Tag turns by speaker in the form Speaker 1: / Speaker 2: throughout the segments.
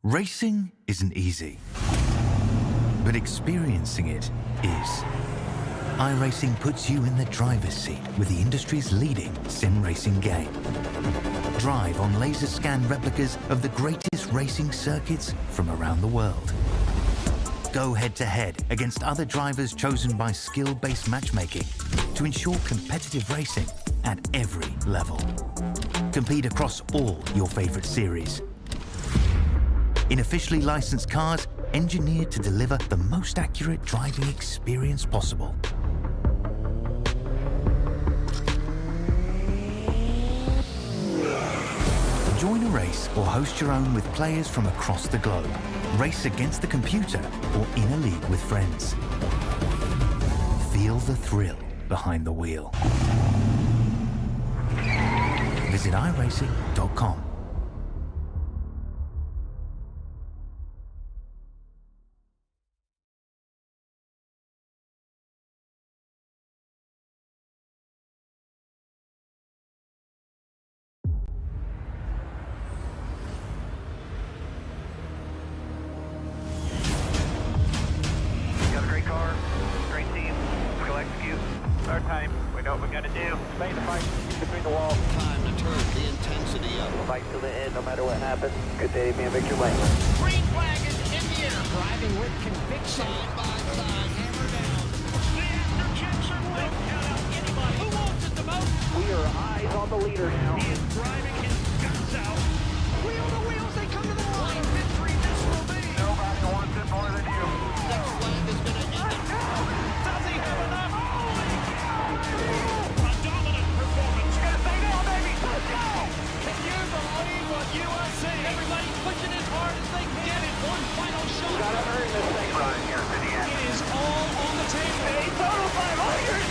Speaker 1: Racing isn't easy, but experiencing it is. iRacing puts you in the driver's seat with the industry's leading sim racing game. Drive on laser scan replicas of the greatest racing circuits from around the world. Go head-to-head against other drivers chosen by skill-based matchmaking to ensure competitive racing at every level. Compete across all your favorite series. In officially licensed cars, engineered to deliver the most accurate driving experience possible. Join a race or host your own with players from across the globe. Race against the computer or in a league with friends. Feel the thrill behind the wheel. Visit iRacing.com.
Speaker 2: Our time. We know what we gotta do. Stay in the fight between the walls.
Speaker 3: Time to turn the intensity up.
Speaker 2: We'll fight till the end, no matter what happens. Good day to be in Victor Lane.
Speaker 4: Green flag is in the air.
Speaker 5: Driving with conviction.
Speaker 3: Side by side, hammer down.
Speaker 4: The after-checks are lit. Don't count out anybody. Who wants it the most?
Speaker 2: We are eyes on the leader now.
Speaker 4: He is driving his guts out. Wheel to wheels, they come to the line. Victory, this will be.
Speaker 2: Nobody wants it more than you.
Speaker 3: Next flag is going to end it.
Speaker 4: Does he have enough? A dominant performance.
Speaker 2: You gotta say now, baby. Let's go.
Speaker 4: Can you believe what you are seeing? Everybody pushing as hard as they can get it. One final shot.
Speaker 2: You gotta earn this thing right here to the end.
Speaker 4: It is all on the table. A total 500.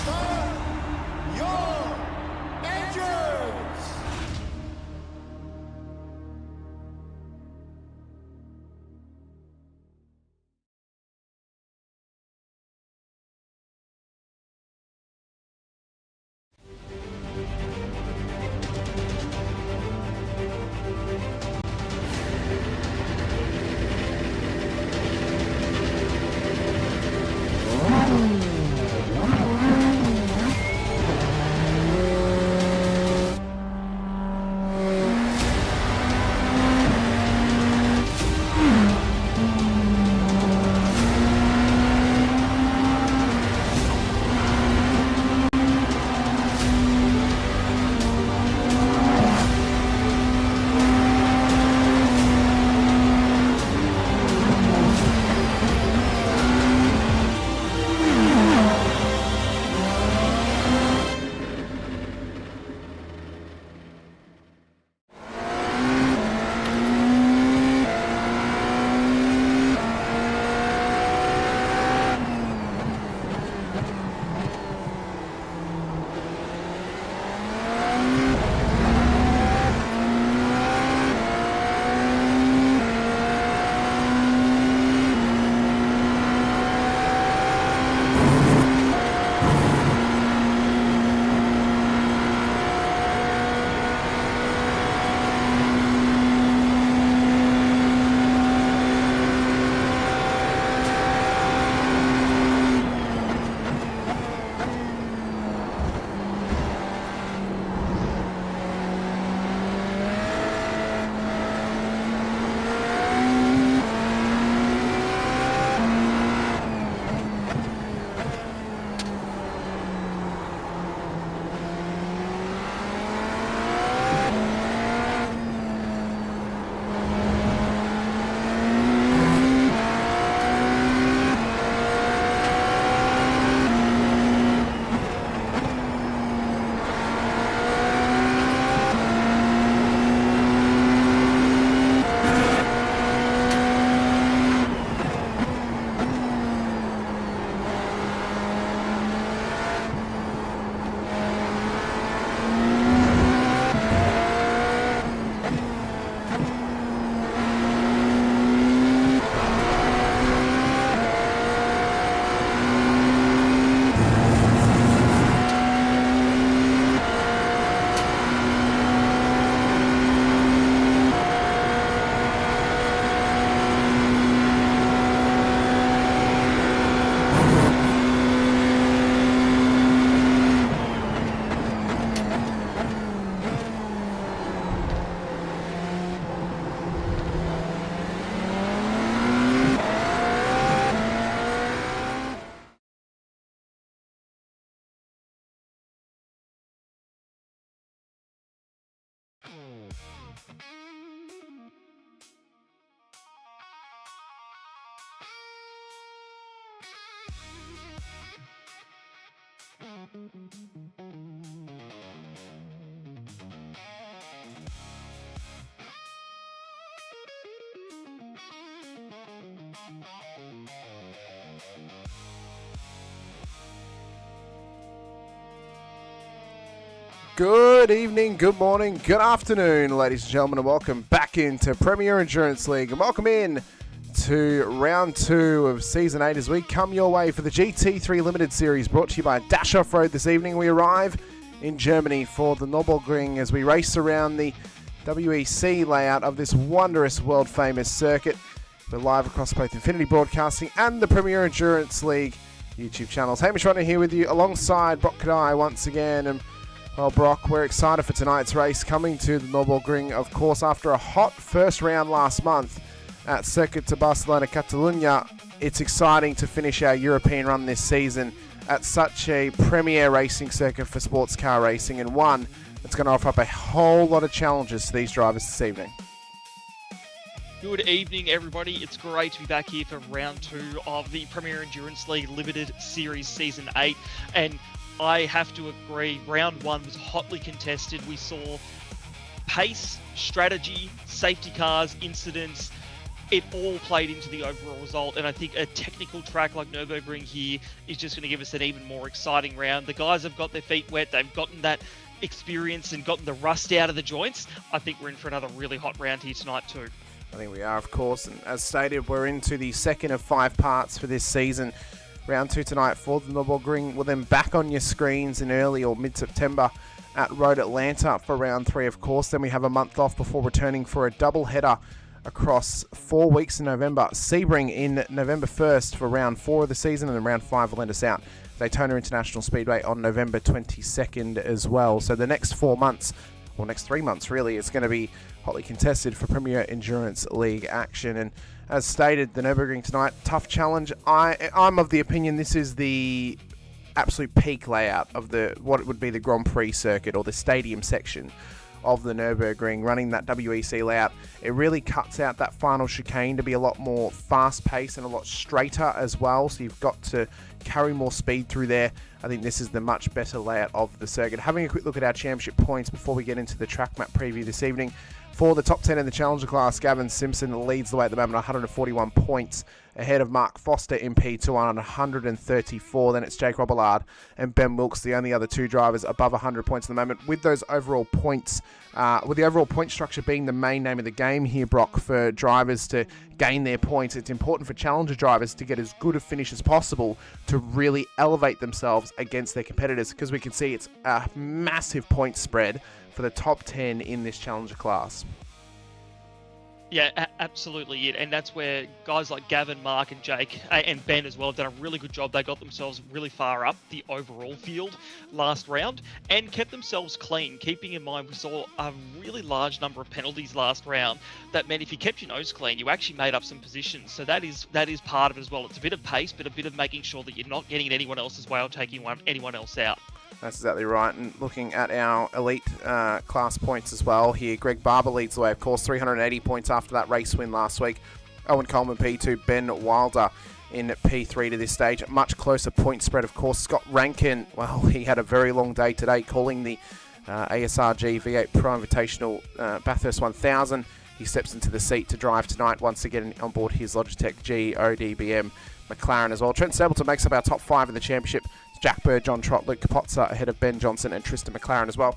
Speaker 5: Start your Good evening, good morning, good afternoon, ladies and gentlemen, and welcome back into Premier Endurance League, and welcome in to round 2 of Season 8 as we come your way for the GT3 Limited Series, brought to you by Dash Offroad. This evening we arrive in Germany for the Nürburgring as we race around the WEC layout of this wondrous world-famous circuit. We're live across both Infinity Broadcasting and the Premier Endurance League YouTube channels. Hamish Runner here with you alongside Brock Kadai once again, and well, Brock, we're excited for tonight's race coming to the Nürburgring, of course, after a hot first round last month at Circuit de Barcelona, Catalunya. It's exciting to finish our European run this season at such a premier racing circuit for sports car racing, and one that's going to offer up a whole lot of challenges to these drivers this evening.
Speaker 6: Good evening, everybody. It's great to be back here for round 2 of the Premier Endurance League Limited Series Season 8, and I have to agree, round 1 was hotly contested. We saw pace, strategy, safety cars, incidents. It all played into the overall result, and I think a technical track like Nürburgring here is just going to give us an even more exciting round. The guys have got their feet wet. They've gotten that experience and gotten the rust out of the joints. I think we're in for another really hot round here tonight too.
Speaker 5: I think we are, of course, and as stated, we're into the second of 5 parts for this season. Round 2 tonight for the Nürburgring. We'll then back on your screens in early or mid-September at Road Atlanta for round 3, of course. Then we have a month off before returning for a double header across 4 weeks in November. Sebring in November 1st for round 4 of the season, and then round 5 will end us out. Daytona International Speedway on November 22nd as well. So the next 4 months, or next 3 months really, it's going to be hotly contested for Premier Endurance League action. And as stated, the Nürburgring tonight, tough challenge. I'm of the opinion this is the absolute peak layout of what would be the Grand Prix circuit or the stadium section of the Nürburgring, running that WEC layout. It really cuts out that final chicane to be a lot more fast-paced and a lot straighter as well, so you've got to carry more speed through there. I think this is the much better layout of the circuit. Having a quick look at our championship points before we get into the track map preview this evening. For the top 10 in the Challenger class, Gavin Simpson leads the way at the moment, 141 points, ahead of Mark Foster in P2 on 134. Then it's Jake Robillard and Ben Wilkes, the only other 2 drivers above 100 points at the moment. With those overall points, with the overall point structure being the main name of the game here, Brock, for drivers to gain their points, it's important for Challenger drivers to get as good a finish as possible to really elevate themselves against their competitors, because we can see it's a massive point spread for the top 10 in this Challenger class.
Speaker 6: Yeah, absolutely it. And that's where guys like Gavin, Mark and Jake and Ben as well have done a really good job. They got themselves really far up the overall field last round and kept themselves clean, keeping in mind we saw a really large number of penalties last round. That meant if you kept your nose clean, you actually made up some positions. So that is part of it as well. It's a bit of pace, but a bit of making sure that you're not getting in anyone else's way or taking anyone else out.
Speaker 5: That's exactly right. And looking at our elite class points as well here, Greg Barber leads the way, of course, 380 points after that race win last week. Owen Coleman P2, Ben Wilder in P3 to this stage. Much closer point spread, of course. Scott Rankin, well, he had a very long day today, calling the ASRG V8 Pro Invitational Bathurst 1000. He steps into the seat to drive tonight, once again on board his Logitech G0DBM McLaren as well. Trent Stapleton makes up our top 5 in the championship. Jack Bird, John Trott, Luke Capozza ahead of Ben Johnson and Tristan McLaren as well.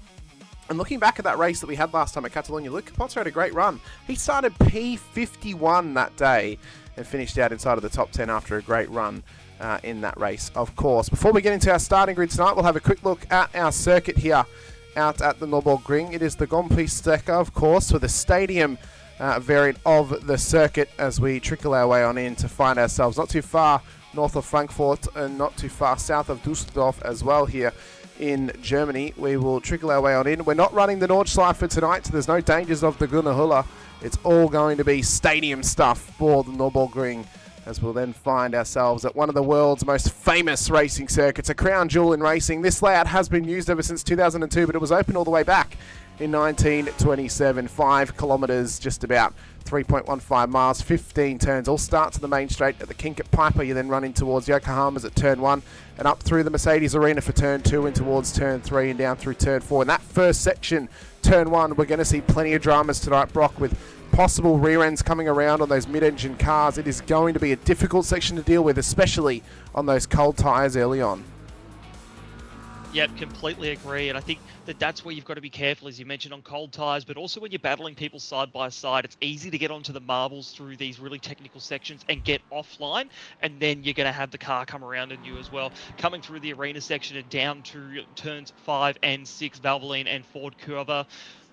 Speaker 5: And looking back at that race that we had last time at Catalunya, Luke Capozza had a great run. He started P51 that day and finished out inside of the top 10 after a great run in that race, of course. Before we get into our starting grid tonight, we'll have a quick look at our circuit here out at the Nürburgring. It is the Grand Prix Strecke, of course, for the stadium variant of the circuit as we trickle our way on in to find ourselves not too far north of Frankfurt and not too far south of Düsseldorf as well here in Germany. We will trickle our way on in. We're not running the Nordschleife tonight, so there's no dangers of the Gunnar Huller. It's all going to be stadium stuff for the Nürburgring, as we'll then find ourselves at one of the world's most famous racing circuits, a crown jewel in racing. This layout has been used ever since 2002, but it was open all the way back in 1927. 5 kilometres, just about 3.15 miles, 15 turns. All start to the main straight at the kink at Piper. You then run in towards Yokohama's at turn 1 and up through the Mercedes Arena for turn 2 and towards turn 3 and down through turn 4. In that first section, turn 1, we're going to see plenty of dramas tonight, Brock, with possible rear ends coming around on those mid-engine cars. It is going to be a difficult section to deal with, especially on those cold tyres early on.
Speaker 6: Yep, completely agree. And I think that's where you've got to be careful, as you mentioned, on cold tyres, but also when you're battling people side by side. It's easy to get onto the marbles through these really technical sections and get offline, and then you're going to have the car come around on you as well. Coming through the arena section and down to turns 5 and 6, Valvoline and Ford Curva.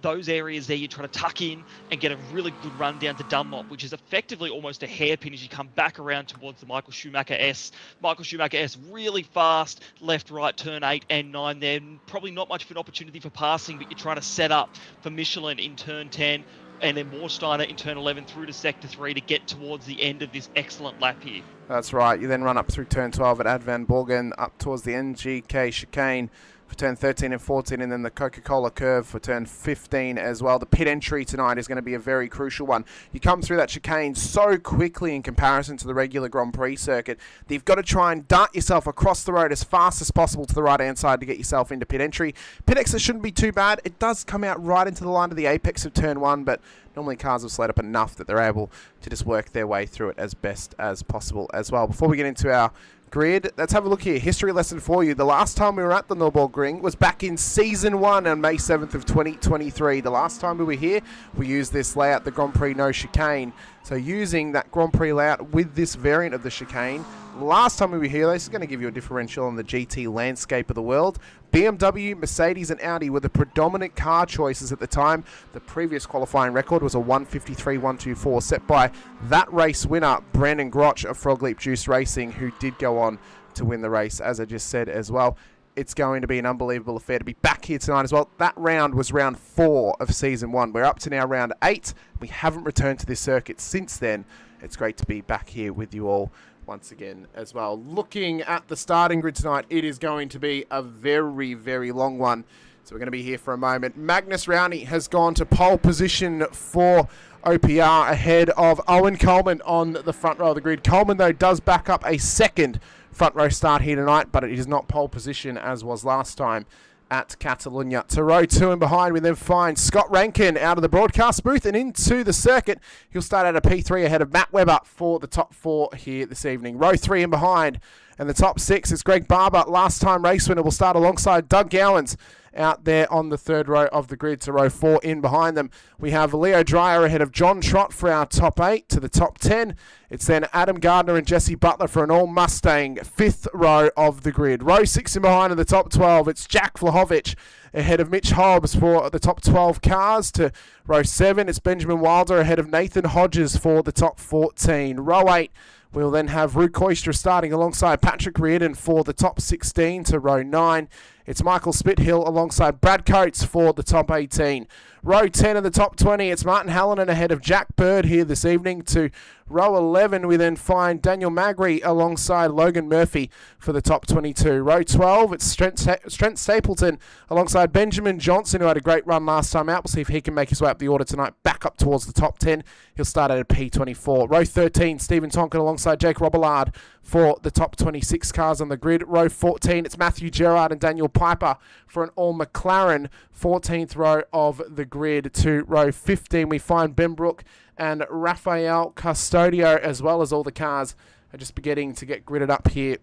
Speaker 6: Those areas there, you try to tuck in and get a really good run down to Dunlop, which is effectively almost a hairpin as you come back around towards the Michael Schumacher S. Michael Schumacher S really fast, left, right, turn 8 and 9 there. Probably not much of an opportunity for passing, but you're trying to set up for Michelin in turn 10 and then Moorsteiner in turn 11 through to sector 3 to get towards the end of this excellent lap here.
Speaker 5: That's right. You then run up through turn 12 at Ad Van Borgen, up towards the NGK chicane for turn 13 and 14, and then the Coca-Cola curve for turn 15 as well. The pit entry tonight is going to be a very crucial one. You come through that chicane so quickly in comparison to the regular Grand Prix circuit that you've got to try and dart yourself across the road as fast as possible to the right-hand side to get yourself into pit entry. Pit exit shouldn't be too bad. It does come out right into the line of the apex of turn 1, but normally cars have slowed up enough that they're able to just work their way through it as best as possible as well. Before we get into our grid, let's have a look here. History lesson for you. The last time we were at the Nürburgring was back in Season 1 on May 7th of 2023. The last time we were here, we used this layout, the Grand Prix no chicane. So using that Grand Prix layout with this variant of the chicane, last time we were here, this is going to give you a differential on the GT landscape of the world. BMW, Mercedes and Audi were the predominant car choices at the time. The previous qualifying record was a 153.124 set by that race winner, Brandon Groch of Frog Leap Juice Racing, who did go on to win the race, as I just said as well. It's going to be an unbelievable affair to be back here tonight as well. That round was round 4 of Season 1. We're up to now round 8. We haven't returned to this circuit since then. It's great to be back here with you all once again as well. Looking at the starting grid tonight, it is going to be a very, very long one. So we're going to be here for a moment. Magnus Rowney has gone to pole position for OPR ahead of Owen Coleman on the front row of the grid. Coleman, though, does back up a second front row start here tonight, but it is not pole position as was last time at Catalunya. To row 2 and behind, we then find Scott Rankin out of the broadcast booth and into the circuit. He'll start out a P3 ahead of Matt Webber for the top 4 here this evening. Row 3 and behind, and the top 6 is Greg Barber, last time race winner, will start alongside Doug Gowans out there on the third row of the grid. To row 4 in behind them, we have Leo Dreyer ahead of John Trott for our top 8. To the top 10, it's then Adam Gardner and Jesse Butler for an all-Mustang 5th row of the grid. Row 6 in behind in the top 12, it's Jack Vlahovic ahead of Mitch Hobbs for the top 12 cars. To row 7, it's Benjamin Wilder ahead of Nathan Hodges for the top 14. Row 8, we'll then have Rue Koistra starting alongside Patrick Reardon for the top 16. To row 9, it's Michael Spithill alongside Brad Coates for the top 18. Row 10 of the top 20, it's Martin Hallinan ahead of Jack Bird here this evening. To row 11, we then find Daniel Magri alongside Logan Murphy for the top 22. Row 12, it's Trent Stapleton alongside Benjamin Johnson, who had a great run last time out. We'll see if he can make his way up the order tonight, back up towards the top 10. He'll start at a P24. Row 13, Stephen Tonkin alongside Jake Robillard for the top 26 cars on the grid. Row 14, it's Matthew Gerard and Daniel Piper for an all-McLaren 14th row of the grid. To row 15, we find Ben Brook and Rafael Custodio, as well as all the cars are just beginning to get gridded up here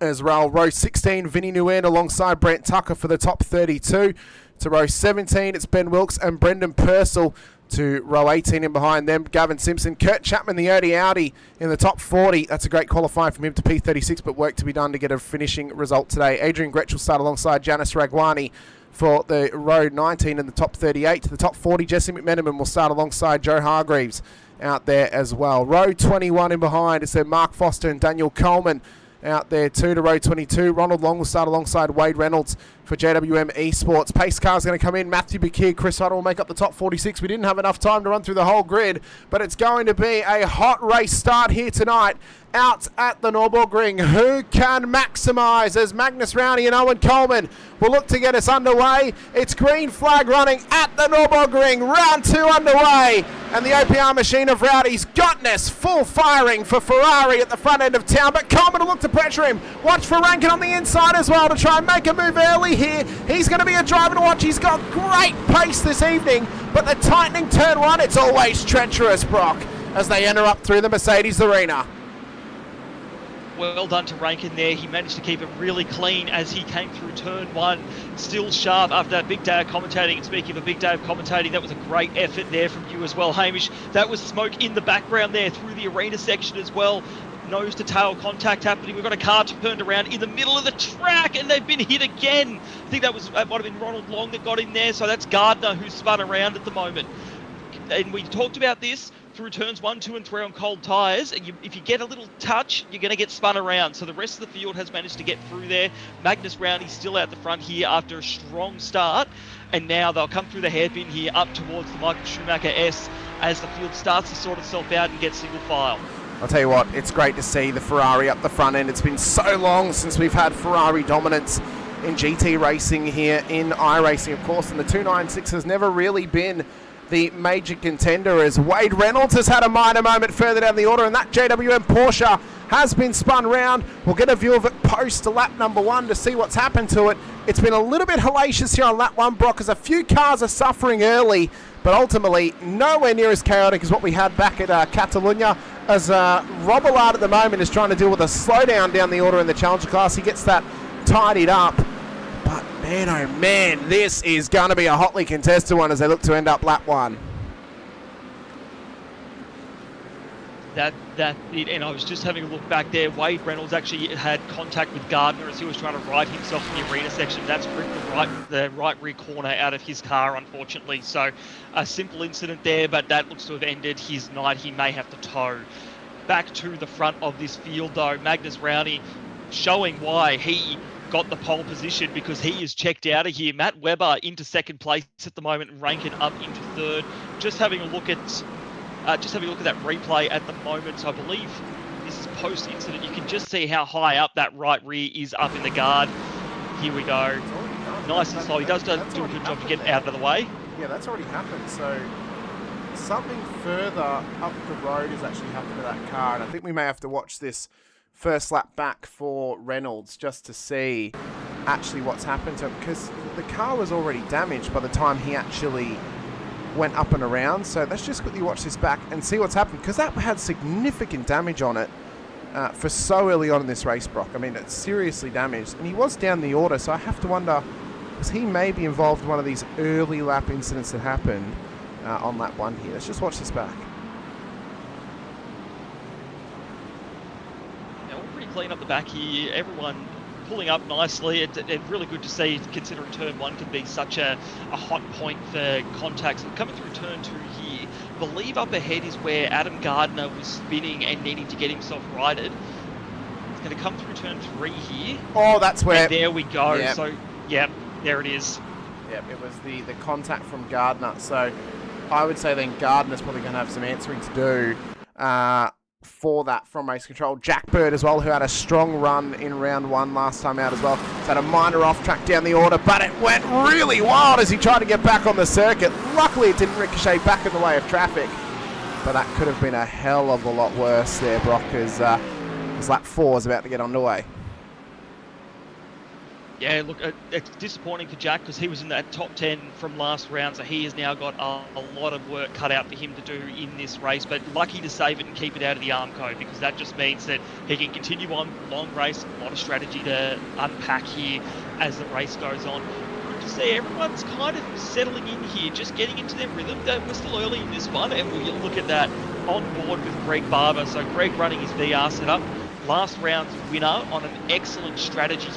Speaker 5: as well. Row 16, Vinny Nguyen alongside Brent Tucker for the top 32. To row 17, it's Ben Wilkes and Brendan Purcell. To row 18 in behind them, Gavin Simpson, Kurt Chapman, the Audi in the top 40. That's a great qualifying from him to P36, but work to be done to get a finishing result today. Adrian Gretsch will start alongside Janice Ragwani for the row 19 in the top 38. To the top 40, Jesse McMenamin will start alongside Joe Hargreaves out there as well. Row 21 in behind, it's Mark Foster and Daniel Coleman out there too. To row 22, Ronald Long will start alongside Wade Reynolds for JWM Esports. Pace car's going to come in. Matthew Bakir, Chris Huddle will make up the top 46. We didn't have enough time to run through the whole grid, but it's going to be a hot race start here tonight out at the Nürburgring. Who can maximise as Magnus Rowney and Owen Coleman will look to get us underway? It's green flag running at the Nürburgring. Round 2 underway, and the OPR machine of Rowdy's goodness, full firing for Ferrari at the front end of town, but Coleman will look to pressure him. Watch for Rankin on the inside as well to try and make a move early here. He's going to be a driver to watch. He's got great pace this evening, but the tightening turn 1, it's always treacherous, Brock, as they enter up through the Mercedes arena.
Speaker 6: Well done to Rankin there. He managed to keep it really clean as he came through turn 1, still sharp after that big day of commentating. And speaking of a big day of commentating, that was a great effort there from you as well, Hamish. That was smoke in the background there through the arena section as well. Nose to tail contact happening. We've got a car turned around in the middle of the track, and they've been hit again. I think that might have been Ronald Long that got in there, so that's Gardner who's spun around at the moment. And we talked about this through turns 1, 2 and 3 on cold tyres. If you get a little touch, you're going to get spun around. So the rest of the field has managed to get through there. Magnus Rowney still out the front here after a strong start. And now they'll come through the hairpin here up towards the Michael Schumacher S as the field starts to sort itself out and get single file.
Speaker 5: I'll tell you what, it's great to see the Ferrari up the front end. It's been so long since we've had Ferrari dominance in GT racing here in iRacing, of course. And the 296 has never really been the major contender, as Wade Reynolds has had a minor moment further down the order, and that JWM Porsche has been spun round. We'll get a view of it post to lap number 1 to see what's happened to it. It's been a little bit hellacious here on lap 1, Brock, as a few cars are suffering early, but ultimately nowhere near as chaotic as what we had back at Catalunya, as Rob Allard at the moment is trying to deal with a slowdown down the order in the Challenger class. He gets that tidied up. But man, oh man, this is going to be a hotly contested one as they look to end up lap 1.
Speaker 6: And I was just having a look back there. Wade Reynolds actually had contact with Gardner as he was trying to right himself in the arena section. That's ripped the right rear corner out of his car, unfortunately. So a simple incident there, but that looks to have ended his night. He may have to tow. Back to the front of this field though, Magnus Rowney showing why he got the pole position, because he is checked out of here. Matt Webber into second place at the moment, and Rankin up into third. Just having a look at that replay at the moment. So I believe this is post-incident. You can just see how high up that right rear is up in the guard. Here we go. Nice and slow. He does do a good job to get out of the way.
Speaker 5: Yeah, that's already happened. So something further up the road has actually happened to that car, and I think we may have to watch this first lap back for Reynolds just to see actually what's happened to him, because the car was already damaged by the time he actually went up and around. So let's just quickly watch this back and see what's happened, because that had significant damage on it for so early on in this race, Brock. I mean, it's seriously damaged, and he was down the order, so I have to wonder, was he maybe involved in one of these early lap incidents that happened on lap 1 here? Let's just watch this back.
Speaker 6: Clean up the back here, everyone pulling up nicely. It's really good to see, considering turn 1 can be such a hot point for contacts. We're coming through turn 2 here. I believe up ahead is where Adam Gardner was spinning and needing to get himself righted. It's going to come through turn 3 here.
Speaker 5: Oh, that's where...
Speaker 6: And there we go.
Speaker 5: Yep.
Speaker 6: So, yeah, there it is.
Speaker 5: Yep, it was the contact from Gardner. So I would say then Gardner's probably going to have some answering to do for that from race control. Jack Bird as well, who had a strong run in round 1 last time out as well. He's had a minor off track down the order, but it went really wild as he tried to get back on the circuit. Luckily it didn't ricochet back in the way of traffic, but that could have been a hell of a lot worse there, Brock, as lap 4 is about to get underway.
Speaker 6: Yeah, look, it's disappointing for Jack, because he was in that top 10 from last round, so he has now got a lot of work cut out for him to do in this race, but lucky to save it and keep it out of the Armco, because that just means that he can continue on. Long race, a lot of strategy to unpack here as the race goes on. Good to see everyone's kind of settling in here, just getting into their rhythm. We're still early in this one, and we'll look at that on board with Greg Barber. So Greg running his VR setup. Last round's winner on an excellent strategy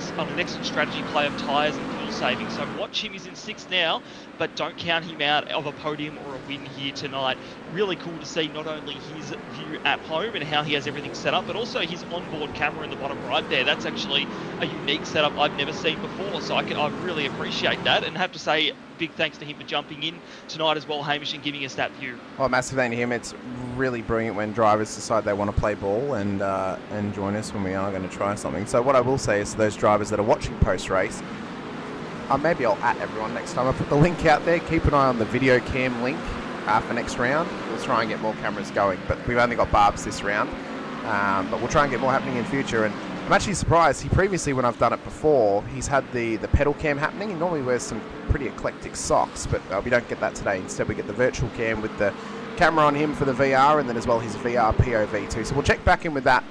Speaker 6: play of tyres and fuel saving. So watch him, he's in 6th now, but don't count him out of a podium or a win here tonight. Really cool to see not only his view at home and how he has everything set up, but also his onboard camera in the bottom right there. That's actually a unique setup I've never seen before, so I really appreciate that, and have to say big thanks to him for jumping in tonight as well, Hamish, and giving us that view.
Speaker 5: Well, massive thank to him. It's really brilliant when drivers decide they want to play ball and join us when we are going to try something. So what I will say is to those drivers that are watching post-race, maybe I'll at everyone next time I put the link out there. Keep an eye on the video cam link for next round. We'll try and get more cameras going, but we've only got barbs this round. But we'll try and get more happening in future. And I'm actually surprised. He previously, when I've done it before, he's had the pedal cam happening. He normally wears some pretty eclectic socks, but we don't get that today. Instead, we get the virtual cam with the camera on him for the VR, and then as well his VR POV too. So we'll check back in with that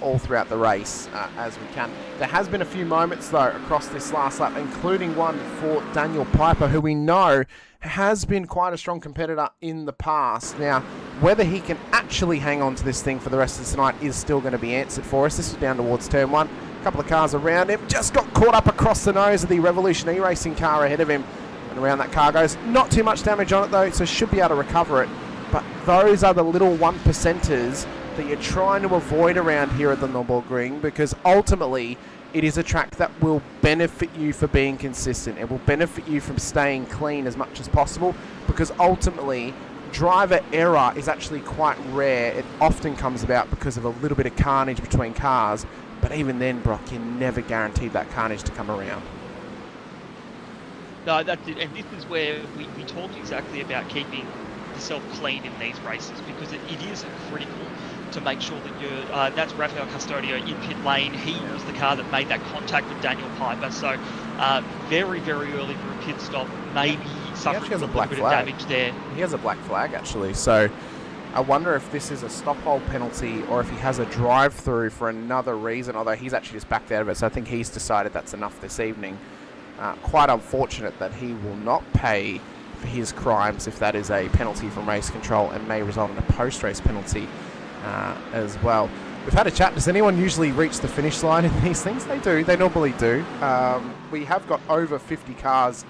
Speaker 5: all throughout the race as we can. There has been a few moments though across this last lap, including one for Daniel Piper, who we know has been quite a strong competitor in the past. Now, whether he can actually hang on to this thing for the rest of tonight is still going to be answered for us. This was down towards turn 1. A couple of cars around him. Just got caught up across the nose of the Revolution iRacing car ahead of him. And around that car goes. Not too much damage on it though, so should be able to recover it. But those are the little 1%ers that you're trying to avoid around here at the Nürburgring, because ultimately it is a track that will benefit you for being consistent. It will benefit you from staying clean as much as possible, because ultimately driver error is actually quite rare. It often comes about because of a little bit of carnage between cars, but even then, Brock, you're never guaranteed that carnage to come around.
Speaker 6: No, that's it, and this is where we talked exactly about keeping yourself clean in these races, because it is critical to make sure that you're, that's Rafael Custodio in pit lane. He was the car that made that contact with Daniel Piper, so very, very early for a pit stop, maybe suffering a little bit of damage there.
Speaker 5: He has a black flag actually, so I wonder if this is a stop hold penalty or if he has a drive through for another reason, although he's actually just backed out of it, so I think he's decided that's enough this evening. Quite unfortunate that he will not pay for his crimes if that is a penalty from race control, and may result in a post-race penalty as well. We've had a chat. Does anyone usually reach the finish line in these things? They do. They normally do. We have got over 50 cars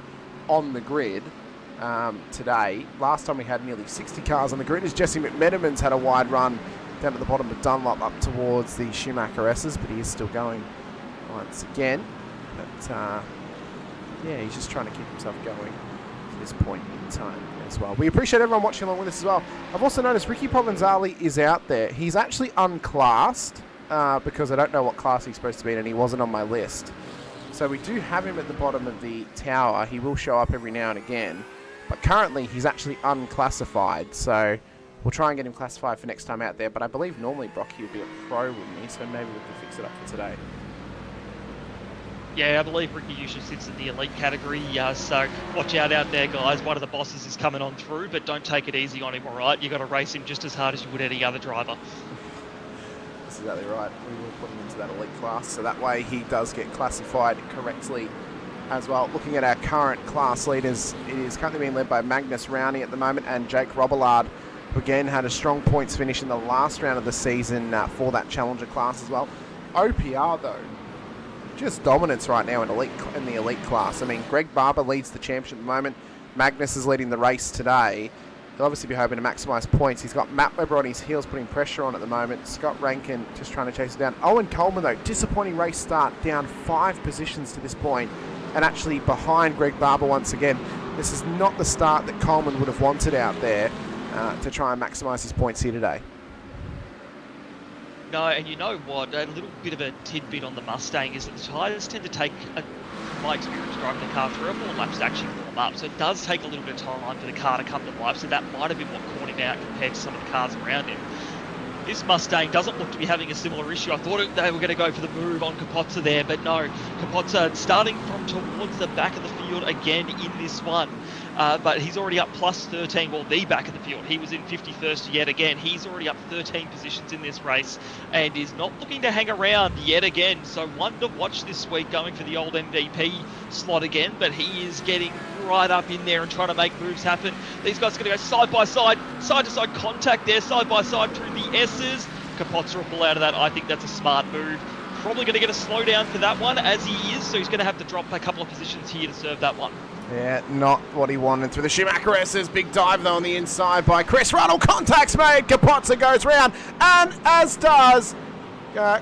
Speaker 5: on the grid today. Last time we had nearly 60 cars on the grid as Jesse McMenamin's had a wide run down at the bottom of Dunlop up towards the Schumacher S's, but he is still going once again. But yeah, he's just trying to keep himself going to this point in time as well. We appreciate everyone watching along with us as well. I've also noticed Ricky Provenzali is out there. He's actually unclassed because I don't know what class he's supposed to be in, and he wasn't on my list. So we do have him at the bottom of the tower. He will show up every now and again, but currently he's actually unclassified. So we'll try and get him classified for next time out there. But I believe normally Brock he would be a pro with me, so maybe we can fix it up for today.
Speaker 6: Yeah, I believe Ricky usually sits in the elite category, so watch out there, guys. One of the bosses is coming on through, but don't take it easy on him, all right? You've got to race him just as hard as you would any other driver.
Speaker 5: That's exactly right. We will put him into that elite class, so that way he does get classified correctly as well. Looking at our current class leaders, it is currently being led by Magnus Rowney at the moment, and Jake Robillard, who again had a strong points finish in the last round of the season for that Challenger class as well. OPR, though, just dominance right now in the elite class. I mean, Greg Barber leads the championship at the moment. Magnus is leading the race today. He'll obviously be hoping to maximise points. He's got Matt Webber on his heels, putting pressure on at the moment. Scott Rankin just trying to chase it down. Owen Coleman, though, disappointing race start, down 5 positions to this point, and actually behind Greg Barber once again. This is not the start that Coleman would have wanted out there to try and maximise his points here today.
Speaker 6: No, and you know what? A little bit of a tidbit on the Mustang is that the tyres tend to take, from my experience driving the car, 3 or 4 laps to actually warm up. So it does take a little bit of time for the car to come to life. So that might have been what caught him out compared to some of the cars around him. This Mustang doesn't look to be having a similar issue. I thought they were going to go for the move on Capozza there, but no. Capozza starting from towards the back of the field again in this one. But he's already up plus 13, well, the back of the field. He was in 51st yet again. He's already up 13 positions in this race and is not looking to hang around yet again. So one to watch this week, going for the old MVP slot again, but he is getting right up in there and trying to make moves happen. These guys are going to go side by side to side contact there, side by side through the S's. Capozza will pull out of that. I think that's a smart move. probably going to get a slowdown for that one, as he is, so he's going to have to drop a couple of positions here to serve that one.
Speaker 5: Yeah, not what he wanted through the Schumacher S's. Big dive though on the inside by Chris Ruddle. Contacts made. Kapotza goes round, and as does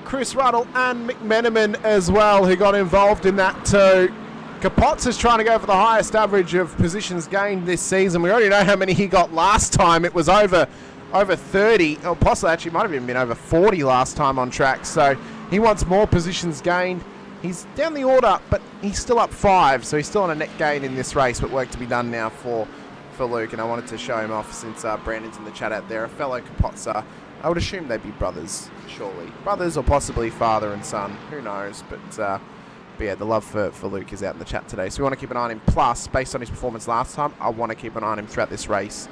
Speaker 5: Chris Ruddle and McMenamin as well, who got involved in that too. Kapotza's trying to go for the highest average of positions gained this season. We already know how many he got last time. It was over 30, or possibly actually might have even been over 40 last time on track. So he wants more positions gained. He's down the order, but he's still up 5, so he's still on a net gain in this race, but work to be done now for Luke, and I wanted to show him off since Brandon's in the chat out there. A fellow Kapotza. I would assume they'd be brothers, surely. Brothers or possibly father and son. Who knows? But yeah, the love for Luke is out in the chat today. So we want to keep an eye on him. Plus, based on his performance last time, I want to keep an eye on him throughout this race,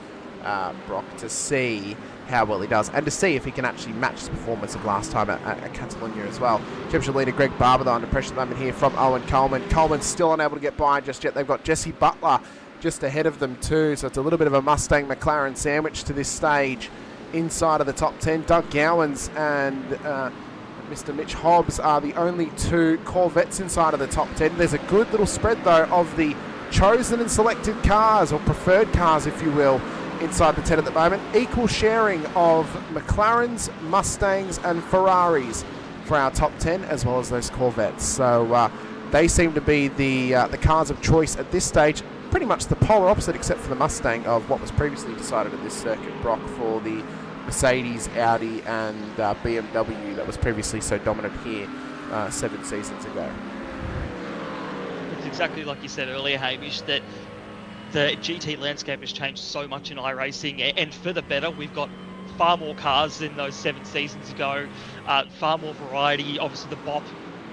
Speaker 5: Brock, to see how well he does, and to see if he can actually match his performance of last time at Catalonia as well. Championship leader Greg Barber, though, under pressure at the moment here from Owen Coleman. Coleman's still unable to get by just yet. They've got Jesse Butler just ahead of them too, so it's a little bit of a Mustang McLaren sandwich to this stage inside of the top 10. Doug Gowans and Mr. Mitch Hobbs are the only 2 Corvettes inside of the top 10. There's a good little spread, though, of the chosen and selected cars, or preferred cars, if you will, inside the 10 at the moment. Equal sharing of McLarens, Mustangs and Ferraris for our top 10, as well as those Corvettes. So they seem to be the cars of choice at this stage. Pretty much the polar opposite, except for the Mustang, of what was previously decided at this circuit, Brock, for the Mercedes, Audi and BMW that was previously so dominant here 7 seasons ago.
Speaker 6: It's exactly like you said earlier, Hamish, that the GT landscape has changed so much in iRacing, and for the better. We've got far more cars than those 7 seasons ago, far more variety. Obviously the BOP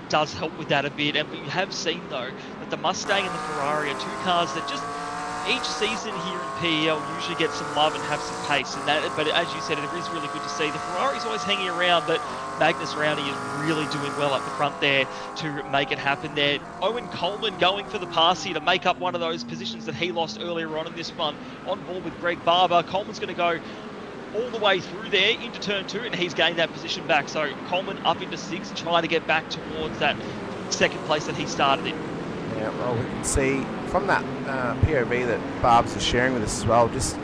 Speaker 6: does help with that a bit, and we have seen though that the Mustang and the Ferrari are 2 cars that just each season here in PEL usually get some love and have some pace, and that. But as you said, it is really good to see. The Ferrari's always hanging around, but Magnus Rowney is really doing well up the front there to make it happen there. Owen Coleman going for the pass here to make up one of those positions that he lost earlier on in this one, on board with Greg Barber. Coleman's going to go all the way through there into turn 2, and he's gained that position back. So Coleman up into 6, trying to get back towards that 2nd place that he started in.
Speaker 5: Yeah, well, we can see from that POV that Barb's is sharing with us as well, just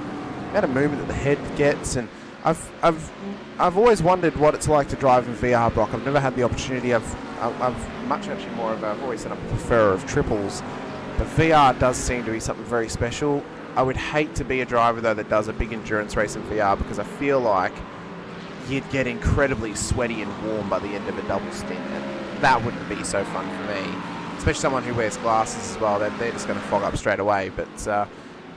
Speaker 5: out of movement that the head gets. And I've always wondered what it's like to drive in VR, Brock. I've never had the opportunity. I've always said I'm a preferrer of triples, but VR does seem to be something very special. I would hate to be a driver though that does a big endurance race in VR, because I feel like you'd get incredibly sweaty and warm by the end of a double stint, and that wouldn't be so fun for me. Especially someone who wears glasses as well, they're just going to fog up straight away. But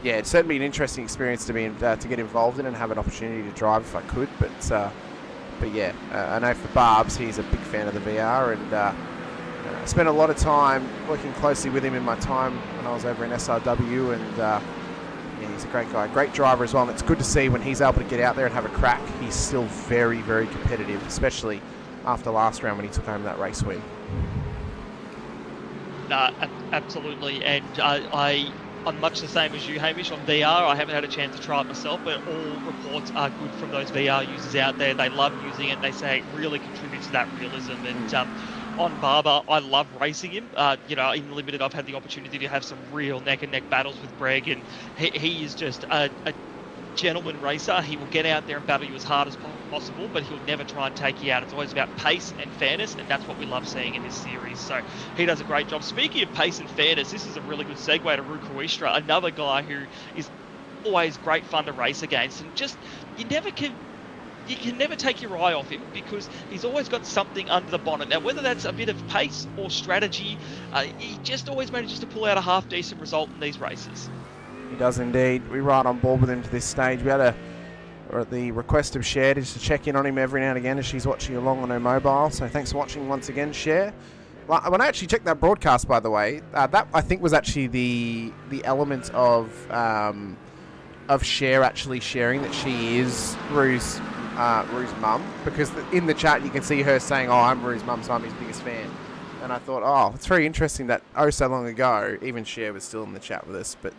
Speaker 5: yeah, it's certainly an interesting experience to be to get involved in and have an opportunity to drive if I could. But yeah, I know for Barbs, he's a big fan of the VR, and I spent a lot of time working closely with him in my time when I was over in SRW, and yeah, he's a great guy, great driver as well. And it's good to see when he's able to get out there and have a crack. He's still very, very competitive, especially after last round when he took home that race win.
Speaker 6: Absolutely, and I'm much the same as you, Hamish, on VR. I haven't had a chance to try it myself, but all reports are good from those VR users out there. They love using it. They say it really contributes to that realism. And on Barber, I love racing him. You know, in Limited, I've had the opportunity to have some real neck-and-neck battles with Greg, and he is just a gentleman racer. He will get out there and battle you as hard as possible, but he'll never try and take you out. It's always about pace and fairness, and that's what we love seeing in this series. So he does a great job. Speaking of pace and fairness, this is a really good segue to Ruud Kruistra, another guy who is always great fun to race against, and just you can never take your eye off him, because he's always got something under the bonnet. Now, whether that's a bit of pace or strategy, he just always manages to pull out a half decent result in these races.
Speaker 5: He does indeed. We're right on board with him to this stage. We had or at the request of Cher, just to check in on him every now and again as she's watching along on her mobile. So thanks for watching once again, Cher. When I actually checked that broadcast, by the way, that I think was actually the element of Cher actually sharing that she is Ruu's mum, because in the chat you can see her saying, "Oh, I'm Ruu's mum, so I'm his biggest fan." And I thought, oh, it's very interesting that so long ago, even Cher was still in the chat with us. But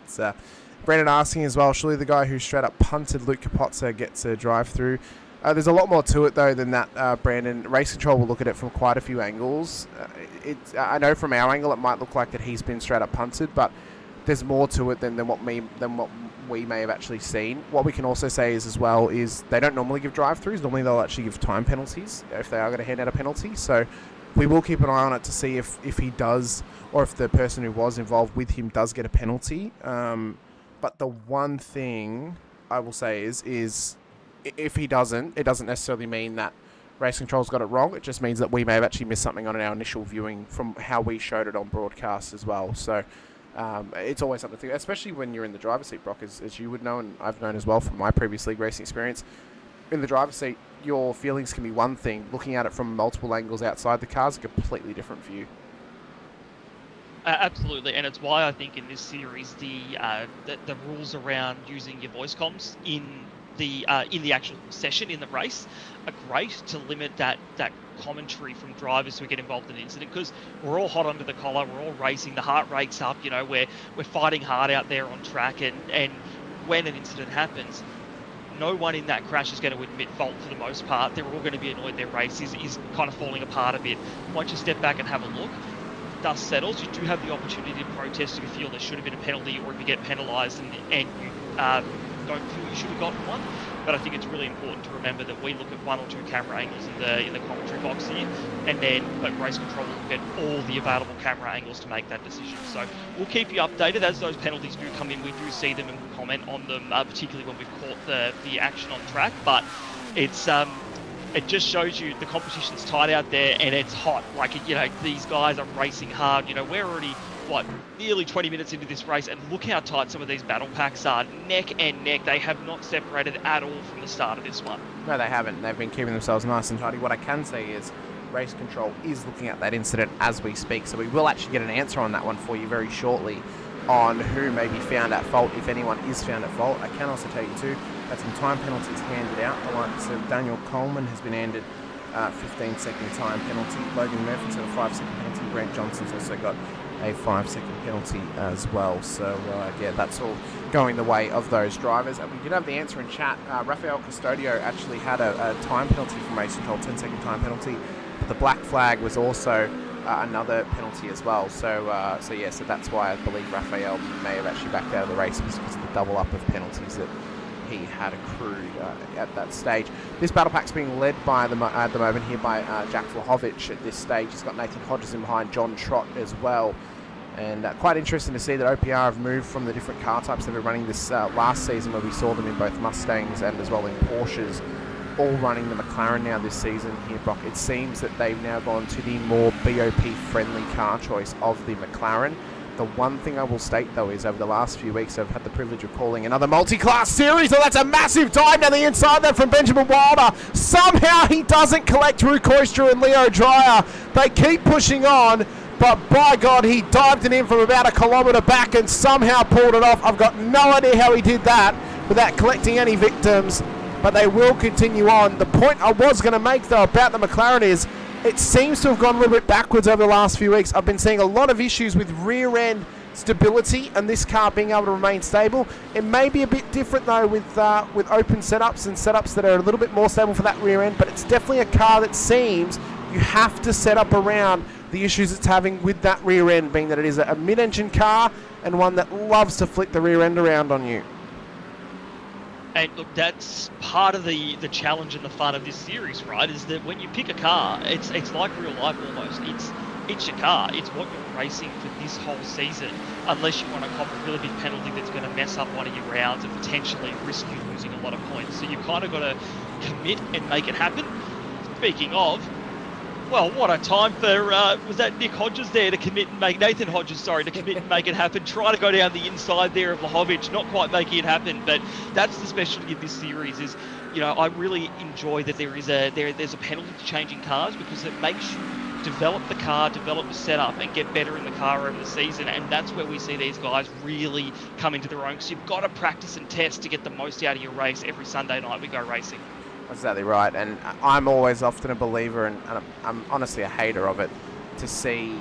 Speaker 5: Brandon asking as well, surely the guy who straight up punted Luke Kapotza gets a drive through. There's a lot more to it, though, than that, Brandon. Race Control will look at it from quite a few angles. I know from our angle it might look like that he's been straight up punted, but there's more to it than what we may have actually seen. What we can also say is, as well, is they don't normally give drive-throughs. Normally they'll actually give time penalties if they are going to hand out a penalty. So we will keep an eye on it to see if he does, or if the person who was involved with him does get a penalty. But the one thing I will say is if he doesn't, it doesn't necessarily mean that Race Control's got it wrong. It just means that we may have actually missed something on our initial viewing from how we showed it on broadcast as well. So it's always something to think, especially when you're in the driver's seat, Brock, as you would know, and I've known as well from my previous league racing experience. In the driver's seat, your feelings can be one thing. Looking at it from multiple angles outside the car is a completely different view.
Speaker 6: Absolutely, and it's why I think in this series the rules around using your voice comms in the actual session in the race are great to limit that commentary from drivers who get involved in the incident, because we're all hot under the collar, we're all racing, the heart rate's up, you know, we're fighting hard out there on track, and when an incident happens, no one in that crash is going to admit fault for the most part. They're all going to be annoyed their race is kind of falling apart a bit. Once you step back and have a look, dust settles, you do have the opportunity to protest if you feel there should have been a penalty, or if you get penalised and you don't feel you should have gotten one. But I think it's really important to remember that we look at one or two camera angles in the commentary box here, and then Race Control will look at all the available camera angles to make that decision. So we'll keep you updated as those penalties do come in. We do see them and we'll comment on them, particularly when we've caught the action on track. But it's it just shows you the competition's tight out there and it's hot. Like, you know, these guys are racing hard. You know, we're already nearly 20 minutes into this race, and look how tight some of these battle packs are, neck and neck. They have not separated at all from the start of this one.
Speaker 5: No, they haven't. They've been keeping themselves nice and tidy. What I can say is Race Control is looking at that incident as we speak, so we will actually get an answer on that one for you very shortly on who may be found at fault, if anyone is found at fault. I can also tell you too that some time penalties handed out. The likes of Daniel Coleman has been handed 15-second time penalty. Logan Murphy's got a 5-second penalty. Grant Johnson's also got a 5-second penalty as well. So yeah, that's all going the way of those drivers. And we did have the answer in chat. Rafael Custodio actually had a time penalty from Race Control, 10-second time penalty, but the black flag was also another penalty as well. So yeah, so that's why I believe Rafael may have actually backed out of the race, because of the double up of penalties that he had accrued at that stage. This battle pack's being led by at the moment here by Jack Vlahovic at this stage. He's got Nathan Hodges in behind, John Trott as well. And quite interesting to see that OPR have moved from the different car types they were running this last season, where we saw them in both Mustangs and as well in Porsches, all running the McLaren now this season here, Brock. It seems that they've now gone to the more BOP-friendly car choice of the McLaren. The one thing I will state, though, is over the last few weeks I've had the privilege of calling another multi-class series. Oh, that's a massive dive down the inside there from Benjamin Wilder. Somehow he doesn't collect Drew Koistra and Leo Dreyer. They keep pushing on, but by God, he dived it in from about a kilometre back and somehow pulled it off. I've got no idea how he did that without collecting any victims, but they will continue on. The point I was going to make, though, about the McLaren is it seems to have gone a little bit backwards over the last few weeks. I've been seeing a lot of issues with rear end stability and this car being able to remain stable. It may be a bit different, though, with open setups and setups that are a little bit more stable for that rear end, but it's definitely a car that seems you have to set up around the issues it's having with that rear end, being that it is a mid-engine car and one that loves to flick the rear end around on you.
Speaker 6: And look, that's part of the challenge and the fun of this series, right? Is that when you pick a car, it's like real life almost. It's your car. It's what you're racing for this whole season, unless you want to cop a really big penalty that's going to mess up one of your rounds and potentially risk you losing a lot of points. So you've kind of got to commit and make it happen. Speaking of, well, what a time for, was that Nick Hodges there to commit and make, Nathan Hodges, sorry, to commit and make it happen. Try to go down the inside there of Vlahovic, not quite making it happen, but that's the specialty of this series is, you know, I really enjoy that there's a penalty to changing cars, because it makes you develop the car, develop the setup, and get better in the car over the season, and that's where we see these guys really come into their own, because you've got to practice and test to get the most out of your race every Sunday night we go racing.
Speaker 5: Exactly right, and I'm always often a believer, and I'm honestly a hater of it, to see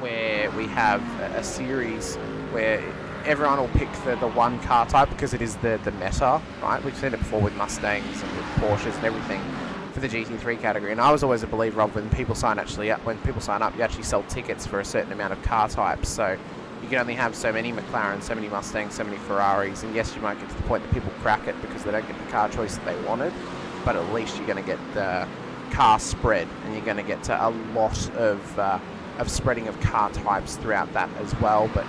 Speaker 5: where we have a series where everyone will pick the one car type because it is the meta, right? We've seen it before with Mustangs and with Porsches and everything for the GT3 category. And I was always a believer of when people sign up, you actually sell tickets for a certain amount of car types. So you can only have so many McLarens, so many Mustangs, so many Ferraris. And yes, you might get to the point that people crack it because they don't get the car choice that they wanted. But at least you're going to get the car spread, and you're going to get to a lot of spreading of car types throughout that as well. But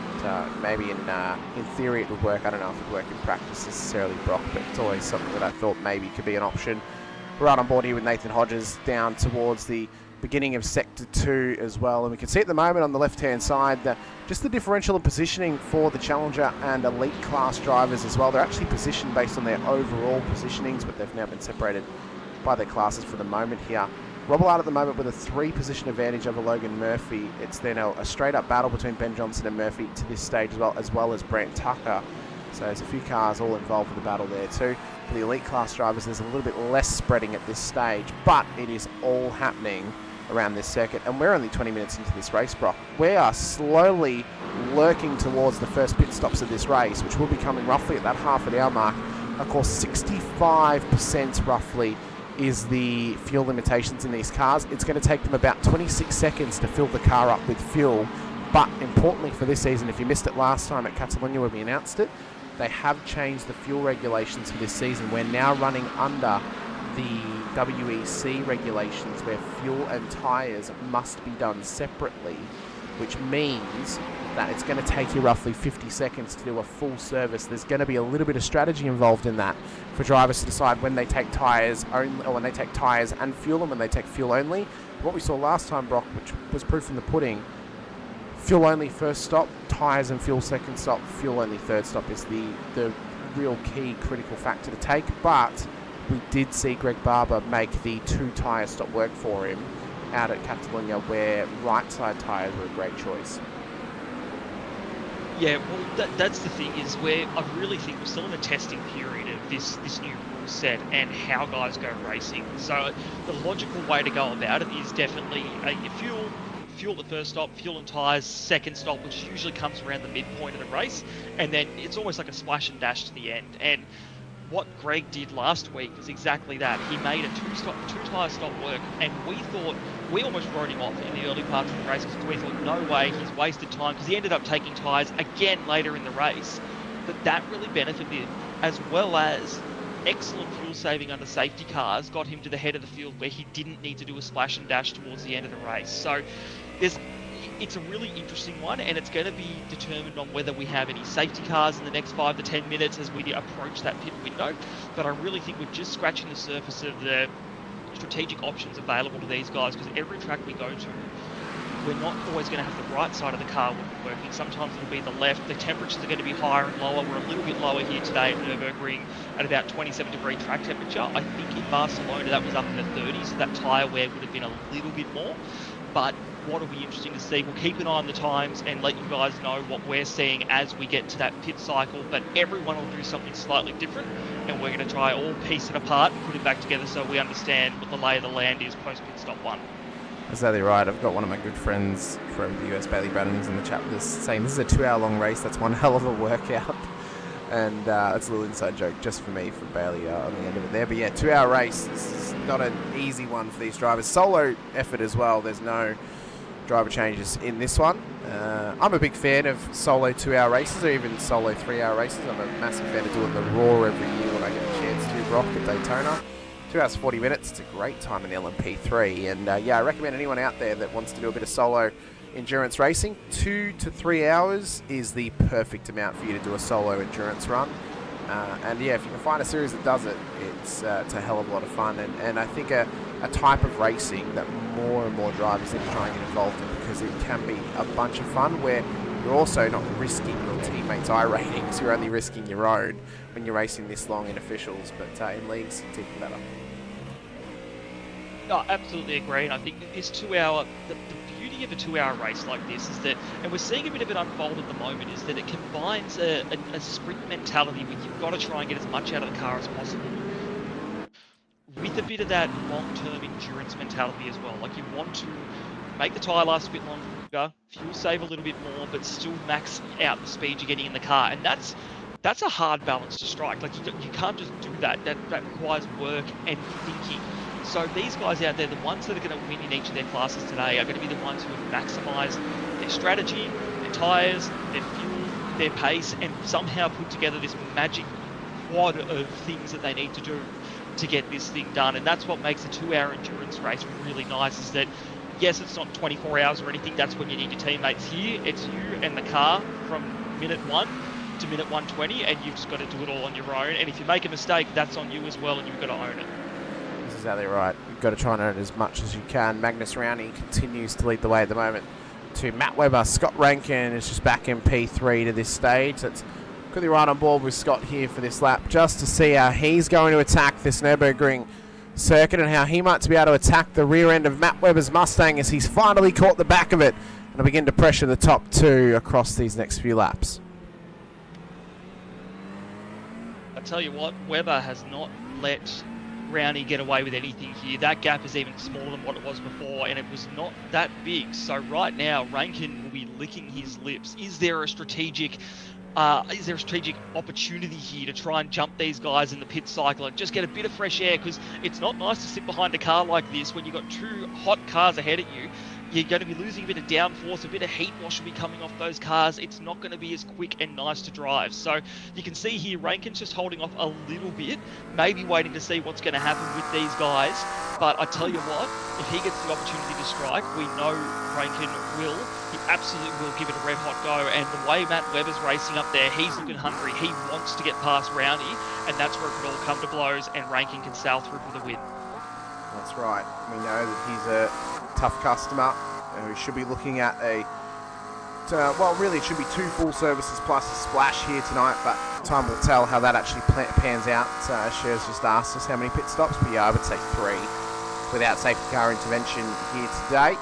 Speaker 5: maybe in theory it would work. I don't know if it would work in practice necessarily, Brock, but it's always something that I thought maybe could be an option. We're right on board here with Nathan Hodges down towards the beginning of Sector 2 as well. And we can see at the moment on the left-hand side that just the differential in positioning for the Challenger and Elite class drivers as well. They're actually positioned based on their overall positionings, but they've now been separated by their classes for the moment here. Robillard at the moment with a 3-position advantage over Logan Murphy. It's then a straight-up battle between Ben Johnson and Murphy to this stage as well as Brant Tucker. So there's a few cars all involved in the battle there too. For the Elite class drivers, there's a little bit less spreading at this stage, but it is all happening around this circuit, and we're only 20 minutes into this race, Brock. We are slowly lurking towards the first pit stops of this race, which will be coming roughly at that half an hour mark. Of course, 65% roughly is the fuel limitations in these cars. It's going to take them about 26 seconds to fill the car up with fuel. But importantly for this season, if you missed it last time at Catalunya when we announced it, they have changed the fuel regulations for this season. We're now running under the WEC regulations where fuel and tyres must be done separately, which means that it's going to take you roughly 50 seconds to do a full service. There's going to be a little bit of strategy involved in that for drivers to decide when they take tyres only, or when they take tyres and fuel, and when they take fuel only. What we saw last time, Brock, which was proof in the pudding, fuel only first stop, tyres and fuel second stop, fuel only third stop is the real key critical factor to take. But we did see Greg Barber make the 2 tyre stop work for him out at Catalunya, where right side tyres were a great choice.
Speaker 6: Yeah, well, that's the thing, is where I really think we're still in the testing period of this new rule set and how guys go racing. So the logical way to go about it is definitely fuel at first stop, fuel and tyres second stop, which usually comes around the midpoint of the race, and then it's almost like a splash and dash to the end. And what Greg did last week was exactly that. He made a 2-tyre stop work, and we almost wrote him off in the early parts of the race because we thought, no way, he's wasted time, because he ended up taking tyres again later in the race. But that really benefited him, as well as excellent fuel saving under safety cars got him to the head of the field where he didn't need to do a splash and dash towards the end of the race. So it's a really interesting one, and it's going to be determined on whether we have any safety cars in the next 5 to 10 minutes as we approach that pit window. But I really think we're just scratching the surface of the strategic options available to these guys, because every track we go to, we're not always going to have the right side of the car working. Sometimes it'll be the left. The temperatures are going to be higher and lower. We're a little bit lower here today at Nürburgring at about 27-degree track temperature. I think in Barcelona that was up in the 30s, so that tyre wear would have been a little bit more. But what will be interesting to see, we'll keep an eye on the times and let you guys know what we're seeing as we get to that pit cycle. But everyone will do something slightly different, and we're going to try all piece it apart and put it back together so we understand what the lay of the land is post-pit stop 1.
Speaker 5: Exactly right. I've got one of my good friends from the US, Bailey Brannon's in the chat with us, saying this is a 2-hour-long race. That's one hell of a workout. And it's a little inside joke just for me from Bailey on the end of it there. But yeah, 2-hour race. This is not an easy one for these drivers. Solo effort as well. There's no driver changes in this one. I'm a big fan of solo 2-hour races, or even solo 3-hour races. I'm a massive fan of doing the Raw every year when I get a chance to, Brock, at Daytona. 2 hours 40 minutes. It's a great time in the LMP3. And yeah, I recommend anyone out there that wants to do a bit of solo endurance racing, 2 to 3 hours is the perfect amount for you to do a solo endurance run. And yeah, if you can find a series that does it, it's a hell of a lot of fun. And I think a type of racing that more and more drivers need to try and get involved in, because it can be a bunch of fun where you're also not risking your teammates' iRatings, you're only risking your own when you're racing this long in officials, but in leagues, it's even better.
Speaker 6: No, absolutely agree. And I think this 2-hour, the beauty of a 2-hour race like this is that, and we're seeing a bit of it unfold at the moment, is that it combines a sprint mentality where you've got to try and get as much out of the car as possible, with a bit of that long-term endurance mentality as well. Like, you want to make the tyre last a bit longer, longer, fuel save a little bit more, but still max out the speed you're getting in the car. And that's a hard balance to strike. Like you can't just do that. That requires work and thinking. So these guys out there, the ones that are going to win in each of their classes today, are going to be the ones who have maximised their strategy, their tyres, their fuel, their pace, and somehow put together this magic quad of things that they need to do to get this thing done. And that's what makes a 2-hour endurance race really nice, is that yes, it's not 24 hours or anything. That's when you need your teammates here. It's you and the car from minute 1 to minute 120, and you've just got to do it all on your own. And if you make a mistake, that's on you as well, and you've got to own it.
Speaker 5: That's exactly right. You've got to try and earn it as much as you can. Magnus Rowney continues to lead the way at the moment to Matt Webber. Scott Rankin is just back in P3 to this stage. That's quickly right on board with Scott here for this lap, just to see how he's going to attack this Nürburgring circuit and how he might be able to attack the rear end of Matt Webber's Mustang as he's finally caught the back of it and will begin to pressure the top 2 across these next few laps.
Speaker 6: I tell you what, Webber has not let Rowney get away with anything here. That gap is even smaller than what it was before, and it was not that big. So right now, Rankin will be licking his lips. Is there a strategic opportunity here to try and jump these guys in the pit cycle and just get a bit of fresh air? Because it's not nice to sit behind a car like this when you've got 2 hot cars ahead of you. You're going to be losing a bit of downforce, a bit of heat wash will be coming off those cars. It's not going to be as quick and nice to drive. So you can see here, Rankin's just holding off a little bit, maybe waiting to see what's going to happen with these guys. But I tell you what, if he gets the opportunity to strike, we know Rankin will. He absolutely will give it a red hot go. And the way Matt Webber's racing up there, he's looking hungry. He wants to get past Rowney, and that's where it could all come to blows, and Rankin can sail through for the win.
Speaker 5: That's right. We know that he's a tough customer, and we should be looking at well, really, it should be 2 full services plus a splash here tonight, but time will tell how that actually pans out. Sher's just asked us how many pit stops, but yeah, I would say 3 without safety car intervention here today.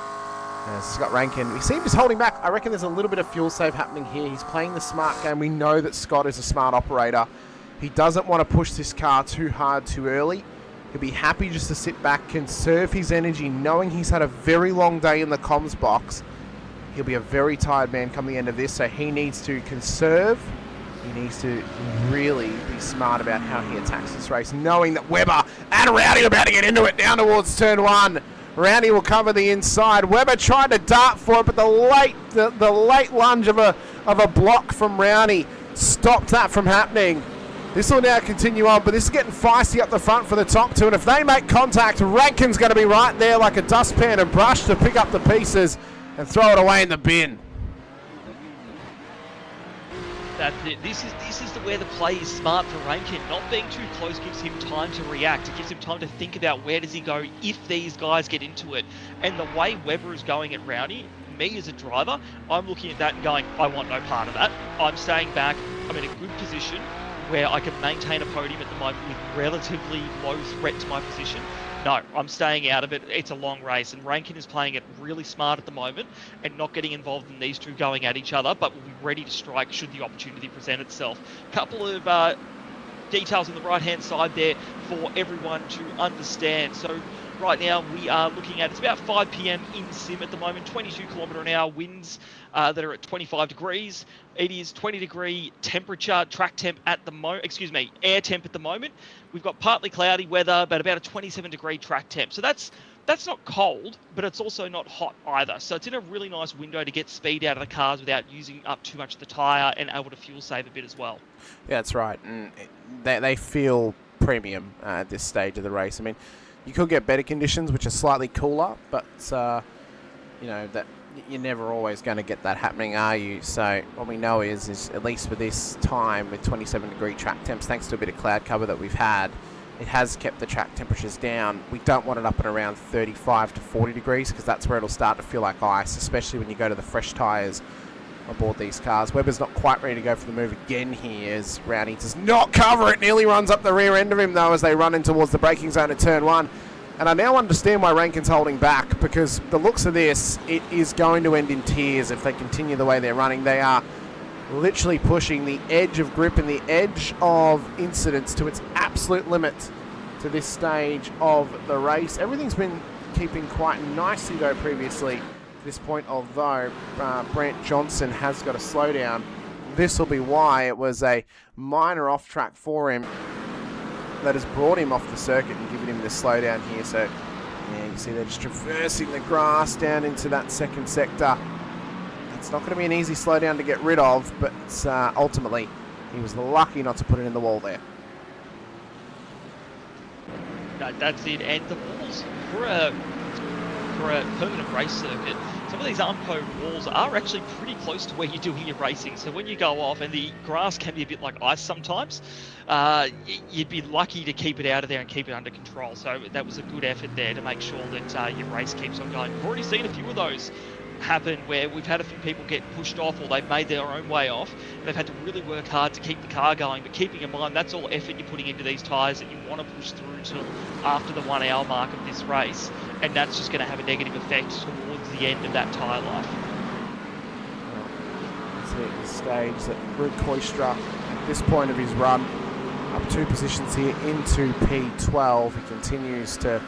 Speaker 5: Scott Rankin, we see him just holding back. I reckon there's a little bit of fuel save happening here. He's playing the smart game. We know that Scott is a smart operator. He doesn't want to push this car too hard too early. He'll be happy just to sit back, conserve his energy, knowing he's had a very long day in the comms box. He'll be a very tired man come the end of this, so he needs to conserve. He needs to really be smart about how he attacks this race, knowing that Webber and Rowney are about to get into it down towards turn 1. Rowney will cover the inside. Webber tried to dart for it, but the late lunge of a block from Rowney stopped that from happening. This will now continue on, but this is getting feisty up the front for the top 2, and if they make contact, Rankin's going to be right there like a dustpan and brush to pick up the pieces and throw it away in the bin.
Speaker 6: That's it. This is where the play is smart for Rankin. Not being too close gives him time to react. It gives him time to think about where does he go if these guys get into it. And the way Webber is going at Rowney, me as a driver, I'm looking at that and going, I want no part of that. I'm staying back. I'm in a good position where I can maintain a podium at the moment with relatively low threat to my position. No, I'm staying out of it. It's a long race, and Rankin is playing it really smart at the moment and not getting involved in these 2 going at each other, but will be ready to strike should the opportunity present itself. Couple of details on the right-hand side there for everyone to understand. So right now we are looking at, it's about 5 p.m. in sim at the moment, 22 km/h winds that are at 25 degrees. It is 20 degree temperature, track temp at the air temp at the moment. We've got partly cloudy weather, but about a 27 degree track temp. So that's not cold, but it's also not hot either. So it's in a really nice window to get speed out of the cars without using up too much of the tyre and able to fuel save a bit as well. Yeah,
Speaker 5: that's right. And they feel premium at this stage of the race. I mean, you could get better conditions, which are slightly cooler, but you know that you're never always going to get that happening, are you? So what we know is at least for this time with 27 degree track temps, thanks to a bit of cloud cover that we've had, it has kept the track temperatures down. We don't want it up at around 35 to 40 degrees because that's where it'll start to feel like ice, especially when you go to the fresh tyres aboard these cars. Webber's not quite ready to go for the move again here as Rowney does not cover it. Nearly runs up the rear end of him though as they run in towards the braking zone at turn 1. And I now understand why Rankin's holding back, because the looks of this, it is going to end in tears if they continue the way they're running. They are literally pushing the edge of grip and the edge of incidence to its absolute limit to this stage of the race. Everything's been keeping quite nicely though previously At this point, although Brant Johnson has got a slowdown, this will be why it was a minor off track for him that has brought him off the circuit and given him the slowdown here. So yeah, you see they're just traversing the grass down into that second sector. It's not going to be an easy slowdown to get rid of, but ultimately he was lucky not to put it in the wall there.
Speaker 6: No, that's it. And the walls for a permanent race circuit, some of these unpowed walls are actually pretty close to where you're doing your racing. So when you go off, and the grass can be a bit like ice sometimes, you'd be lucky to keep it out of there and keep it under control. So that was a good effort there to make sure that your race keeps on going. We've already seen a few of those happen where we've had a few people get pushed off, or they've made their own way off, and they've had to really work hard to keep the car going. But keeping in mind, that's all effort you're putting into these tyres that you want to push through till after the 1 hour mark of this race, and that's just going to have a negative effect towards the end of that tyre life.
Speaker 5: Let's hit the stage that Ruud Koistra, at this point of his run, up 2 positions here into P12. He continues to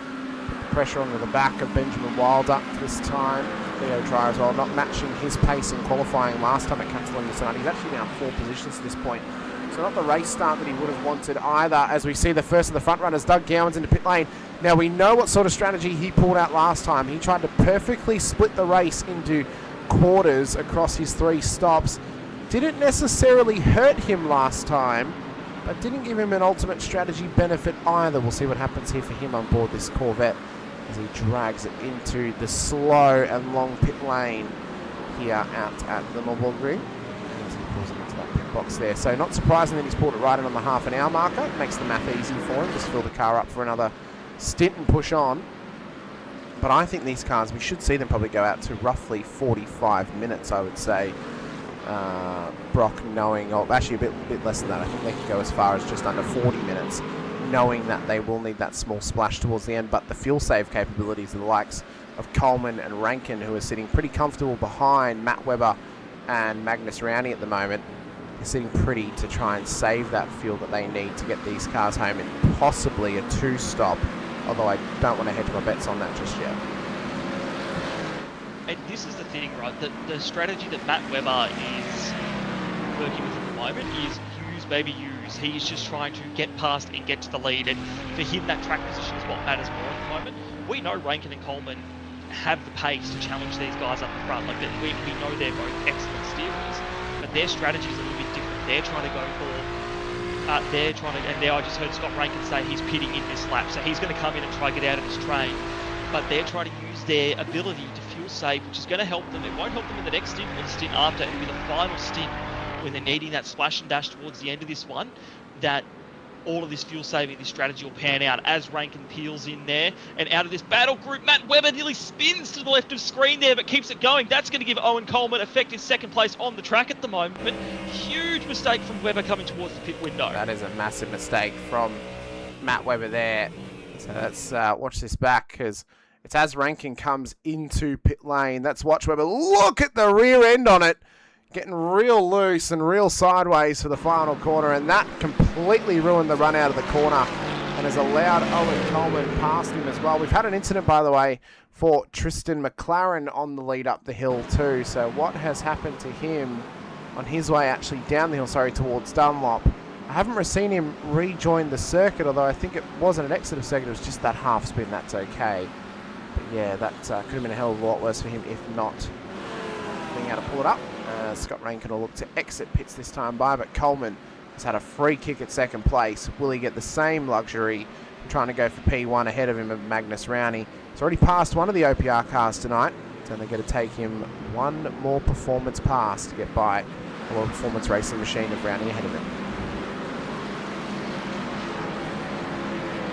Speaker 5: put the pressure onto the back of Benjamin Wilder this time. Leo Dreyer as well, not matching his pace in qualifying last time at Catalonia tonight. He's actually now 4 positions at this point. So not the race start that he would have wanted either, as we see the first of the front runners, Doug Gowans, into pit lane. Now we know what sort of strategy he pulled out last time. He tried to perfectly split the race into quarters across his 3 stops. Didn't necessarily hurt him last time, but didn't give him an ultimate strategy benefit either. We'll see what happens here for him on board this Corvette as he drags it into the slow and long pit lane here out at the Nürburgring. As he pulls it into that pit box there. So not surprising that he's pulled it right in on the half an hour marker. It makes the math easy for him. Just fill the car up for another stint and push on. But I think these cars, we should see them probably go out to roughly 45 minutes, I would say. Brock knowing, or actually a bit less than that. I think they could go as far as just under 40 minutes, knowing that they will need that small splash towards the end. But the fuel save capabilities of the likes of Coleman and Rankin, who are sitting pretty comfortable behind Matt Webber and Magnus Rowney at the moment, are sitting pretty to try and save that fuel that they need to get these cars home in possibly a 2-stop, although I don't want to hedge my bets on that just yet.
Speaker 6: And this is the thing, right? The strategy that Matt Webber is working with at the moment is use, baby, use. He's just trying to get past and get to the lead, and for him that track position is what matters more at the moment. We know Rankin and Coleman have the pace to challenge these guys up the front. Like we know they're both excellent steerers, but their strategy is a little bit different. They're trying to go for, and now I just heard Scott Rankin say he's pitting in this lap, so he's going to come in and try to get out of his train. But they're trying to use their ability to fuel save, which is going to help them. It won't help them in the next stint or the stint after. It'll be the final stint when they're needing that splash and dash towards the end of this one, that all of this fuel saving, this strategy will pan out as Rankin peels in there. And out of this battle group, Matt Webber nearly spins to the left of screen there, but keeps it going. That's going to give Owen Coleman effective second place on the track at the moment. But huge mistake from Webber coming towards the pit window.
Speaker 5: That is a massive mistake from Matt Webber there. So let's watch this back, because it's as Rankin comes into pit lane. Let's watch Webber. Look at the rear end on it. Getting real loose and real sideways for the final corner, and that completely ruined the run out of the corner and has allowed Owen Coleman past him as well. We've had an incident, by the way, for Tristan McLaren on the lead up the hill too. So what has happened to him on his way actually down the hill, towards Dunlop? I haven't seen him rejoin the circuit, although I think it wasn't an exit of circuit, it was just that half spin. That's okay. But yeah, that could have been a hell of a lot worse for him if not being able to pull it up. Scott Rankin will look to exit pits this time by, but Coleman has had a free kick at second place. Will he get the same luxury trying to go for P1 ahead of him of Magnus Rowney? He's already passed one of the OPR cars tonight. It's only going to take him one more performance pass to get by a World Performance Racing machine of Rowney ahead of him.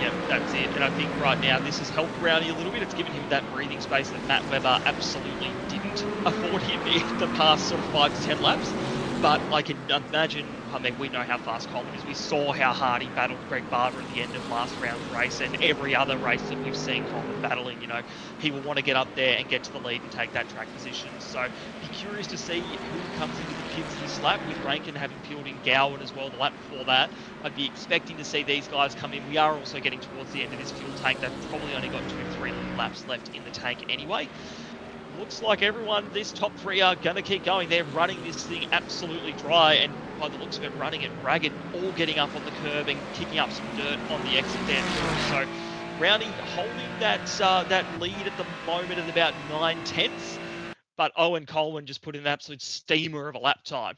Speaker 6: Yep, that's it. And I think right now this has helped Rowney a little bit. It's given him that breathing space that Matt Webber absolutely didn't afford him in the past sort of 5 to 10 laps. But I can imagine, I mean, we know how fast Coleman is. We saw how hard he battled Greg Barber at the end of last round's race, and every other race that we've seen Coleman battling, you know, he will want to get up there and get to the lead and take that track position. So be curious to see who comes into the pits this lap, with Rankin having peeled in Gowan as well the lap before that. I'd be expecting to see these guys come in. We are also getting towards the end of this fuel tank. They've probably only got 2-3 laps left in the tank anyway. looks like everyone, this top three are going to keep going. They're running this thing absolutely dry, and by the looks of it, running it ragged, all getting up on the curb and kicking up some dirt on the exit there too. So Rowney holding that lead at the moment at about 9/10, but Owen Coleman just put in an absolute steamer of a lap time.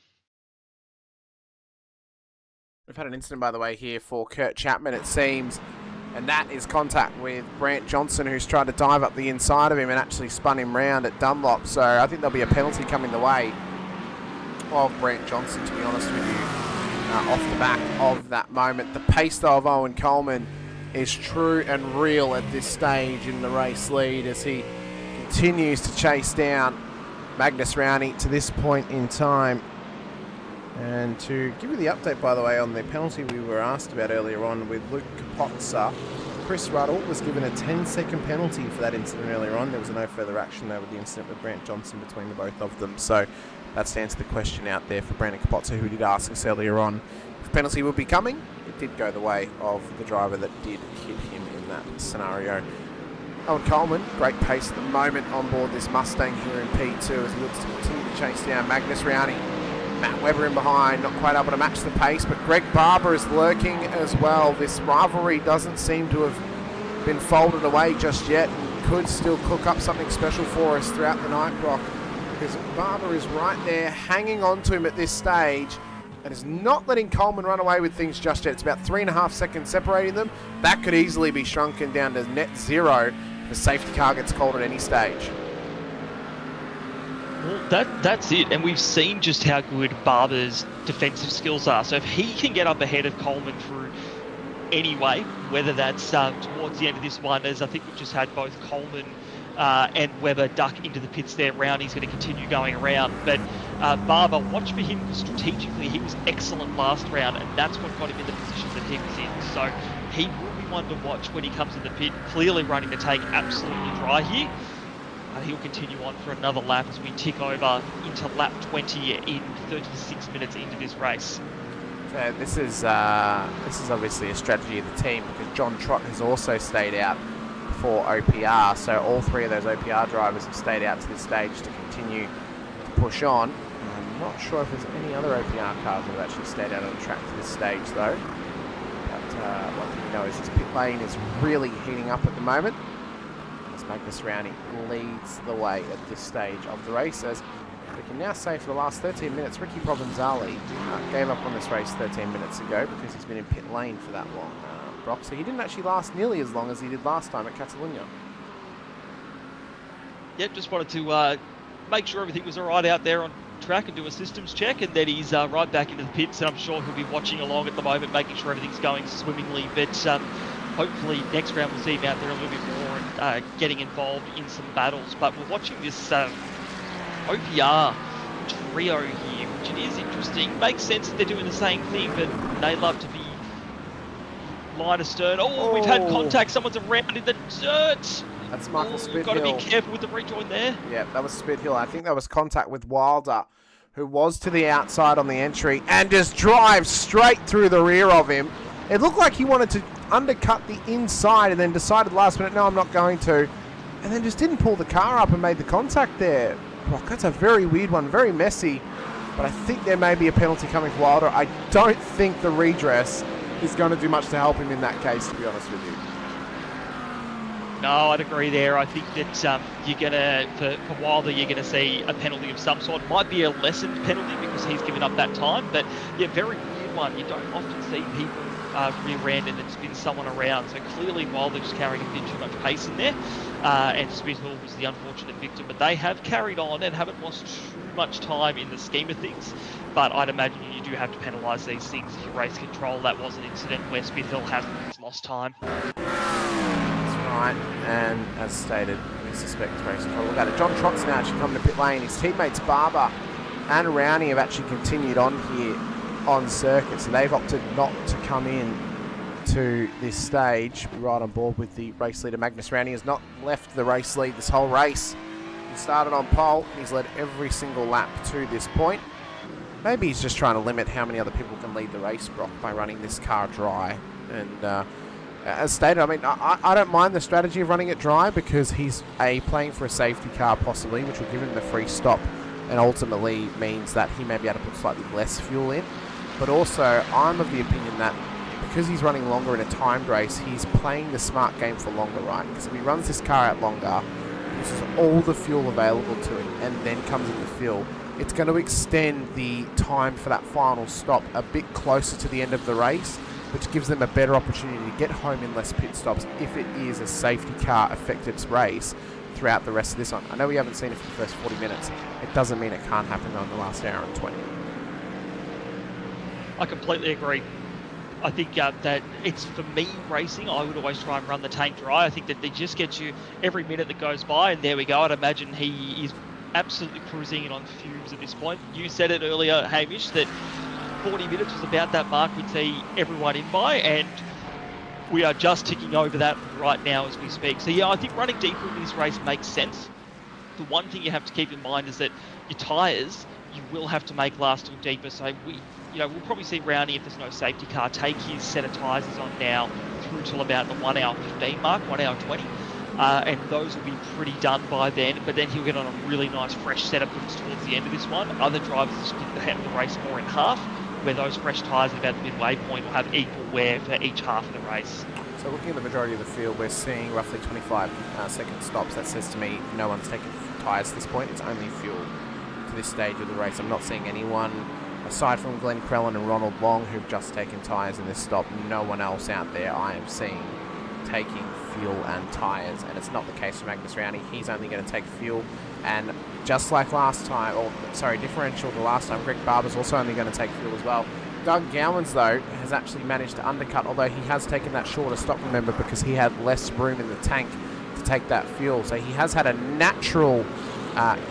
Speaker 5: We've had an incident, by the way, here for Kurt Chapman, it seems, and that is contact with Brant Johnson, who's tried to dive up the inside of him and actually spun him round at Dunlop. So I think there'll be a penalty coming the way of Brant Johnson, to be honest with you, off the back of that moment. The pace, though, of Owen Coleman is true and real at this stage in the race lead as he continues to chase down Magnus Rowney to this point in time. And to give you the update, by the way, on the penalty we were asked about earlier on with Luke Kapotza, Chris Ruddle was given a 10-second penalty for that incident earlier on. There was no further action over the incident with Brant Johnson between the both of them. So that's to answer the question out there for Brandon Kapotza, who did ask us earlier on if penalty would be coming. It did go the way of the driver that did hit him in that scenario. Owen Coleman, great pace at the moment on board this Mustang here in P2 as he looks to continue to chase down Magnus Rowney. Matt Webber in behind, not quite able to match the pace, but Greg Barber is lurking as well. This rivalry doesn't seem to have been folded away just yet and could still cook up something special for us throughout the night, Brock, because Barber is right there hanging on to him at this stage and is not letting Coleman run away with things just yet. It's about 3.5 seconds separating them. That could easily be shrunken down to net zero if the safety car gets called at any stage.
Speaker 6: Well, that's it, and we've seen just how good Barber's defensive skills are. So if he can get up ahead of Coleman through any way, whether that's towards the end of this one, as I think we've just had both Coleman and Webber duck into the pits there, Rowney's going to continue going around. But Barber, watch for him strategically. He was excellent last round, and that's what got him in the position that he was in. So he will be one to watch when he comes in the pit, clearly running the tank absolutely dry here. He'll continue on for another lap as we tick over into lap 20 in 36 minutes into this race.
Speaker 5: So this is obviously a strategy of the team because John Trott has also stayed out for OPR. So all three of those OPR drivers have stayed out to this stage to continue to push on. I'm not sure if there's any other OPR cars that have actually stayed out on the track to this stage though. But one thing we know is this pit lane is really heating up at the moment. Magnus Rowney leads the way at this stage of the race, as we can now say for the last 13 minutes, Ricky Provenzali gave up on this race 13 minutes ago because he's been in pit lane for that long, Brock, so he didn't actually last nearly as long as he did last time at Catalunya.
Speaker 6: Yeah, just wanted to make sure everything was all right out there on track and do a systems check, and then he's right back into the pits, and I'm sure he'll be watching along at the moment, making sure everything's going swimmingly, but hopefully next round we'll see him out there a little bit more and getting involved in some battles. But we're watching this OPR trio here, which it is interesting. Makes sense that they're doing the same thing, but they love to be line astern. Oh, we've had contact. Someone's around in the dirt.
Speaker 5: That's Michael Spithill.
Speaker 6: Got to be careful with the rejoin there.
Speaker 5: Yeah, that was Spithill. I think that was contact with Wilder, who was to the outside on the entry and just drives straight through the rear of him. It looked like he wanted to undercut the inside and then decided last minute, no, I'm not going to. And then just didn't pull the car up and made the contact there. Brock, that's a very weird one, very messy. But I think there may be a penalty coming for Wilder. I don't think the redress is going to do much to help him in that case, to be honest with you.
Speaker 6: No, I'd agree there. I think that you're going to, for Wilder, you're going to see a penalty of some sort. Might be a lessened penalty because he's given up that time. But yeah, very weird one. You don't often see people rear-end and then spin someone around. So clearly Wilder just carrying a bit too much pace in there. And Spithill was the unfortunate victim. But they have carried on and haven't lost too much time in the scheme of things. But I'd imagine you do have to penalise these things if you race control. That was an incident where Spithill has lost time.
Speaker 5: That's right. And as stated, we suspect race control. Look at it. John Trott's now actually come to pit lane. His teammates Barber and Rowney have actually continued on here on circuit, so they've opted not to come in to this stage. We're right on board with the race leader. Magnus Rowney has not left the race lead this whole race. He started on pole and he's led every single lap to this point. Maybe he's just trying to limit how many other people can lead the race, Brock, by running this car dry. And as stated, I mean, I don't mind the strategy of running it dry because he's playing for a safety car possibly, which will give him the free stop and ultimately means that he may be able to put slightly less fuel in. But also, I'm of the opinion that because he's running longer in a timed race, he's playing the smart game for longer, right? Because if he runs this car out longer, uses all the fuel available to him, and then comes into fill, it's going to extend the time for that final stop a bit closer to the end of the race, which gives them a better opportunity to get home in less pit stops if it is a safety car affected race throughout the rest of this one. I know we haven't seen it for the first 40 minutes. It doesn't mean it can't happen on the last hour and 20.
Speaker 6: I completely agree. I think that it's, for me, racing, I would always try and run the tank dry. I think that they just get you every minute that goes by, and there we go. I'd imagine he is absolutely cruising in on fumes at this point. You said it earlier, Hamish, that 40 minutes was about that mark we'd see everyone in by, and we are just ticking over that right now as we speak. So yeah, I think running deeper in this race makes sense. The one thing you have to keep in mind is that your tyres, you will have to make last all deeper. So we'll probably see Rowney, if there's no safety car, take his set of tyres he's on now through till about the 1 hour 15 mark, 1 hour 20. And those will be pretty done by then, but then he'll get on a really nice fresh set of boots towards the end of this one. Other drivers will split the race more in half, where those fresh tyres at about the midway point will have equal wear for each half of the race.
Speaker 5: So looking at the majority of the field, we're seeing roughly 25 second stops. That says to me no one's taken tyres at this point. It's only fuel to this stage of the race. I'm not seeing anyone, aside from Glenn Crellin and Ronald Long, who've just taken tyres in this stop. No one else out there I am seeing taking fuel and tyres, and it's not the case for Magnus Rowney. He's only going to take fuel, and just like last time, differential to last time, Greg Barber's also only going to take fuel as well. Doug Gowans, though, has actually managed to undercut, although he has taken that shorter stop, remember, because he had less room in the tank to take that fuel. So he has had a natural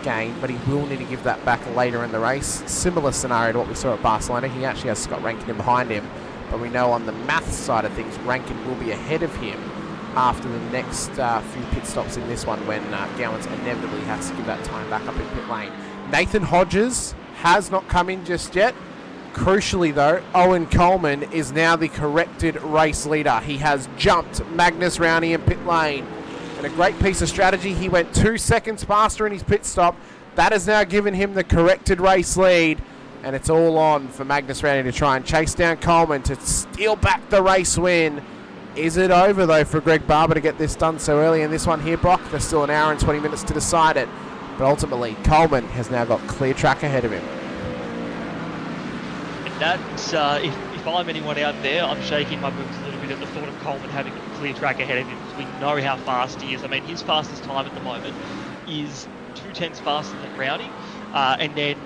Speaker 5: gain, but he will need to give that back later in the race. Similar scenario to what we saw at Barcelona. He actually has Scott Rankin in behind him, but we know on the maths side of things, Rankin will be ahead of him after the next few pit stops in this one, when Gowans inevitably has to give that time back up in pit lane. Nathan Hodges has not come in just yet. Crucially though, Owen Coleman is now the corrected race leader. He has jumped Magnus Rowney in pit lane. And a great piece of strategy, he went 2 seconds faster in his pit stop. That has now given him the corrected race lead. And it's all on for Magnus Rowney to try and chase down Coleman to steal back the race win. Is it over though for Greg Barber to get this done so early in this one here, Brock? There's still an hour and 20 minutes to decide it. But ultimately, Coleman has now got clear track ahead of him.
Speaker 6: That's, if I'm anyone out there, I'm shaking my boots a little bit at the thought of Coleman having a clear track ahead of him, because we know how fast he is. I mean, his fastest time at the moment is 2/10 faster than Rowney, and then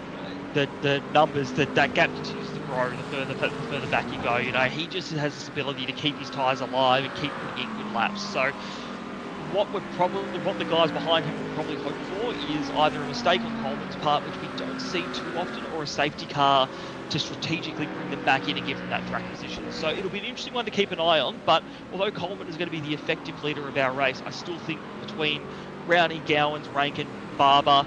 Speaker 6: the numbers, that gap continues to grow the further back you go. You know, he just has this ability to keep his tyres alive and keep putting in good laps. So what the guys behind him will probably hope for is either a mistake on Coleman's part, which we don't see too often, or a safety car to strategically bring them back in and give them that track position. So it'll be an interesting one to keep an eye on, but although Coleman is going to be the effective leader of our race, I still think between Rowney, Gowans, Rankin, Barber,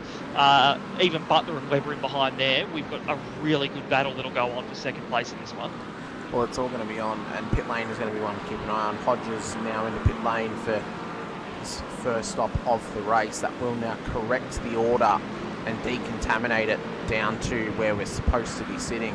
Speaker 6: even Butler and Webber in behind there, we've got a really good battle that'll go on for second place in this one.
Speaker 5: Well, it's all going to be on, and pit lane is going to be one to keep an eye on. Hodges now into pit lane for his first stop of the race. That will now correct the order and decontaminate it down to where we're supposed to be sitting.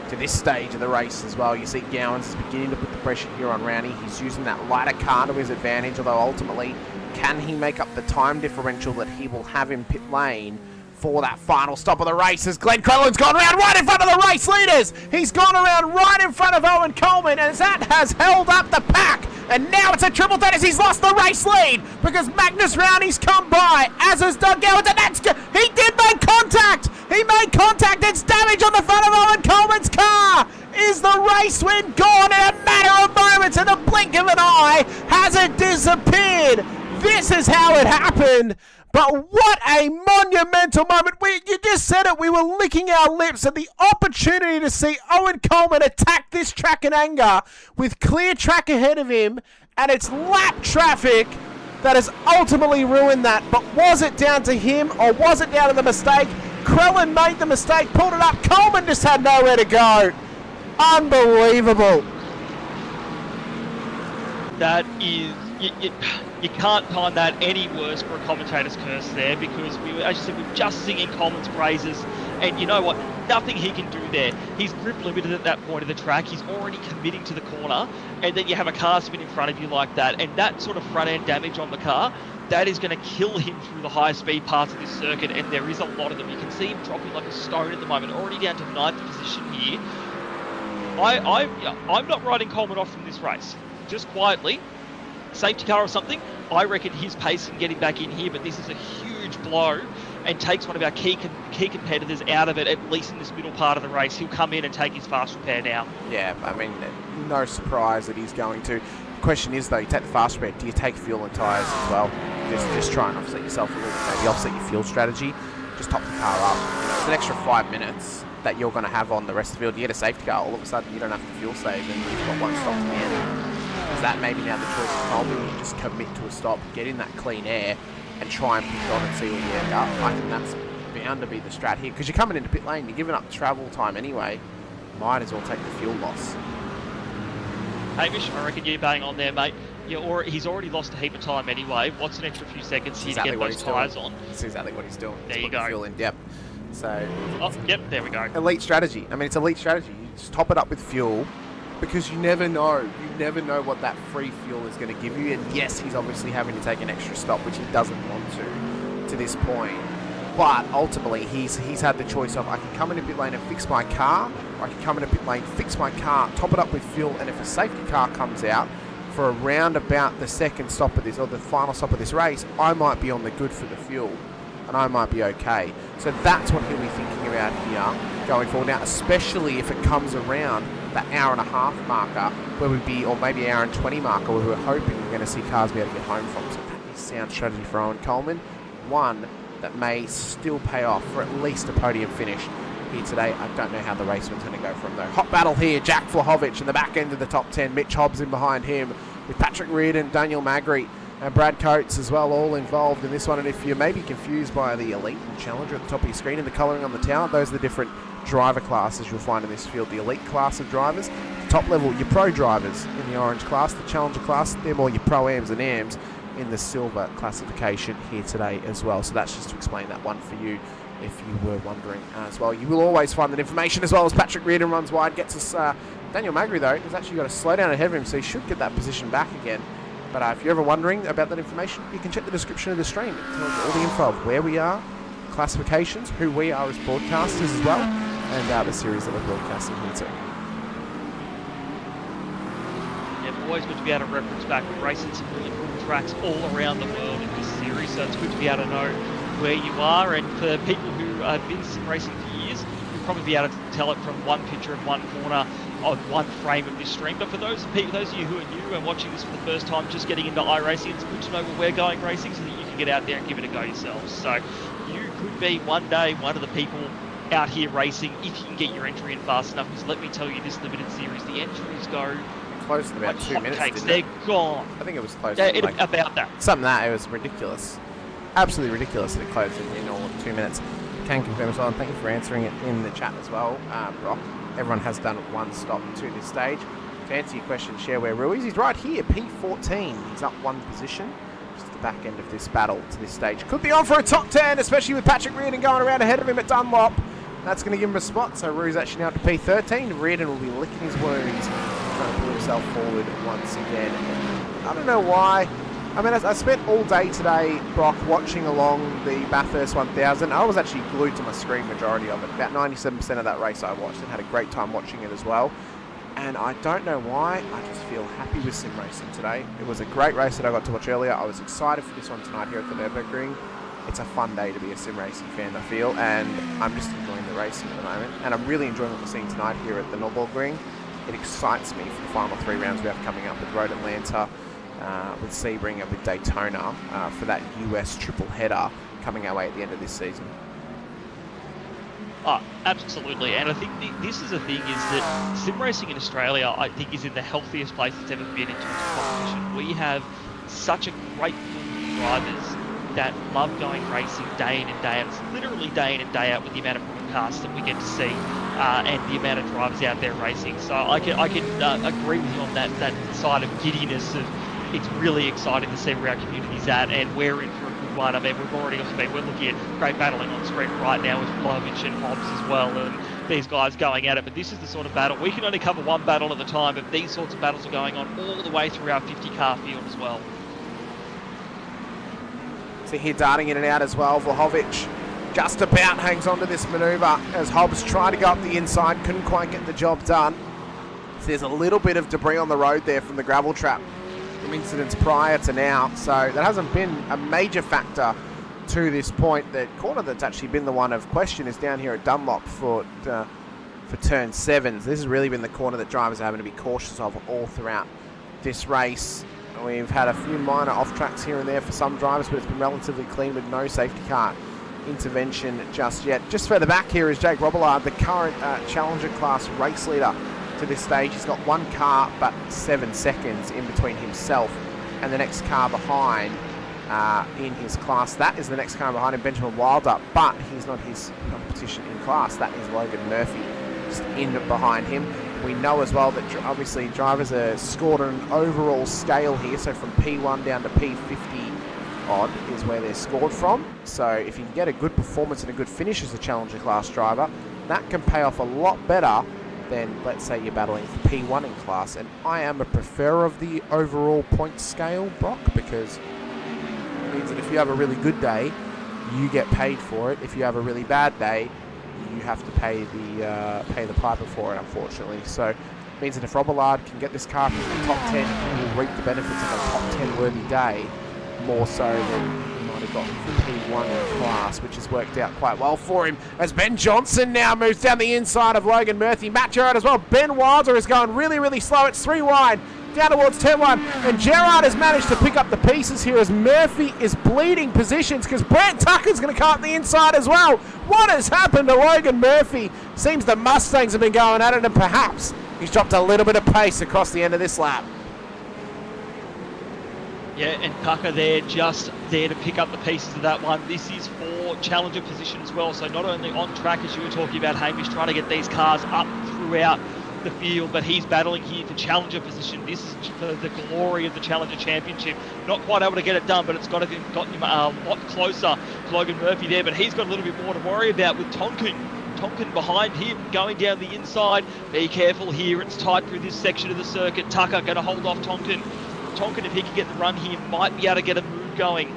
Speaker 5: To this stage of the race as well, you see Gowans is beginning to put the pressure here on Rowney. He's using that lighter car to his advantage, although ultimately, can he make up the time differential that he will have in pit lane for that final stop of the race, as Glenn Crellin's gone around right in front of the race leaders. He's gone around right in front of Owen Coleman, and that has held up the pack. And now it's a triple threat as he's lost the race lead, because Magnus Rowney's come by, as has Doug Gowans, and he did make contact. He made contact. It's damage on the front of Owen Coleman's car. Is the race win gone in a matter of moments? In the blink of an eye, has it disappeared? This is how it happened. But what a monumental moment. You just said it. We were licking our lips at the opportunity to see Owen Coleman attack this track in anger with clear track ahead of him, and it's lap traffic that has ultimately ruined that. But was it down to him, or was it down to the mistake? Crellin made the mistake, pulled it up. Coleman just had nowhere to go. Unbelievable.
Speaker 6: that is, you can't time that any worse for a commentator's curse there, because we were, as you said, we were just singing Coleman's praises, and you know what? Nothing he can do there. He's grip limited at that point of the track. He's already committing to the corner, and then you have a car spin in front of you like that, and that sort of front end damage on the car, that is going to kill him through the high speed parts of this circuit, and there is a lot of them. You can see him dropping like a stone at the moment, already down to 9th position here. I'm not writing Coleman off from this race. Just quietly, safety car or something, I reckon his pace can get him back in here, but this is a huge blow and takes one of our key competitors out of it, at least in this middle part of the race. He'll come in and take his fast repair now. Yeah, I mean, no surprise that he's going to. The question is, though, you take the fast repair, do you take fuel and tyres as well? Just try and offset yourself a little bit, maybe offset your fuel strategy, just top the car up. It's an extra 5 minutes that you're going to have on the rest of the field. You get a safety car, all of a sudden you don't have to fuel save, and you've got one stop to the end. Is that maybe now the choice of Coleman? You just commit to a stop, get in that clean air, and try and pick on and see where you end up. I think that's bound to be the strat here, because you're coming into pit lane, you're giving up travel time anyway. Might as well take the fuel loss. Hamish, I reckon you're bang on there, mate. He's already lost a heap of time anyway. What's an extra few seconds here to get those tyres on?
Speaker 5: That's exactly what he's doing.
Speaker 6: There you go.
Speaker 5: Fuel in. Yep. So.
Speaker 6: Oh, yep. There we go.
Speaker 5: Elite strategy. I mean, it's elite strategy. You just top it up with fuel, because you never know. You never know what that free fuel is going to give you. And yes, he's obviously having to take an extra stop, which he doesn't want to this point. But ultimately, he's had the choice of, I can come into pit lane and fix my car, or I can come into pit lane, fix my car, top it up with fuel, and if a safety car comes out for around about the second stop of this, or the final stop of this race, I might be on the good for the fuel, and I might be okay. So that's what he'll be thinking about here going forward. Now, especially if it comes around that hour and a half marker, where we'd be, or maybe hour and 20 marker, where we're hoping we're going to see cars be able to get home from. So that is sound strategy for Owen Coleman. One that may still pay off for at least a podium finish here today. I don't know how the raceman's going to go from though. Hot battle here, Jack Flahovic in the back end of the top 10. Mitch Hobbs in behind him, with Patrick Reardon, Daniel Magri, and Brad Coates as well, all involved in this one. And if you may be confused by the Elite and Challenger at the top of your screen and the colouring on the tower, those are the different driver classes you'll find in this field. The Elite class of drivers, the top level, your Pro drivers in the orange class. The Challenger class, they're more your Pro-Ams and Ams in the silver classification here today as well. So that's just to explain that one for you, if you were wondering as well. You will always find that information, as well as Patrick Reardon runs wide, gets us. Daniel Magri, though, has actually got a slow down ahead of him, so he should get that position back again. But if you're ever wondering about that information, you can check the description of the stream. It tells you all the info of where we are, classifications, who we are as broadcasters as well, and the series that we're broadcasting here too.
Speaker 6: Always good to be able to reference back. We're racing some really cool tracks all around the world in this series, so it's good to be able to know where you are. And for people who have been sim racing for years, you'll probably be able to tell it from one picture of one corner of one frame of this stream. But for those of you who are new and watching this for the first time, just getting into iRacing, it's good to know where we're going racing, so that you can get out there and give it a go yourselves. So you could be one day one of the people out here racing if you can get your entry in fast enough. Because let me tell you, this limited series, the entries go
Speaker 5: close in about 2 minutes.
Speaker 6: They're gone.
Speaker 5: I think it was close.
Speaker 6: Yeah, about that.
Speaker 5: Something that it was ridiculous, absolutely ridiculous that it closed in all of 2 minutes. Can confirm as well, and thank you for answering it in the chat as well, Brock. Everyone has done one stop to this stage. To answer your question, share where Ruiz, he's right here, P14. He's up one position. Just at the back end of this battle to this stage. Could be on for a top 10, especially with Patrick Reardon going around ahead of him at Dunlop. That's going to give him a spot. So Ruiz actually now to P13. Reardon will be licking his wounds, trying to pull himself forward once again. I don't know why. I mean, I spent all day today, Brock, watching along the Bathurst 1000. I was actually glued to my screen majority of it. About 97% of that race I watched and had a great time watching it as well. And I don't know why, I just feel happy with sim racing today. It was a great race that I got to watch earlier. I was excited for this one tonight here at the Nürburgring. It's a fun day to be a sim racing fan, I feel, and I'm just enjoying the racing at the moment. And I'm really enjoying what we're seeing tonight here at the Nürburgring. It excites me for the final 3 rounds we have coming up with Road Atlanta, with Sebring and with Daytona, for that US triple header coming our way at the end of this season.
Speaker 6: Oh, absolutely. And I think this is the thing, is that sim racing in Australia, I think, is in the healthiest place it's ever been in terms of competition. We have such a great pool of drivers that love going racing day in and day out. It's literally day in and day out with the amount of broadcasts that we get to see, and the amount of drivers out there racing. So I can agree with you on that side of giddiness of it's really exciting to see where our community's at, and we're in for a good one. I mean, we're looking at great battling on screen right now with Flovich and Hobbs as well, and these guys going at it. But this is the sort of battle, we can only cover one battle at a time, but these sorts of battles are going on all the way through our 50-car field as well.
Speaker 5: So here darting in and out as well, Vlahovic just about hangs on to this manoeuvre as Hobbs tried to go up the inside, couldn't quite get the job done. So there's a little bit of debris on the road there from the gravel trap from incidents prior to now, so that hasn't been a major factor to this point. The corner that's actually been the one of question is down here at Dunlop for turn 7. So this has really been the corner that drivers are having to be cautious of all throughout this race. We've had a few minor off tracks here and there for some drivers, but it's been relatively clean with no safety car intervention just yet. Just further back here is Jake Robillard, the current Challenger class race leader to this stage. He's got one car but 7 seconds in between himself and the next car behind in his class. That is the next car behind him, Benjamin Wilder, but he's not his competition in class. That is Logan Murphy just in behind him. We know as well that obviously drivers are scored on an overall scale here, so from P1 down to P50 odd is where they're scored from. So if you can get a good performance and a good finish as a Challenger class driver, that can pay off a lot better than, let's say, you're battling for P1 in class. And I am a preferrer of the overall point scale, Brock, because it means that if you have a really good day, you get paid for it. If you have a really bad day, you have to pay the piper for it, unfortunately. So it means that if Robillard can get this car into the top 10, he will reap the benefits of a top 10 worthy day, more so than he might have gotten for P1 in class, which has worked out quite well for him. As Ben Johnson now moves down the inside of Logan Murphy. Matt Gerard as well. Ben Wilder is going really, really slow. It's 3 wide. Down towards turn 1, and Gerard has managed to pick up the pieces here as Murphy is bleeding positions because Brant Tucker's going to come up the inside as well. What has happened to Logan Murphy? Seems the Mustangs have been going at it, and perhaps he's dropped a little bit of pace across the end of this lap.
Speaker 6: Yeah, and Tucker there, just there to pick up the pieces of that one. This is for Challenger position as well, so not only on track as you were talking about, Hamish, trying to get these cars up throughout the field, but he's battling here for Challenger position. This is for the glory of the Challenger Championship. Not quite able to get it done, but it's got him a lot closer to Logan Murphy there, but he's got a little bit more to worry about with Tonkin. Tonkin behind him, going down the inside. Be careful here, it's tight through this section of the circuit. Tucker going to hold off Tonkin. Tonkin, if he can get the run here, might be able to get a move going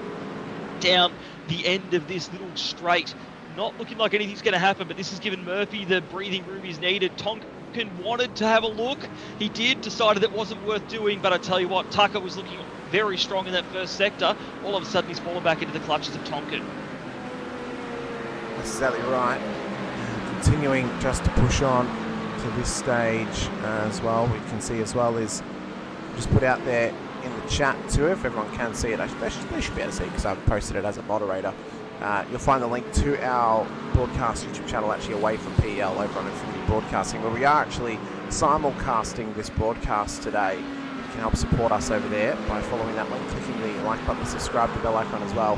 Speaker 6: down the end of this little straight. Not looking like anything's going to happen, but this has given Murphy the breathing room he's needed. Tonkin wanted to have a look. He did, decided it wasn't worth doing, but I tell you what, Tucker was looking very strong in that first sector. All of a sudden, he's fallen back into the clutches of Tonkin.
Speaker 5: That's exactly right. Continuing just to push on to this stage as well. We can see as well is just put out there in the chat too, if everyone can see it. They should be able to see it because I've posted it as a moderator. You'll find the link to our broadcast YouTube channel actually away from PL over on Infinity Broadcasting, where we are actually simulcasting this broadcast today. You can help support us over there by following that link, clicking the like button, subscribe to the bell icon as well.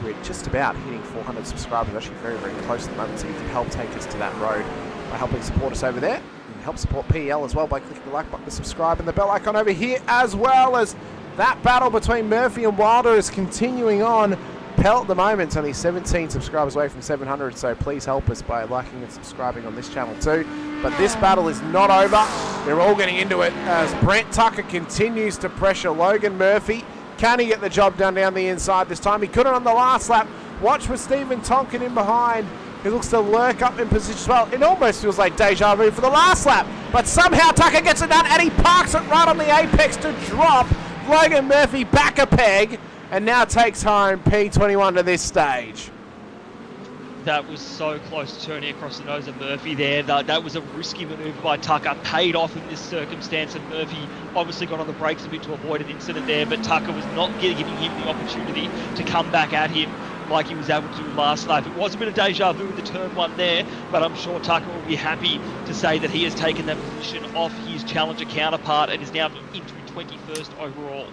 Speaker 5: We're just about hitting 400 subscribers, actually very, very close at the moment, so you can help take us to that road by helping support us over there. You can help support PL as well by clicking the like button, the subscribe, and the bell icon over here, as well as that battle between Murphy and Wilder is continuing on. Pell at the moment is only 17 subscribers away from 700, so please help us by liking and subscribing on this channel too. But this battle is not over. They're all getting into it as Brent Tucker continues to pressure Logan Murphy. Can he get the job done down the inside this time? He couldn't on the last lap. Watch for Stephen Tonkin in behind. He looks to lurk up in position as well. It almost feels like deja vu for the last lap, but somehow Tucker gets it done and he parks it right on the apex to drop Logan Murphy back a peg, and now takes home P21 to this stage.
Speaker 6: That was so close to turning across the nose of Murphy there. That was a risky manoeuvre by Tucker, paid off in this circumstance, and Murphy obviously got on the brakes a bit to avoid an incident there, but Tucker was not giving him the opportunity to come back at him like he was able to do last lap. It was a bit of deja vu in the turn 1 there, but I'm sure Tucker will be happy to say that he has taken that position off his Challenger counterpart and is now into 21st overall.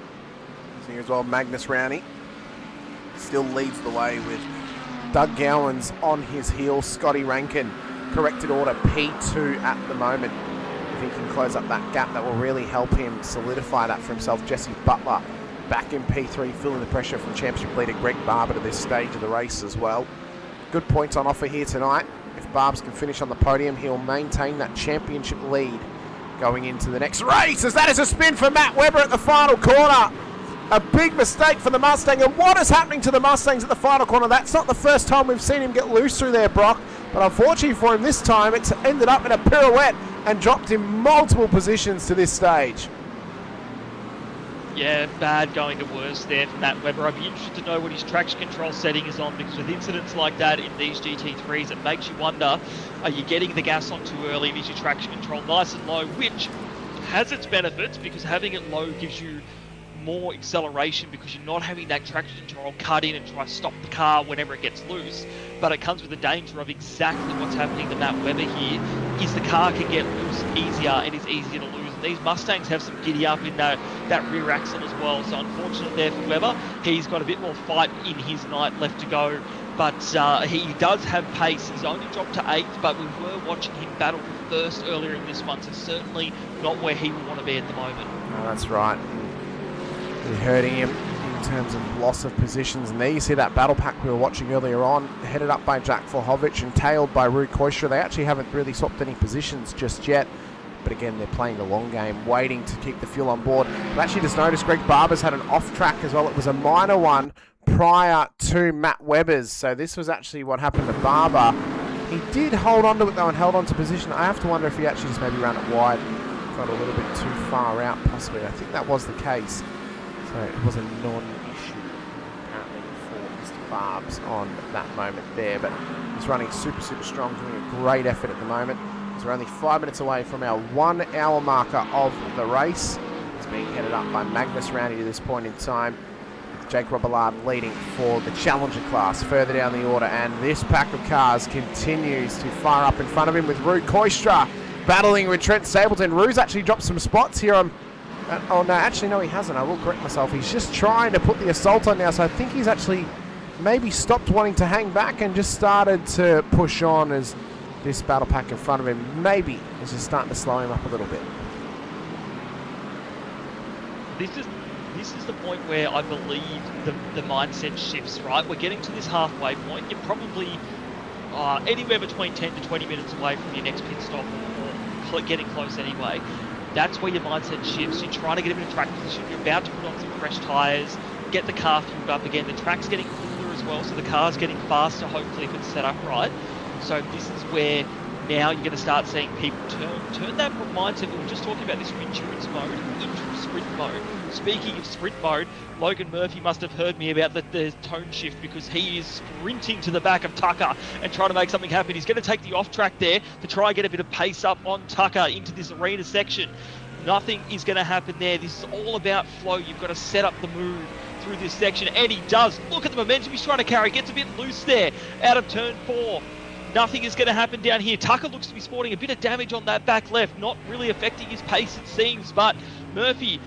Speaker 5: See as well, Magnus Rowney still leads the way with Doug Gowans on his heels. Scotty Rankin, corrected order P2 at the moment. If he can close up that gap, that will really help him solidify that for himself. Jesse Butler back in P3, feeling the pressure from championship leader Greg Barber to this stage of the race as well. Good points on offer here tonight. If Barbs can finish on the podium, he'll maintain that championship lead going into the next race, as that is a spin for Matt Webber at the final corner. A big mistake for the Mustang, and what is happening to the Mustangs at the final corner? That's not the first time we've seen him get loose through there, Brock, but unfortunately for him this time, it's ended up in a pirouette and dropped him multiple positions to this stage.
Speaker 6: Yeah, bad going to worse there for Matt Webber. I'd be interested to know what his traction control setting is on, because with incidents like that in these GT3s, it makes you wonder, are you getting the gas on too early, and is your traction control nice and low, which has its benefits, because having it low gives you more acceleration, because you're not having that traction control cut in and try to stop the car whenever it gets loose. But it comes with the danger of exactly what's happening to Matt Webber here, is the car can get loose easier and is easier to lose. And these Mustangs have some giddy up in that rear axle as well. So unfortunate there for Webber. He's got a bit more fight in his night left to go. But he does have pace. He's only dropped to 8th, but we were watching him battle for first earlier in this one, so certainly not where he would want to be at the moment.
Speaker 5: Oh, that's right. Really hurting him in terms of loss of positions. And there you see that battle pack we were watching earlier on, headed up by Jack Vlahovic and tailed by Rui Koistra. They actually haven't really swapped any positions just yet. But again, they're playing the long game, waiting to keep the fuel on board. I've actually just noticed Greg Barber's had an off track as well. It was a minor one prior to Matt Webber's. So this was actually what happened to Barber. He did hold on to it though and held on to position. I have to wonder if he actually just maybe ran it wide, got a little bit too far out possibly. I think that was the case. So it was a non-issue apparently for Mr. Barbs on that moment there. But he's running super, super strong, doing a great effort at the moment. We're only 5 minutes away from our 1 hour marker of the race. It's being headed up by Magnus Roundy to this point in time, with Jake Robillard leading for the Challenger class further down the order. And this pack of cars continues to fire up in front of him, with Rui Koistra battling with Trent Stapleton. Rui's actually dropped some spots here on... oh no, actually no, he hasn't. I will correct myself. He's just trying to put the assault on now, so I think he's actually maybe stopped wanting to hang back and just started to push on, as this battle pack in front of him maybe is just starting to slow him up a little bit.
Speaker 6: This is the point where I believe the mindset shifts, right? We're getting to this halfway point. You're probably anywhere between 10 to 20 minutes away from your next pit stop, or getting close anyway. That's where your mindset shifts. You're trying to get him in a track position. You're about to put on some fresh tyres, get the car fueled up again. The track's getting cooler as well, so the car's getting faster, hopefully, if it's set up right. So this is where now you're going to start seeing people turn that mindset. We were just talking about this from endurance mode into sprint mode. Speaking of sprint mode, Logan Murphy must have heard me about the tone shift, because he is sprinting to the back of Tucker and trying to make something happen. He's going to take the off track there to try and get a bit of pace up on Tucker into this arena section. Nothing is going to happen there. This is all about flow. You've got to set up the move through this section, and he does. Look at the momentum he's trying to carry. Gets a bit loose there out of turn 4. Nothing is going to happen down here. Tucker looks to be sporting a bit of damage on that back left, not really affecting his pace, it seems, but Murphy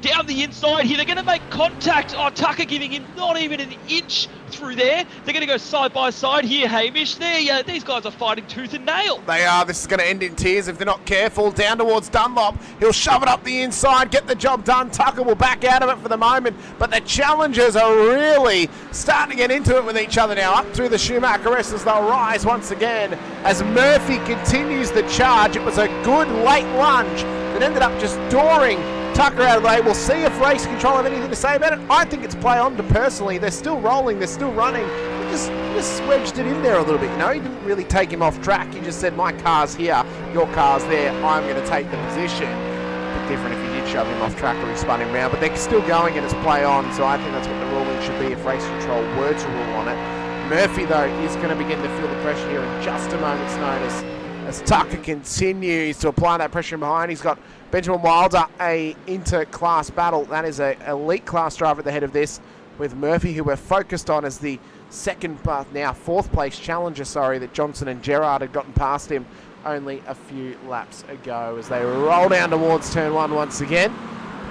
Speaker 6: down the inside here. They're going to make contact. Oh, Tucker giving him not even an inch through there. They're going to go side by side here, Hamish. These guys are fighting tooth and nail.
Speaker 5: They are. This is going to end in tears if they're not careful. Down towards Dunlop. He'll shove it up the inside, get the job done. Tucker will back out of it for the moment, but the challengers are really starting to get into it with each other now. Up through the Schumacher S as they'll rise once again as Murphy continues the charge. It was a good late lunge that ended up just dooring Tucker out of the way. We'll see if race control have anything to say about it. I think it's play on to personally. They're still rolling, they're still running. He just wedged it in there a little bit, you know. He didn't really take him off track. He just said, my car's here, your car's there, I'm going to take the position. A bit different if he did shove him off track or he spun him round, but they're still going and it's play on, so I think that's what the ruling should be if race control were to rule on it. Murphy, though, is going to begin to feel the pressure here in just a moment's notice as Tucker continues to apply that pressure behind. He's got Benjamin Wilder, a inter-class battle. That is an elite class driver at the head of this, with Murphy, who we're focused on as the fourth place challenger, that Johnson and Gerard had gotten past him only a few laps ago. As they roll down towards turn 1 once again,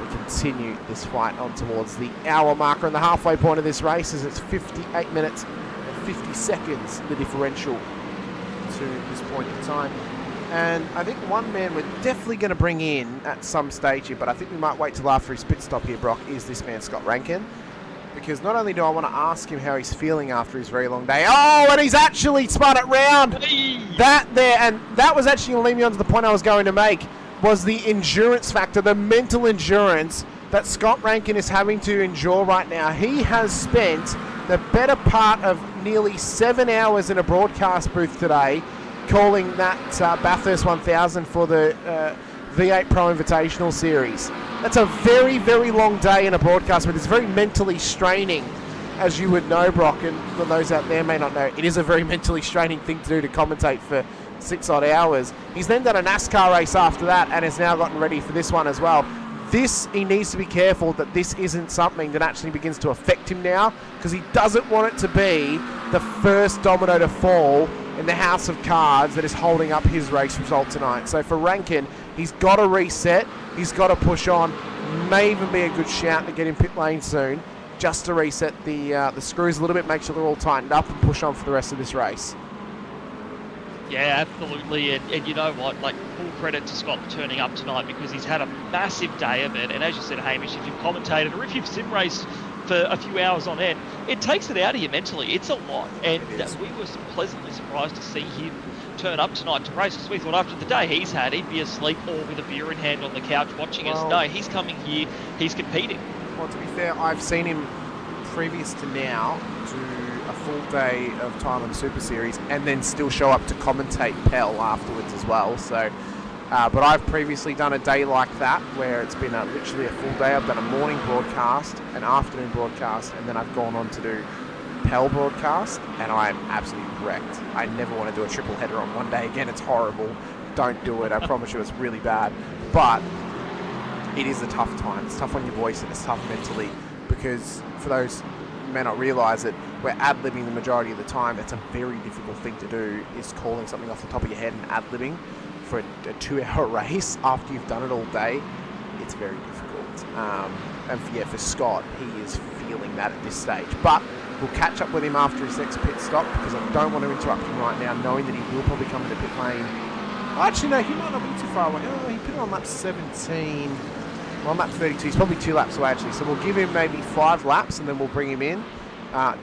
Speaker 5: we continue this fight on towards the hour marker and the halfway point of this race, as it's 58 minutes and 50 seconds, the differential to this point in time. And I think one man we're definitely going to bring in at some stage here, but I think we might wait till after his pit stop here, Brock, is this man, Scott Rankin. Because not only do I want to ask him how he's feeling after his very long day, oh, and he's actually spun it round. That there, and that was actually going to lead me on to the point I was going to make, was the endurance factor, the mental endurance that Scott Rankin is having to endure right now. He has spent the better part of nearly 7 hours in a broadcast booth today, calling that Bathurst 1000 for the V8 Pro Invitational Series. That's a very, very long day in a broadcast, but it's very mentally straining, as you would know, Brock, and for those out there may not know, it is a very mentally straining thing to do to commentate for 6 odd hours. He's then done a NASCAR race after that and has now gotten ready for this one as well. He needs to be careful that this isn't something that actually begins to affect him now, because he doesn't want it to be the first domino to fall in the house of cards that is holding up his race result tonight. So for Rankin, he's got to reset, he's got to push on, may even be a good shout to get in pit lane soon, just to reset the screws a little bit, make sure they're all tightened up and push on for the rest of this race.
Speaker 6: Yeah, absolutely, and you know what, like, full credit to Scott for turning up tonight, because he's had a massive day of it, and as you said, Hamish, if you've commentated or if you've sim raced for a few hours on end, it takes it out of you mentally. It's a lot, and we were pleasantly surprised to see him turn up tonight to race, because we thought after the day he's had, he'd be asleep or with a beer in hand on the couch watching us. No, he's coming here, he's competing.
Speaker 5: Well, to be fair, I've seen him previous to now do a full day of time on the Super Series and then still show up to commentate Pell afterwards as well. So, but I've previously done a day like that where it's been literally a full day. I've done a morning broadcast, an afternoon broadcast, and then I've gone on to do Pell broadcast, and I'm absolutely wrecked. I never want to do a triple header on one day again. It's horrible. Don't do it. I promise you, it's really bad. But it is a tough time. It's tough on your voice and it's tough mentally, because for those who may not realise it, we're ad-libbing the majority of the time. It's a very difficult thing to do, is calling something off the top of your head and ad-libbing for a 2-hour race after you've done it all day. It's very difficult. And for Scott, he is feeling that at this stage. But we'll catch up with him after his next pit stop, because I don't want to interrupt him right now, knowing that he will probably come into pit lane. Actually, no, he might not be too far away. Oh, he pitted on lap 17. Well, lap 32. He's probably 2 laps away, actually. So we'll give him maybe 5 laps, and then we'll bring him in,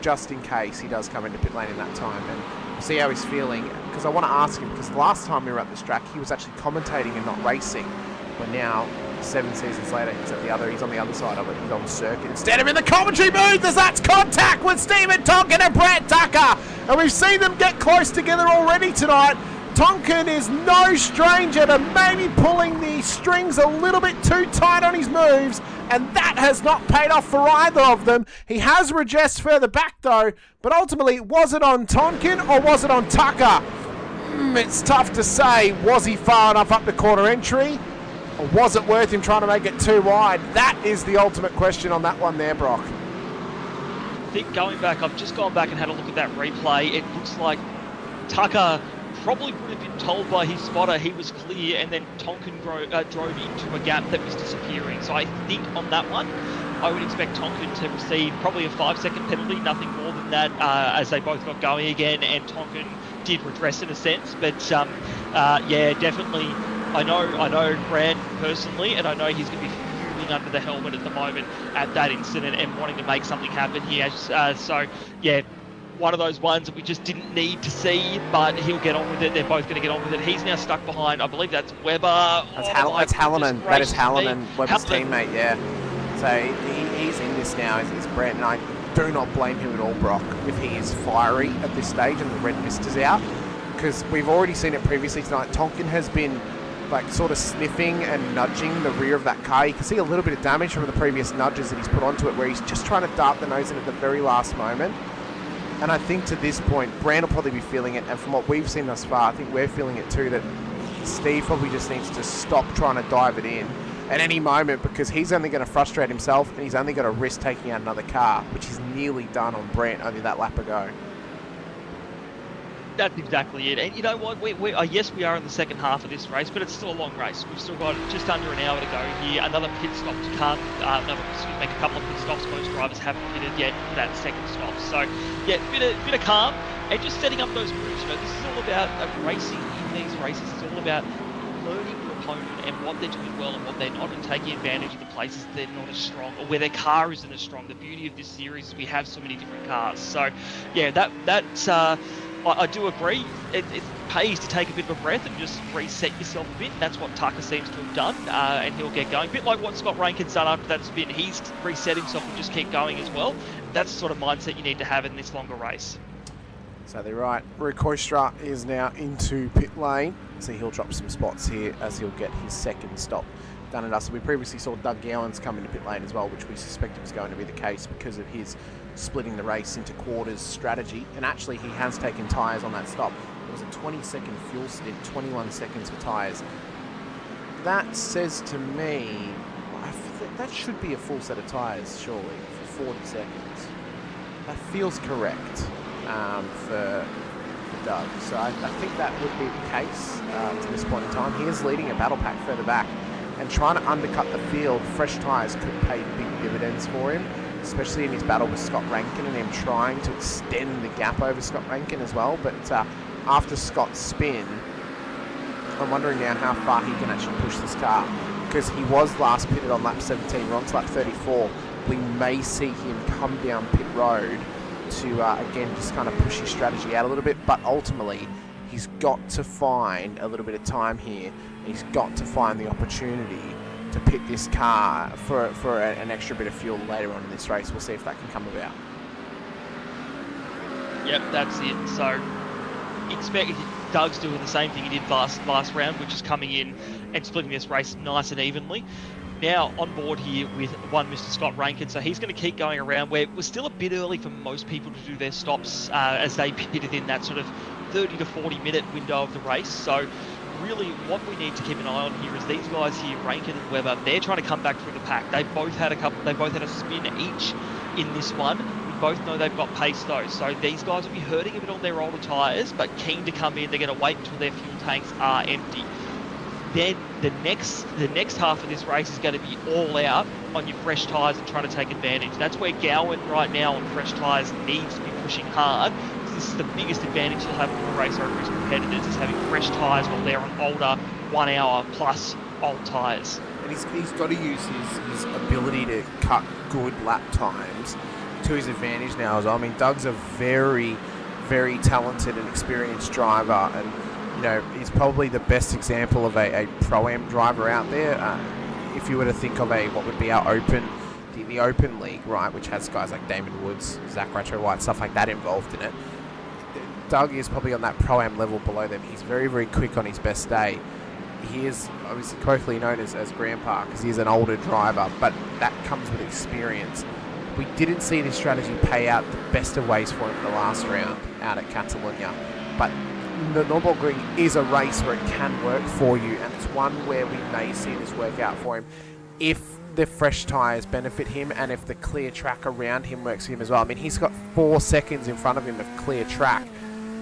Speaker 5: just in case he does come into pit lane in that time. And we'll see how he's feeling, because I want to ask him, because the last time we were at this track, he was actually commentating and not racing. But now, 7 seasons later, he's on the other side of it. He's on the circuit instead of in the commentary booth, as that's contact with Stephen Tonkin and Brett Tucker. And we've seen them get close together already tonight. Tonkin is no stranger to maybe pulling the strings a little bit too tight on his moves, and that has not paid off for either of them. He has regressed further back though, but ultimately, was it on Tonkin or was it on Tucker? It's tough to say. Was he far enough up the corner entry, or was it worth him trying to make it too wide? That is the ultimate question on that one there, Brock.
Speaker 6: I think I've just gone back and had a look at that replay. It looks like Tucker probably would have been told by his spotter he was clear, and then Tonkin drove into a gap that was disappearing. So I think on that one, I would expect Tonkin to receive probably a 5-second penalty, nothing more than that, as they both got going again, and Tonkin did redress in a sense. But yeah, definitely, I know Brand personally, and I know he's going to be fuming under the helmet at the moment at that incident and wanting to make something happen here. So yeah, one of those ones that we just didn't need to see, but he'll get on with it. They're both going to get on with it. He's now stuck behind, I believe that's Webber.
Speaker 5: That's Hallinan. That is Hallinan, Webber's teammate, yeah. So he's in this now, is Brent, and I do not blame him at all, Brock, if he is fiery at this stage and the red mist is out, because we've already seen it previously tonight. Tonkin has been like sort of sniffing and nudging the rear of that car. You can see a little bit of damage from the previous nudges that he's put onto it, where he's just trying to dart the nose in at the very last moment. And I think to this point, Brand will probably be feeling it. And from what we've seen thus far, I think we're feeling it too, that Steve probably just needs to stop trying to dive it in at any moment, because he's only going to frustrate himself, and he's only going to risk taking out another car, which he's nearly done on Brand only that lap ago.
Speaker 6: That's exactly it. And you know what? Yes, we are in the second half of this race, but it's still a long race. We've still got just under an hour to go here. Another pit stop to come. Make a couple of pit stops. Most drivers haven't pitted yet for that second stop. So, yeah, bit of calm and just setting up those moves. You know, this is all about racing in these races. It's all about learning your opponent and what they're doing well and what they're not, and taking advantage of the places they're not as strong or where their car isn't as strong. The beauty of this series is we have so many different cars. So, yeah, that's. I do agree. It pays to take a bit of a breath and just reset yourself a bit. That's what Tucker seems to have done, and he'll get going. A bit like what Scott Rankin's done after that spin. He's reset himself and just keep going as well. That's the sort of mindset you need to have in this longer race.
Speaker 5: So they're right. Rukoistra is now into pit lane, so he'll drop some spots here as he'll get his second stop done at us. We previously saw Doug Gowans come into pit lane as well, which we suspected was going to be the case because of his splitting the race into quarters strategy. And actually, he has taken tyres on that stop. It was a 20-second fuel stint, 21 seconds for tyres. That says to me, that should be a full set of tyres, surely, for 40 seconds. That feels correct for Doug. So I think that would be the case to this point in time. He is leading a battle pack further back, and trying to undercut the field. Fresh tyres could pay big dividends for him, especially in his battle with Scott Rankin and him trying to extend the gap over Scott Rankin as well. But after Scott's spin, I'm wondering now how far he can actually push this car, because he was last pitted on lap 17, we're on to lap 34. We may see him come down pit road to, again, just kind of push his strategy out a little bit, but ultimately, he's got to find a little bit of time here. He's got to find the opportunity to pit this car for an extra bit of fuel later on in this race. We'll see if that can come about.
Speaker 6: Yep, that's it. So, expect Doug's doing the same thing he did last round, which is coming in and splitting this race nice and evenly. Now on board here with one Mr. Scott Rankin, so he's going to keep going around where it was still a bit early for most people to do their stops as they pitted in that sort of 30 to 40 minute window of the race. So really what we need to keep an eye on here is these guys here, Rankin and Webber, they're trying to come back through the pack. They both had a spin each in this one. We both know they've got pace though, so these guys will be hurting a bit on their older tyres, but keen to come in. They're going to wait until their fuel tanks are empty. Then the next half of this race is going to be all out on your fresh tyres and trying to take advantage. That's where Gowan right now on fresh tyres needs to be pushing hard. This is the biggest advantage he'll have in the race over his competitors, is having fresh tyres while they're on older 1 hour plus old tyres.
Speaker 5: And he's got to use his ability to cut good lap times to his advantage now as well. I mean, Doug's a very, very talented and experienced driver, and you know, he's probably the best example of a Pro-Am driver out there. If you were to think of what would be our the Open League, right, which has guys like Damon Woods, Zach Ratcho White, stuff like that involved in it. Doug is probably on that Pro-Am level below them. He's very, very quick on his best day. He is obviously colloquially known as Grandpa because he's an older driver, but that comes with experience. We didn't see this strategy pay out the best of ways for him in the last round out at Catalunya, but the Nürburgring is a race where it can work for you, and it's one where we may see this work out for him if the fresh tyres benefit him and if the clear track around him works for him as well. I mean, he's got 4 seconds in front of him of clear track.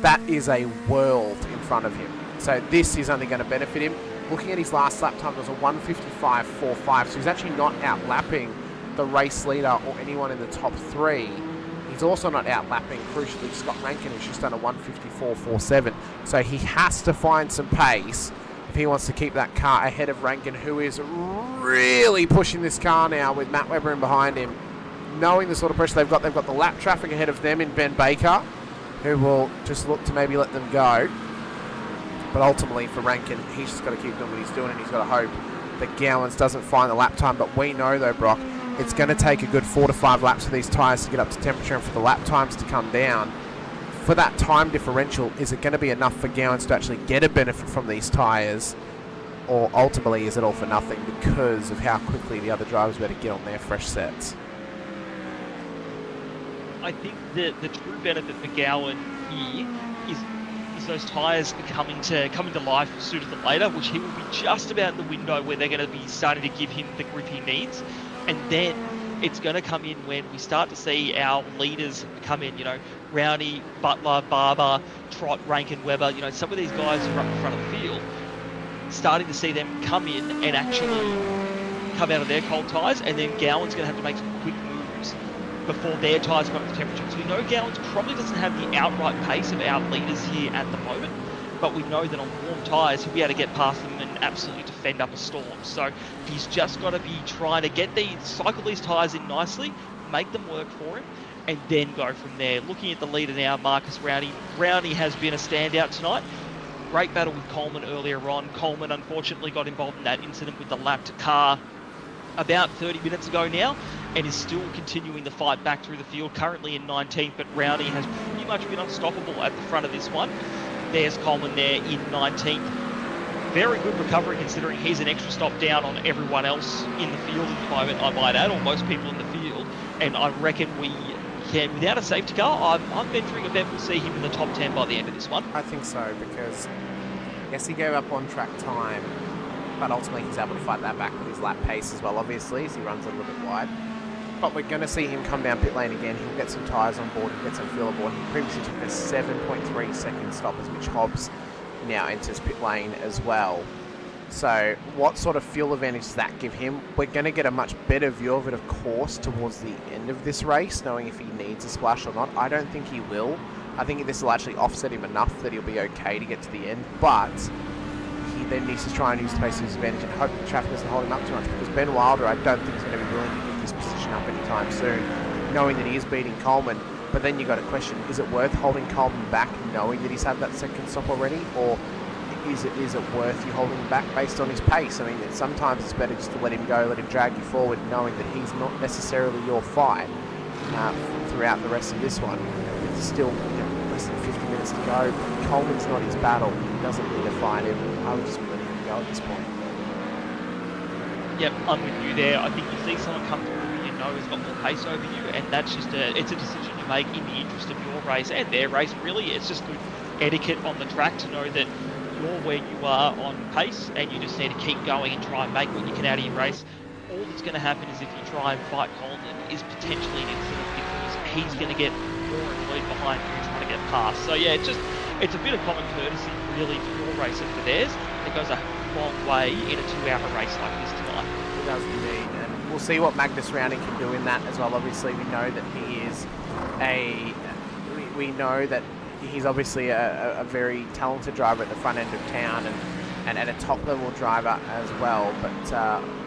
Speaker 5: That is a world in front of him. So this is only going to benefit him. Looking at his last lap time, it was a 1:55.45, so he's actually not outlapping the race leader or anyone in the top 3. He's also not outlapping, crucially, Scott Rankin, who's just done a 1:54.47. So he has to find some pace if he wants to keep that car ahead of Rankin, who is really pushing this car now with Matt Webber in behind him. Knowing the sort of pressure they've got the lap traffic ahead of them in Ben Baker, who will just look to maybe let them go. But ultimately for Rankin, he's just got to keep doing what he's doing, and he's got to hope that Gowans doesn't find the lap time. But we know though, Brock, it's going to take a good 4 to 5 laps for these tyres to get up to temperature and for the lap times to come down. For that time differential, is it going to be enough for Gowans to actually get a benefit from these tyres? Or ultimately, is it all for nothing because of how quickly the other drivers better get on their fresh sets?
Speaker 6: I think the true benefit for Gowan here is those tyres coming to life sooner than later, which he will be just about in the window where they're going to be starting to give him the grip he needs. And then it's going to come in when we start to see our leaders come in, you know, Rowney, Butler, Barber, Trott, Rankin, Webber, you know, some of these guys who are up in front of the field, starting to see them come in and actually come out of their cold tyres, and then Gowan's going to have to make some quick moves before their tyres come up to temperature. Because we know Gowans probably doesn't have the outright pace of our leaders here at the moment, but we know that on warm tyres he'll be able to get past them and absolutely defend up a storm. So he's just got to be trying to cycle these tyres in nicely, make them work for him, and then go from there. Looking at the leader now, Marcus Rowney. Rowney has been a standout tonight. Great battle with Coleman earlier on. Coleman unfortunately got involved in that incident with the lapped car about 30 minutes ago now, and is still continuing the fight back through the field, currently in 19th, but Rowney has pretty much been unstoppable at the front of this one. There's Coleman there in 19th. Very good recovery considering he's an extra stop down on everyone else in the field at the moment, I might add, or most people in the field, and I reckon we can, without a safety car, I'm venturing a bet we'll see him in the top 10 by the end of this one.
Speaker 5: I think so, because yes, he gave up on track time, but ultimately he's able to fight that back with his lap pace as well, obviously, as he runs a little bit wide. But we're going to see him come down pit lane again. He'll get some tyres on board, he'll get some fuel aboard. He previously took a 7.3 second stop as Mitch Hobbs now enters pit lane as well. So what sort of fuel advantage does that give him? We're going to get a much better view of it, of course, towards the end of this race, knowing if he needs a splash or not. I don't think he will. I think this will actually offset him enough that he'll be okay to get to the end, but he then needs to try and use the pace of his advantage and hope the traffic doesn't hold him up too much, because Ben Wilder, I don't think, is going to be willing to give this position up anytime soon, knowing that he is beating Coleman. But then you've got to question, is it worth holding Coleman back knowing that he's had that second stop already, or is it worth you holding him back based on his pace? I mean, sometimes it's better just to let him go, let him drag you forward, knowing that he's not necessarily your fight throughout the rest of this one. With still less than 50 minutes to go, Coleman's not his battle. He doesn't need to fight him. I would just be letting him go at this point.
Speaker 6: Yep, I'm with you there. I think you see someone come through who you know has got more pace over you, and that's just it's a decision you make in the interest of your race and their race, really. It's just good etiquette on the track to know that you're where you are on pace, and you just need to keep going and try and make what you can out of your race. All that's going to happen is if you try and fight Coleman is potentially an incident, because he's going to get more in the lead behind you trying to get past. So yeah, it's a bit of common courtesy really for your race and for theirs. It goes a long way in a 2-hour race like this tonight.
Speaker 5: It does indeed, and we'll see what Magnus Rowney can do in that as well. Obviously, we know that he is we know that he's obviously a very talented driver at the front end of town, and at a top level driver as well, but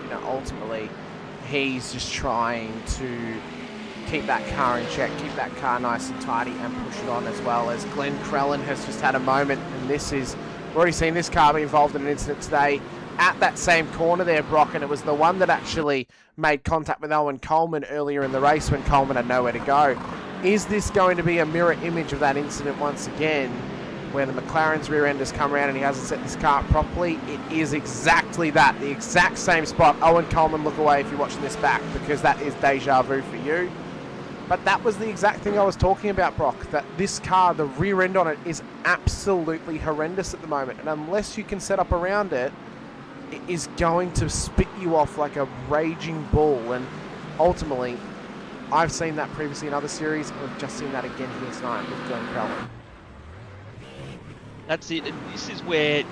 Speaker 5: you know, ultimately he's just trying to keep that car in check, keep that car nice and tidy, and push it on, as well as Glenn Crellin has just had a moment, and we've already seen this car be involved in an incident today at that same corner there, Brock, and it was the one that actually made contact with Owen Coleman earlier in the race when Coleman had nowhere to go. Is this going to be a mirror image of that incident once again, where the McLaren's rear end has come around and he hasn't set this car up properly? It is exactly that, the exact same spot. Owen Coleman, look away if you're watching this back, because that is deja vu for you. But that was the exact thing I was talking about, Brock, that this car, the rear end on it, is absolutely horrendous at the moment, and unless you can set up around it, it is going to spit you off like a raging bull. And ultimately, I've seen that previously in other series, and we've just seen that again here tonight with Glenn Crellin.
Speaker 6: This is where,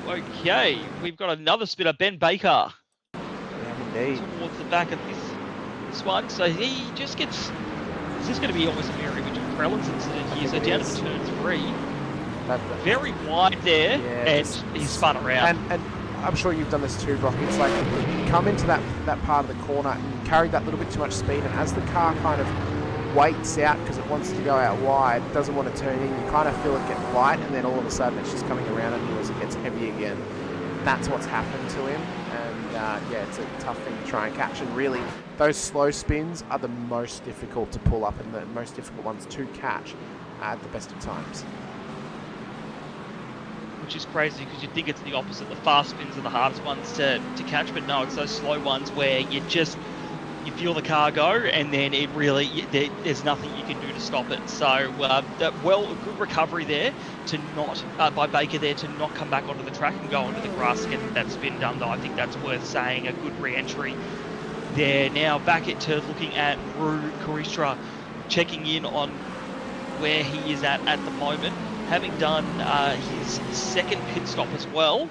Speaker 6: okay, we've got another spinner, Ben Baker.
Speaker 5: Yeah, indeed.
Speaker 6: Towards the back of this one, so he just gets, is this going to be almost a mirror image of Crellin's incident here? So down to turn 3, very wide there,
Speaker 5: yeah,
Speaker 6: and he's spun around.
Speaker 5: And I'm sure you've done this too, Brock. It's like you come into that part of the corner and you carry that little bit too much speed, and as the car kind of waits out because it wants to go out wide, doesn't want to turn in, you kind of feel it get light, and then all of a sudden it's just coming around on you as it gets heavy again. That's what's happened to him, and yeah, it's a tough thing to try and catch, and really those slow spins are the most difficult to pull up and the most difficult ones to catch at the best of times.
Speaker 6: Which is crazy, because you'd think it's the opposite. The fast spins are the hardest ones to catch, but no, it's those slow ones where you feel the car go, and then it really, there's nothing you can do to stop it. So, a good recovery there to not, by Baker there, to not come back onto the track and go onto the grass and get that spin done, though. I think that's worth saying. A good re-entry there. Now back to looking at Rue Koristra, checking in on where he is at the moment, having done his second pit stop as well.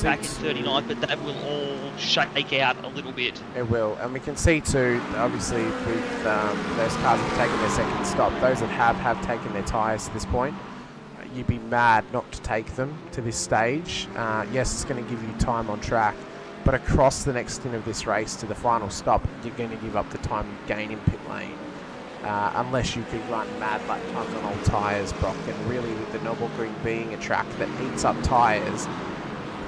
Speaker 6: Back in 39th, but that will all shake out a little bit.
Speaker 5: It will, and we can see too, obviously, with those cars that have taken their second stop, those that have taken their tyres to this point, you'd be mad not to take them to this stage. Yes, it's going to give you time on track, but across the next stint of this race to the final stop, you're going to give up the time gain in pit lane. Unless you could run mad lap times on old tyres, Brock, and really with the Nürburgring being a track that eats up tyres,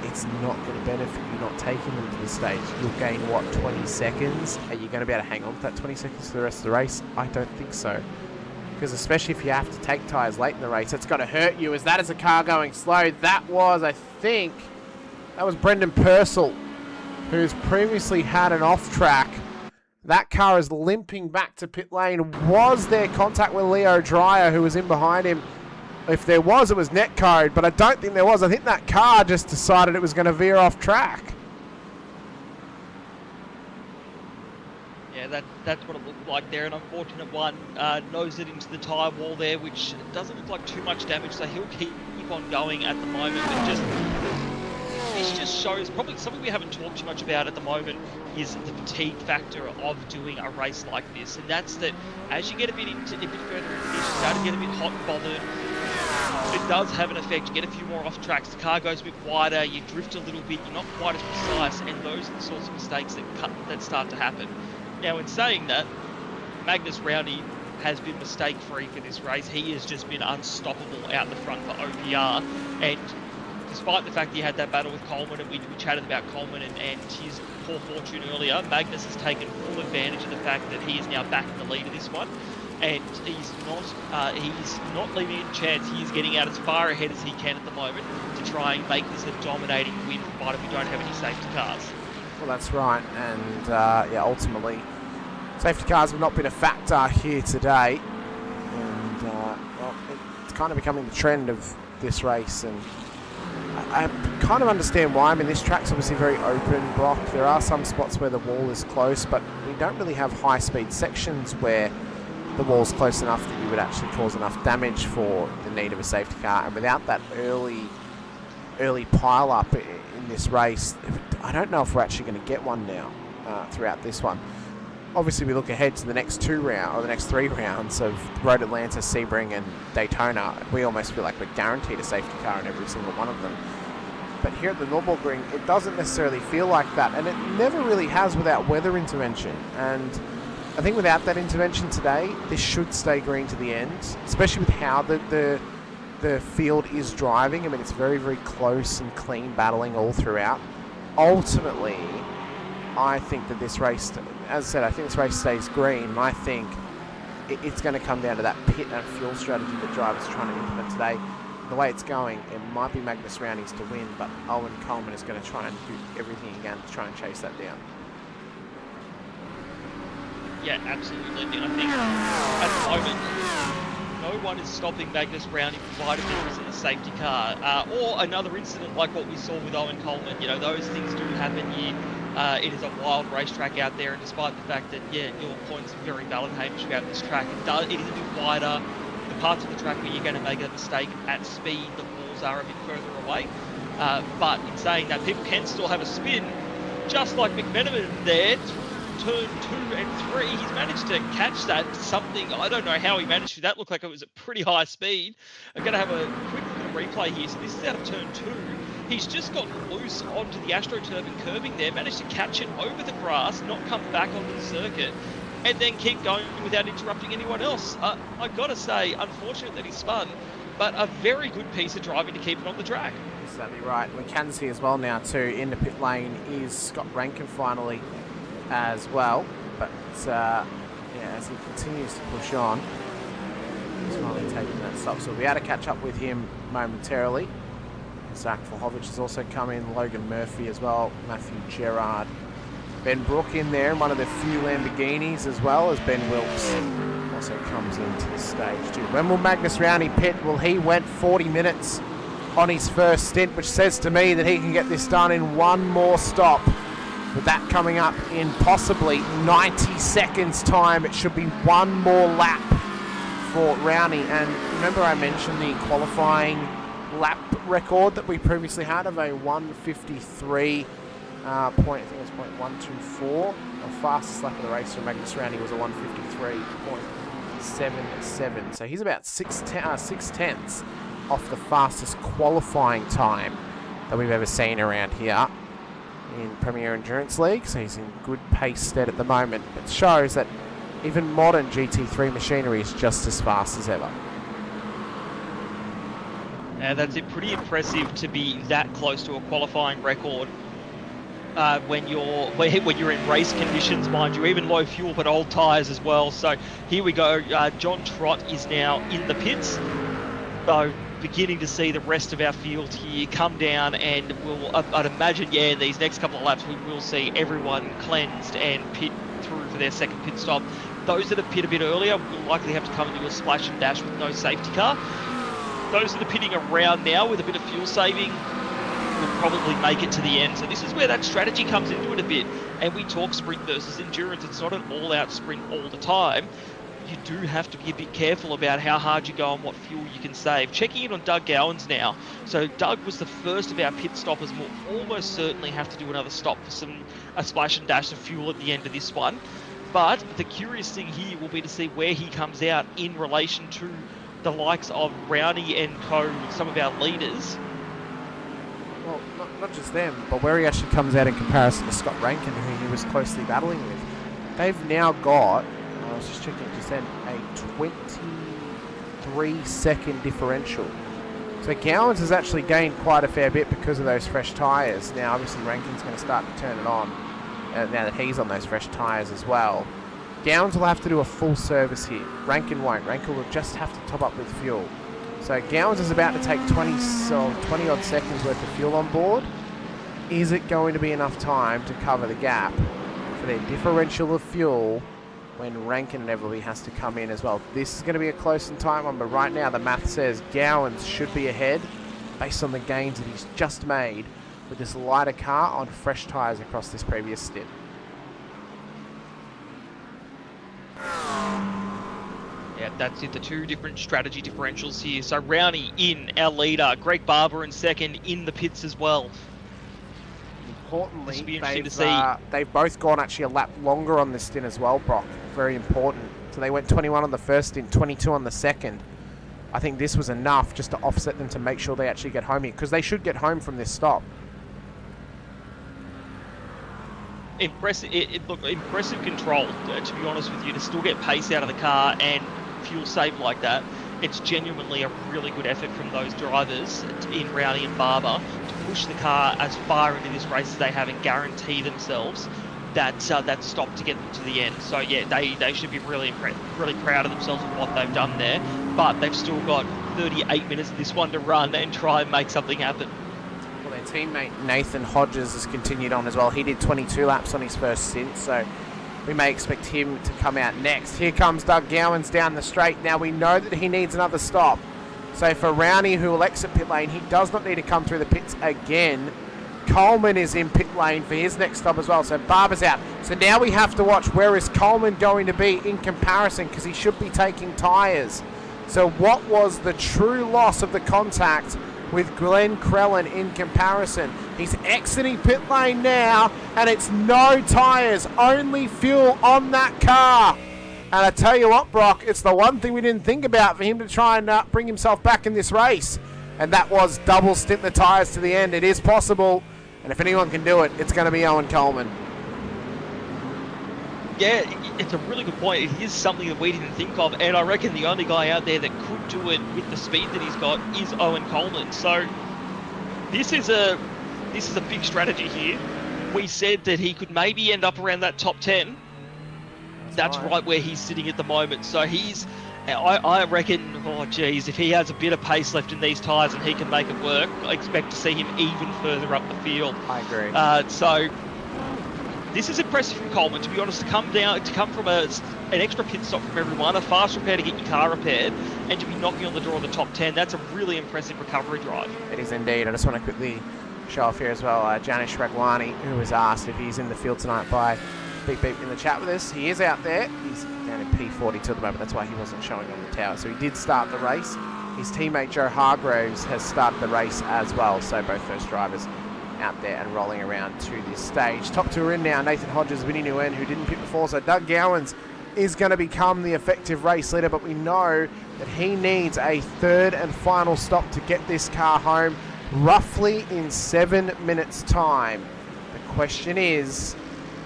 Speaker 5: it's not going to benefit you not taking them to the stage. You'll gain, what, 20 seconds? Are you going to be able to hang on to that 20 seconds for the rest of the race? I don't think so. Because especially if you have to take tyres late in the race, it's going to hurt you. As that is a car going slow. That was, I think, that was Brendan Purcell, who's previously had an off-track. That car is limping back to pit lane. Was there contact with Leo Dreyer, who was in behind him? If there was, it was netcode, but I don't think there was. I think that car just decided it was going to veer off track.
Speaker 6: Yeah, that's what it looked like there. An unfortunate one nosed it into the tyre wall there, which doesn't look like too much damage, so he'll keep on going at the moment. But this just shows, probably something we haven't talked too much about at the moment, is the fatigue factor of doing a race like this. And that's that as you get a bit further into this, you start to get a bit hot and bothered. It does have an effect. You get a few more off tracks, the car goes a bit wider, you drift a little bit, you're not quite as precise, and those are the sorts of mistakes that start to happen. Now, in saying that, Magnus Rowney has been mistake-free for this race. He has just been unstoppable out the front for OPR, and despite the fact that he had that battle with Coleman, and we chatted about Coleman and his poor fortune earlier, Magnus has taken full advantage of the fact that he is now back in the lead of this one. And he's not leaving it a chance. He is getting out as far ahead as he can at the moment to try and make this a dominating win, provided we don't have any safety cars.
Speaker 5: Well, that's right. And yeah, ultimately, safety cars have not been a factor here today. And well, it's kind of becoming the trend of this race. And I kind of understand why. I mean, this track's obviously very open, Brock. There are some spots where the wall is close, but we don't really have high-speed sections where the wall's close enough that you would actually cause enough damage for the need of a safety car. And without that early pile-up in this race, I don't know if we're actually going to get one now throughout this one. Obviously, we look ahead to the next three rounds of Road Atlanta, Sebring, and Daytona. We almost feel like we're guaranteed a safety car in every single one of them. But here at the Nürburgring, it doesn't necessarily feel like that, and it never really has without weather intervention. And I think without that intervention today, this should stay green to the end, especially with how the field is driving. I mean, it's very, very close and clean battling all throughout. Ultimately, I think that this race, as I said, I think this race stays green. And I think it's going to come down to that pit and fuel strategy that drivers are trying to implement today. The way it's going, it might be Magnus Rowney's to win, but Owen Coleman is going to try and do everything he can to try and chase that down.
Speaker 6: Yeah, absolutely. And I think at the moment, no one is stopping Magnus Rowney provided there isn't a safety car. Or another incident like what we saw with Owen Coleman. You know, those things do happen here. It is a wild racetrack out there, and despite the fact that, yeah, your points are very valid, Hamish, about this track, it is a bit wider. The parts of the track where you're going to make a mistake at speed, the walls are a bit further away. But in saying that, people can still have a spin, just like McMenamin there. Turn 2 and 3, he's managed to catch that something. I don't know how he managed to. That looked like it was at pretty high speed. I'm going to have a quick replay here. So this is out of turn 2. He's just got loose onto the AstroTurf and curbing there, managed to catch it over the grass, not come back onto the circuit, and then keep going without interrupting anyone else. I've got to say, unfortunate that he spun, but a very good piece of driving to keep it on the track.
Speaker 5: Exactly right. We can see as well now too, in the pit lane is Scott Rankin finally as well, but yeah, as he continues to push on, he's finally taking that stop, so we'll be able to catch up with him momentarily. Zach Vlahovic has also come in, Logan Murphy as well, Matthew Gerard, Ben Brook in there, one of the few Lamborghinis, as well as Ben Wilkes also comes into the stage too. When will Magnus Rowney pit? Well, he went 40 minutes on his first stint, which says to me that he can get this done in one more stop. With that coming up in possibly 90 seconds time, it should be one more lap for Rowney. And remember I mentioned the qualifying lap record that we previously had of a 153 I think it was .124. The fastest lap of the race for Magnus Rowney was a 153.77. So he's about 6/10 off the fastest qualifying time that we've ever seen around here in Premier Endurance League. So he's in good pace stead at the moment. It shows that even modern GT3 machinery is just as fast as ever.
Speaker 6: And that's it. Pretty impressive to be that close to a qualifying record when you're in race conditions, mind you, even low fuel but old tyres as well. So here we go. John Trott is now in the pits. So beginning to see the rest of our field here come down, and I'd imagine, yeah, these next couple of laps we will see everyone cleansed and pit through for their second pit stop. Those that have pit a bit earlier will likely have to come and do a splash and dash with no safety car. Those that are pitting around now with a bit of fuel saving will probably make it to the end. So this is where that strategy comes into it a bit. And we talk sprint versus endurance. It's not an all-out sprint all the time. You do have to be a bit careful about how hard you go and what fuel you can save. Checking in on Doug Gowans now. So Doug was the first of our pit stoppers. We'll almost certainly have to do another stop for a splash and dash of fuel at the end of this one. But the curious thing here will be to see where he comes out in relation to the likes of Rowney and co, some of our leaders.
Speaker 5: Well, not just them, but where he actually comes out in comparison to Scott Rankin, who he was closely battling with. They've now got, I was just checking just then, a 23-second differential. So Gowans has actually gained quite a fair bit because of those fresh tyres. Now, obviously, Rankin's going to start to turn it on now that he's on those fresh tyres as well. Gowans will have to do a full service here. Rankin won't. Rankin will just have to top up with fuel. So Gowans is about to take 20 odd seconds worth of fuel on board. Is it going to be enough time to cover the gap for their differential of fuel when Rankin inevitably has to come in as well? This is going to be a close in time one, but right now the math says Gowans should be ahead based on the gains that he's just made with this lighter car on fresh tyres across this previous stint.
Speaker 6: Yeah, that's it. The two different strategy differentials here. So Rowney in, our leader. Greg Barber in second, in the pits as well.
Speaker 5: Importantly,
Speaker 6: be interesting to see.
Speaker 5: They've both gone actually a lap longer on this stint as well, Brock. Very important. So they went 21 on the first stint, 22 on the second. I think this was enough just to offset them to make sure they actually get home here, because they should get home from this stop.
Speaker 6: Impressive, impressive control, to be honest with you, to still get pace out of the car and fuel save like that. It's genuinely a really good effort from those drivers in Rowney and Barber to push the car as far into this race as they have and guarantee themselves that stop to get them to the end. So yeah, they should be really proud of themselves with what they've done there, but they've still got 38 minutes of this one to run and try and make something happen.
Speaker 5: Well, their teammate Nathan Hodges has continued on as well. He did 22 laps on his first stint, so we may expect him to come out next. Here comes Doug Gowans down the straight. Now we know that he needs another stop. So for Rowney, who will exit pit lane, he does not need to come through the pits again. Coleman is in pit lane for his next stop as well. So Barber's out. So now we have to watch where is Coleman going to be in comparison, because he should be taking tyres. So what was the true loss of the contact with Glenn Crellin in comparison? He's exiting pit lane now, and it's no tyres, only fuel on that car. And I tell you what, Brock, it's the one thing we didn't think about for him to try and bring himself back in this race. And that was double stint the tyres to the end. It is possible, and if anyone can do it, it's going to be Owen Coleman.
Speaker 6: Yeah, it's a really good point. It is something that we didn't think of, and I reckon the only guy out there that could do it with the speed that he's got is Owen Coleman. So this is a big strategy here. We said that he could maybe end up around that top 10. That's right where he's sitting at the moment. So I reckon, oh geez, if he has a bit of pace left in these tyres and he can make it work, I expect to see him even further up the field.
Speaker 5: I agree.
Speaker 6: So This is impressive from Coleman, to be honest, to come from an extra pit stop from everyone, a fast repair to get your car repaired, and to be knocking on the door of the top 10. That's a really impressive recovery drive.
Speaker 5: It is indeed. I just want to quickly show off here as well, Janish Ragwani, who was asked if he's in the field tonight by Beep Beep in the chat with us. He is out there. He's down in P42 at the moment. That's why he wasn't showing on the tower. So he did start the race. His teammate Joe Hargroves has started the race as well. So both those drivers out there and rolling around to this stage. Top two are in now. Nathan Hodges, Vinny Nguyen, who didn't pit before. So Doug Gowans is going to become the effective race leader, but we know that he needs a third and final stop to get this car home roughly in 7 minutes time. The question is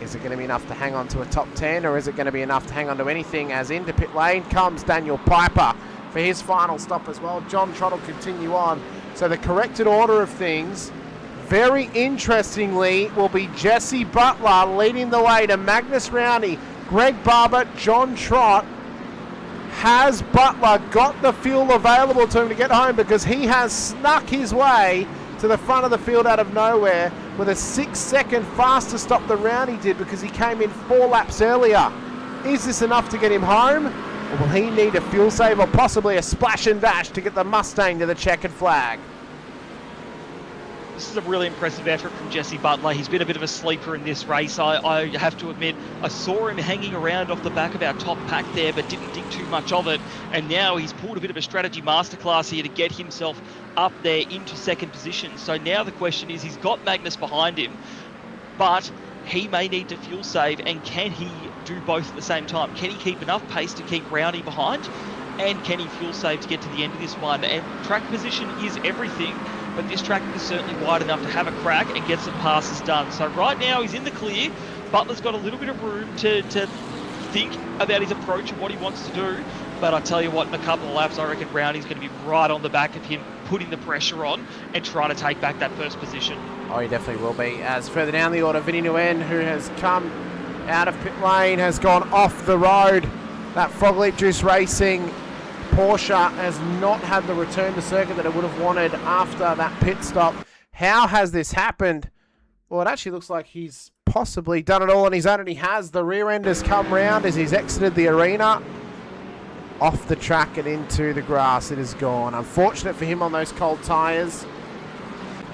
Speaker 5: it going to be enough to hang on to a top 10, or is it going to be enough to hang on to anything? As into pit lane comes Daniel Piper for his final stop as well. John Trott will continue on. So the corrected order of things, very interestingly, will be Jesse Butler leading the way to Magnus Rowney, Greg Barber, John Trott. Has Butler got the fuel available to him to get home, because he has snuck his way to the front of the field out of nowhere with a 6-second faster stop than Rowney did, because he came in 4 laps earlier. Is this enough to get him home, or will he need a fuel save or possibly a splash and dash to get the Mustang to the checkered flag?
Speaker 6: This is a really impressive effort from Jesse Butler. He's been a bit of a sleeper in this race. I have to admit, I saw him hanging around off the back of our top pack there, but didn't think too much of it. And now he's pulled a bit of a strategy masterclass here to get himself up there into second position. So now the question is, he's got Magnus behind him, but he may need to fuel save, and can he do both at the same time? Can he keep enough pace to keep Rowney behind? And can he fuel save to get to the end of this one? And track position is everything, but this track is certainly wide enough to have a crack and get some passes done. So right now he's in the clear. Butler's got a little bit of room to think about his approach and what he wants to do. But I tell you what, in a couple of laps, I reckon Rowney's going to be right on the back of him, putting the pressure on and trying to take back that first position.
Speaker 5: Oh, he definitely will be. As further down the order, Vinny Nguyen, who has come out of pit lane, has gone off the road. That Frog Leap Juice Racing Porsche has not had the return to circuit that it would have wanted after that pit stop. How has this happened? Well, it actually looks like he's possibly done it all on his own, and he has. The rear end has come round as he's exited the arena. Off the track and into the grass it is gone. Unfortunate for him on those cold tyres.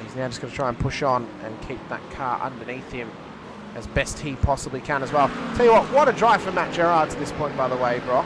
Speaker 5: He's now just going to try and push on and keep that car underneath him as best he possibly can as well. Tell you what a drive from Matt Gerard to this point, by the way, Brock.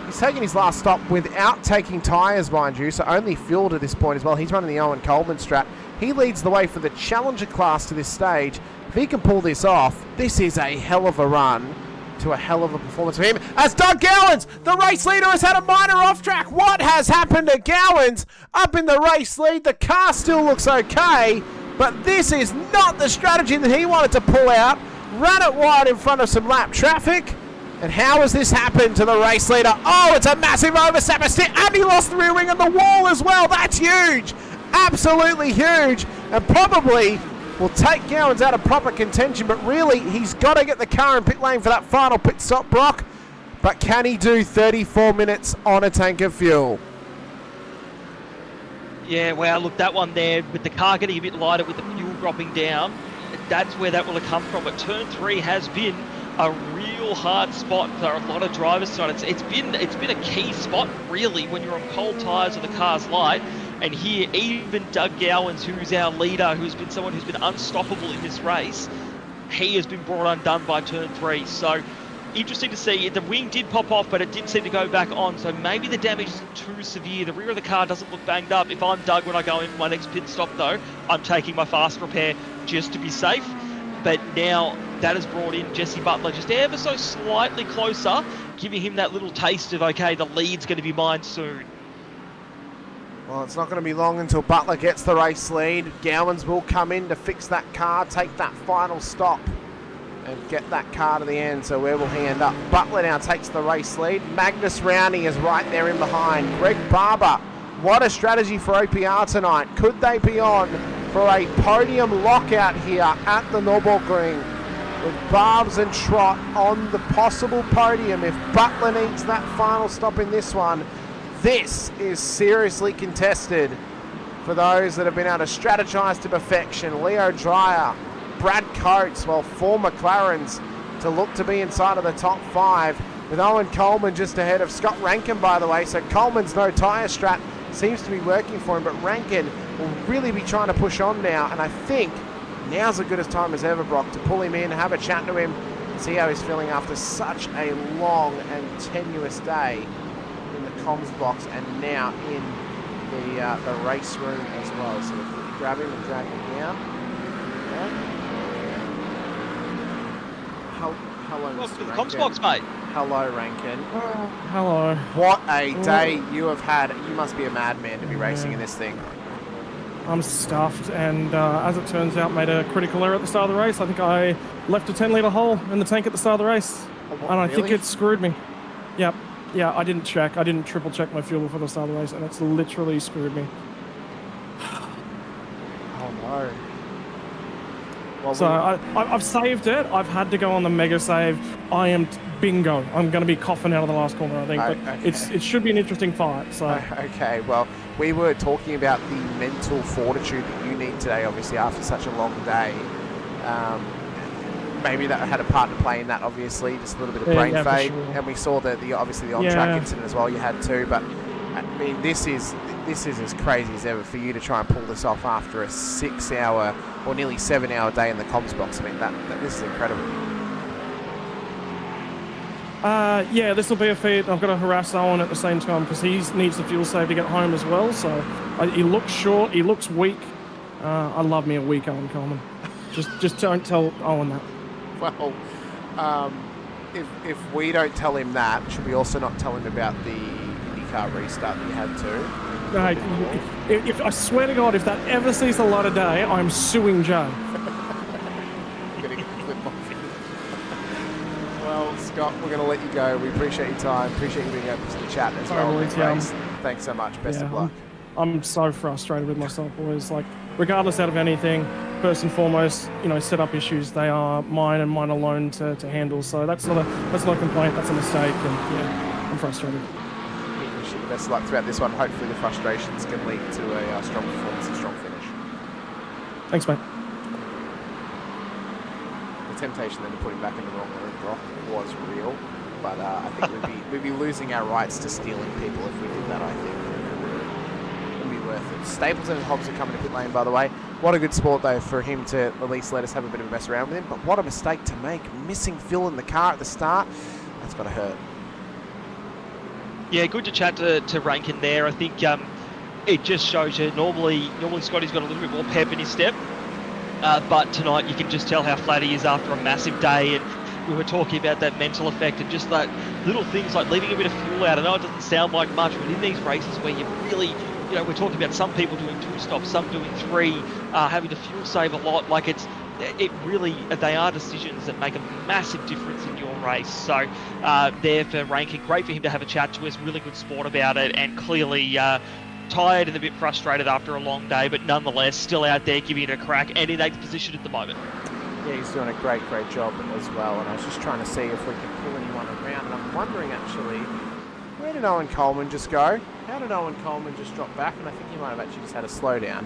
Speaker 5: He's taking his last stop without taking tyres, mind you, so only fuel to this point as well. He's running the Owen Coleman strat. He leads the way for the Challenger class to this stage. If he can pull this off, this is a hell of a run to a hell of a performance for him. As Doug Gowans, the race leader, has had a minor off track. What has happened to Gowans? Up in the race lead, the car still looks okay, but this is not the strategy that he wanted to pull out. Run it wide in front of some lap traffic. And how has this happened to the race leader? Oh, it's a massive overstep, and he lost the rear wing on the wall as well. That's huge. Absolutely huge. And probably will take Gowans out of proper contention, but really, he's got to get the car in pit lane for that final pit stop, Brock. But can he do 34 minutes on a tank of fuel?
Speaker 6: Yeah, well, look, that one there, with the car getting a bit lighter with the fuel dropping down, that's where that will have come from. But turn 3 has been a real hard spot for a lot of drivers tonight. It's been a key spot, really, when you're on cold tyres or the car's light. And here, even Doug Gowans, who's our leader, who's been someone who's been unstoppable in this race, he has been brought undone by turn 3. So interesting to see. The wing did pop off, but it did seem to go back on. So maybe the damage isn't too severe. The rear of the car doesn't look banged up. If I'm Doug when I go in for my next pit stop, though, I'm taking my fast repair just to be safe. But now that has brought in Jesse Butler just ever so slightly closer, giving him that little taste of, okay, the lead's going to be mine soon.
Speaker 5: Well, it's not going to be long until Butler gets the race lead. Gowans will come in to fix that car, take that final stop, and get that car to the end. So where will he end up? Butler now takes the race lead. Magnus Rowney is right there in behind. Greg Barber, what a strategy for OPR tonight. Could they be on for a podium lockout here at the Nürburgring, with Barbs and Trott on the possible podium if Butler needs that final stop in this one? This is seriously contested for those that have been able to strategize to perfection. Leo Dreyer Brad Coates, well, 4 McLarens to look to be inside of the top 5, with Owen Coleman just ahead of Scott Rankin, by the way. So Coleman's no tyre strat seems to be working for him, but Rankin will really be trying to push on now, and I think now's as good a time as ever, Brock, to pull him in, have a chat to him, and see how he's feeling after such a long and tenuous day in the comms box and now in the race room as well. So we'll quickly grab him and drag him down. Okay. Hello,
Speaker 6: Welcome
Speaker 5: Mr.
Speaker 6: to the
Speaker 5: Rankin.
Speaker 6: comms box, mate.
Speaker 5: Hello, Rankin.
Speaker 7: Hello.
Speaker 5: What a day you have had. You must be a madman to be racing in this thing.
Speaker 7: I'm stuffed, and as it turns out, made a critical error at the start of the race. I think I left a 10-litre hole in the tank at the start of the race, and I think it screwed me. Yep. Yeah, I didn't check. I didn't triple check my fuel before the start of the race, and it's literally screwed me.
Speaker 5: Oh no. Well,
Speaker 7: So I've saved it. I've had to go on the mega save. I am bingo. I'm going to be coughing out of the last corner, I think. But
Speaker 5: okay.
Speaker 7: it should be an interesting fight. So
Speaker 5: Okay, well, we were talking about the mental fortitude that you need today, obviously, after such a long day. Maybe that had a part to play in that, obviously, just a little bit of brain fade.
Speaker 7: Sure.
Speaker 5: And we saw the obviously the on-track incident as well you had too. But, I mean, this is as crazy as ever for you to try and pull this off after a 6-hour or nearly 7-hour day in the comms box. I mean, this is incredible.
Speaker 7: yeah, this will be a feat. I've got to harass Owen at the same time because he needs the fuel save to get home as well. So he looks short. He looks weak. I love me a weak Owen Coleman. Just don't tell Owen that.
Speaker 5: Well, if we don't tell him that, should we also not tell him about the IndyCar restart that you had too?
Speaker 7: Right. If I swear to God, if that ever sees the light of day, I'm suing Joe.
Speaker 5: I'm gonna get the clip off you. Well, Scott, we're going to let you go. We appreciate your time. Appreciate you being open to the chat as well. Thanks so much. Best of luck.
Speaker 7: I'm so frustrated with myself, boys. Like, regardless out of anything, first and foremost, setup issues, they are mine and mine alone to handle. So that's not a complaint. That's a mistake, and yeah, I'm frustrated.
Speaker 5: We wish you the best of luck throughout this one. Hopefully, the frustrations can lead to a strong performance and strong finish.
Speaker 7: Thanks, mate.
Speaker 5: The temptation then to put him back in the wrong room, Brock, was real, but I think we'd be losing our rights to stealing people if we did that. I think. Worth it. Stapleton and Hobbs are coming to pit lane, by the way. What a good sport, though, for him to at least let us have a bit of a mess around with him. But what a mistake to make. Missing Phil in the car at the start. That's got to hurt.
Speaker 6: Yeah, good to chat to Rankin there. I think it just shows you normally Scotty's got a little bit more pep in his step. But tonight you can just tell how flat he is after a massive day. And we were talking about that mental effect and just that little things like leaving a bit of fuel out. I know it doesn't sound like much, but in these races where you really... we're talking about some people doing 2 stops, some doing 3, having to fuel save a lot. Like they are decisions that make a massive difference in your race. So there for Rankin, great for him to have a chat to us, really good sport about it, and clearly tired and a bit frustrated after a long day, but nonetheless still out there giving it a crack and in 8th position at the moment.
Speaker 5: Yeah, he's doing a great job as well. And I was just trying to see if we could pull anyone around, and I'm wondering actually, where did Owen Coleman just go? How did Owen Coleman just drop back? And I think he might have actually just had a slowdown,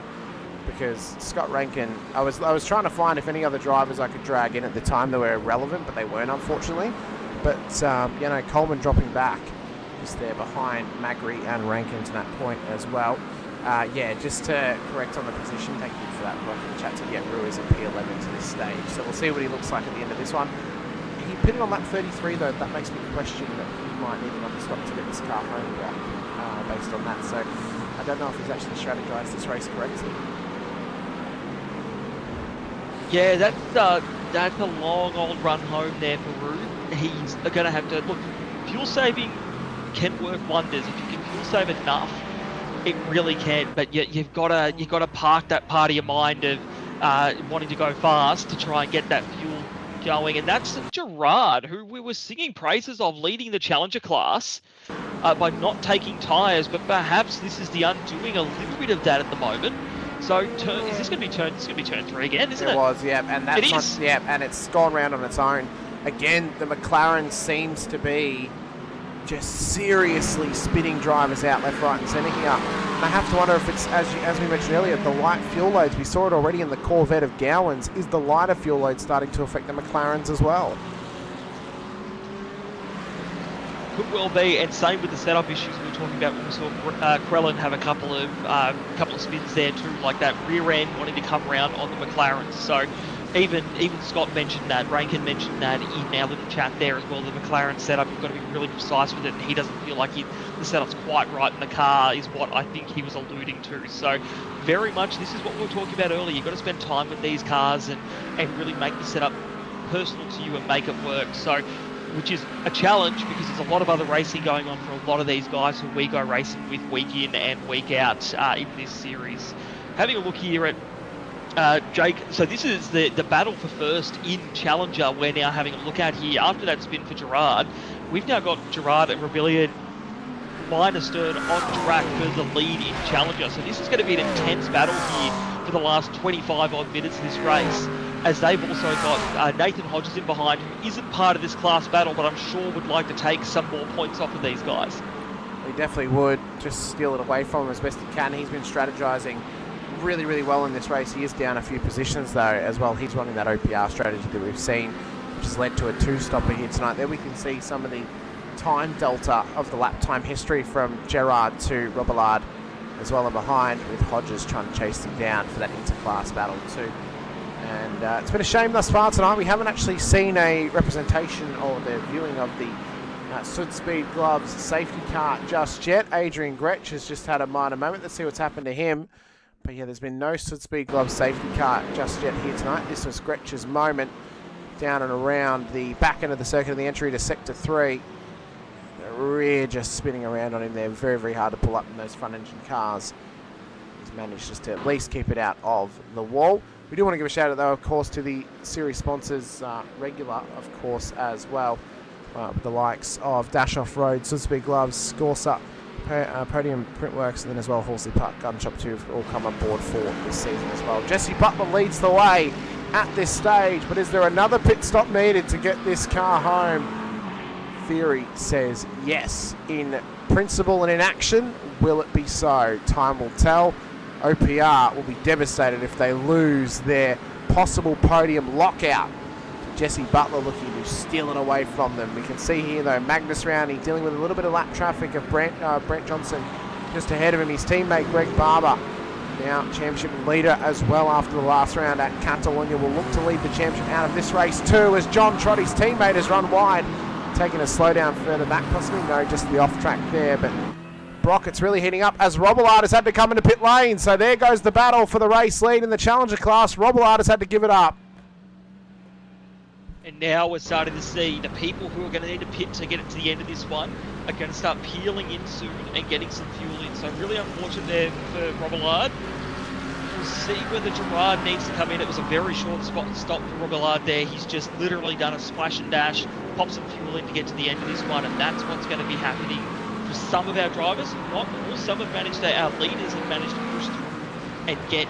Speaker 5: because Scott Rankin, I was trying to find if any other drivers I could drag in at the time that were relevant, but they weren't, unfortunately. But, Coleman dropping back just there behind Magri and Rankin to that point as well. Just to correct on the position, thank you for that. We're the chat to get Ruiz at P11 to this stage. So we'll see what he looks like at the end of this one. He pitted on lap 33, though. That makes me question that he might need another stop to get this car home back, based on that. So I don't know if he's actually strategized this race correctly.
Speaker 6: Yeah, that's a long old run home there for Rue. He's going to have to look. Fuel saving can work wonders if you can fuel save enough. It really can, but you've got to park that part of your mind of wanting to go fast to try and get that fuel going. And that's Gerard, who we were singing praises of, leading the Challenger class by not taking tyres, but perhaps this is the undoing a little bit of that at the moment. So is this going to be turn 3 again, isn't it?
Speaker 5: It was, yeah, and that's and it's gone round on its own. Again, the McLaren seems to be just seriously spinning drivers out left, right and centre here. And I have to wonder if it's, as we mentioned earlier, the light fuel loads. We saw it already in the Corvette of Gowans. Is the lighter fuel load starting to affect the McLarens as well?
Speaker 6: Could well be, and same with the setup issues we were talking about when we saw Krellin have a couple of spins there too, like that rear end wanting to come round on the McLarens. So even Scott mentioned that, Rankin mentioned that in our little chat there as well. The McLaren setup, you've got to be really precise with it, and he doesn't feel like the setup's quite right in the car, is what I think he was alluding to. So very much this is what we were talking about earlier. You've got to spend time with these cars and really make the setup personal to you and make it work. So, which is a challenge because there's a lot of other racing going on for a lot of these guys who we go racing with week in and week out in this series. Having a look here at Jake, so this is the battle for first in Challenger we're now having a look at here. After that spin for Gerard, we've now got Gerard and Rebellion minus third on track for the lead in Challenger. So this is going to be an intense battle here for the last 25 odd minutes of this race, as they've also got Nathan Hodges in behind, who isn't part of this class battle, but I'm sure would like to take some more points off of these guys.
Speaker 5: He definitely would, just steal it away from him as best he can. He's been strategizing really, really well in this race. He is down a few positions though as well. He's running that OPR strategy that we've seen, which has led to a two-stopper here tonight. There we can see some of the time delta of the lap time history from Gerard to Robillard as well, and behind with Hodges trying to chase him down for that interclass battle too. And it's been a shame thus far tonight. We haven't actually seen a representation or the viewing of the Sudspeed Gloves safety car just yet. Adrian Gretsch has just had a minor moment. Let's see what's happened to him. But yeah, there's been no Sudspeed Gloves safety car just yet here tonight. This was Gretsch's moment down and around the back end of the circuit of the entry to Sector 3. The rear just spinning around on him there. Very, very hard to pull up in those front engine cars. He's managed just to at least keep it out of the wall. We do want to give a shout out though, of course, to the series sponsors, regular, of course, as well. The likes of Dash Offroad, Sudspeed Gloves, Scorsa, Podium Printworks, and then as well Horsley Park Gun Shop 2 have all come on board for this season as well. Jesse Butler leads the way at this stage, but is there another pit stop needed to get this car home? Theory says yes. In principle and in action, will it be so? Time will tell. OPR will be devastated if they lose their possible podium lockout. Jesse Butler looking to steal it away from them. We can see here though, Magnus Rowney dealing with a little bit of lap traffic of Brent Johnson just ahead of him. His teammate Greg Barber, now championship leader as well after the last round at Catalonia, will look to lead the championship out of this race too, as John Trotty's teammate has run wide, taking a slowdown further back. Possibly no, just the off track there, but Brock, it's really heating up as Robillard has had to come into pit lane. So there goes the battle for the race lead in the Challenger class. Robillard has had to give it up.
Speaker 6: And now we're starting to see the people who are going to need to pit to get it to the end of this one are going to start peeling in soon and getting some fuel in. So really unfortunate there for Robillard. We'll see whether Gerard needs to come in. It was a very short stop for Robillard there. He's just literally done a splash and dash, pop some fuel in to get to the end of this one, and that's what's going to be happening for some of our drivers. Not all. Some have managed to, our leaders have managed to push through and get,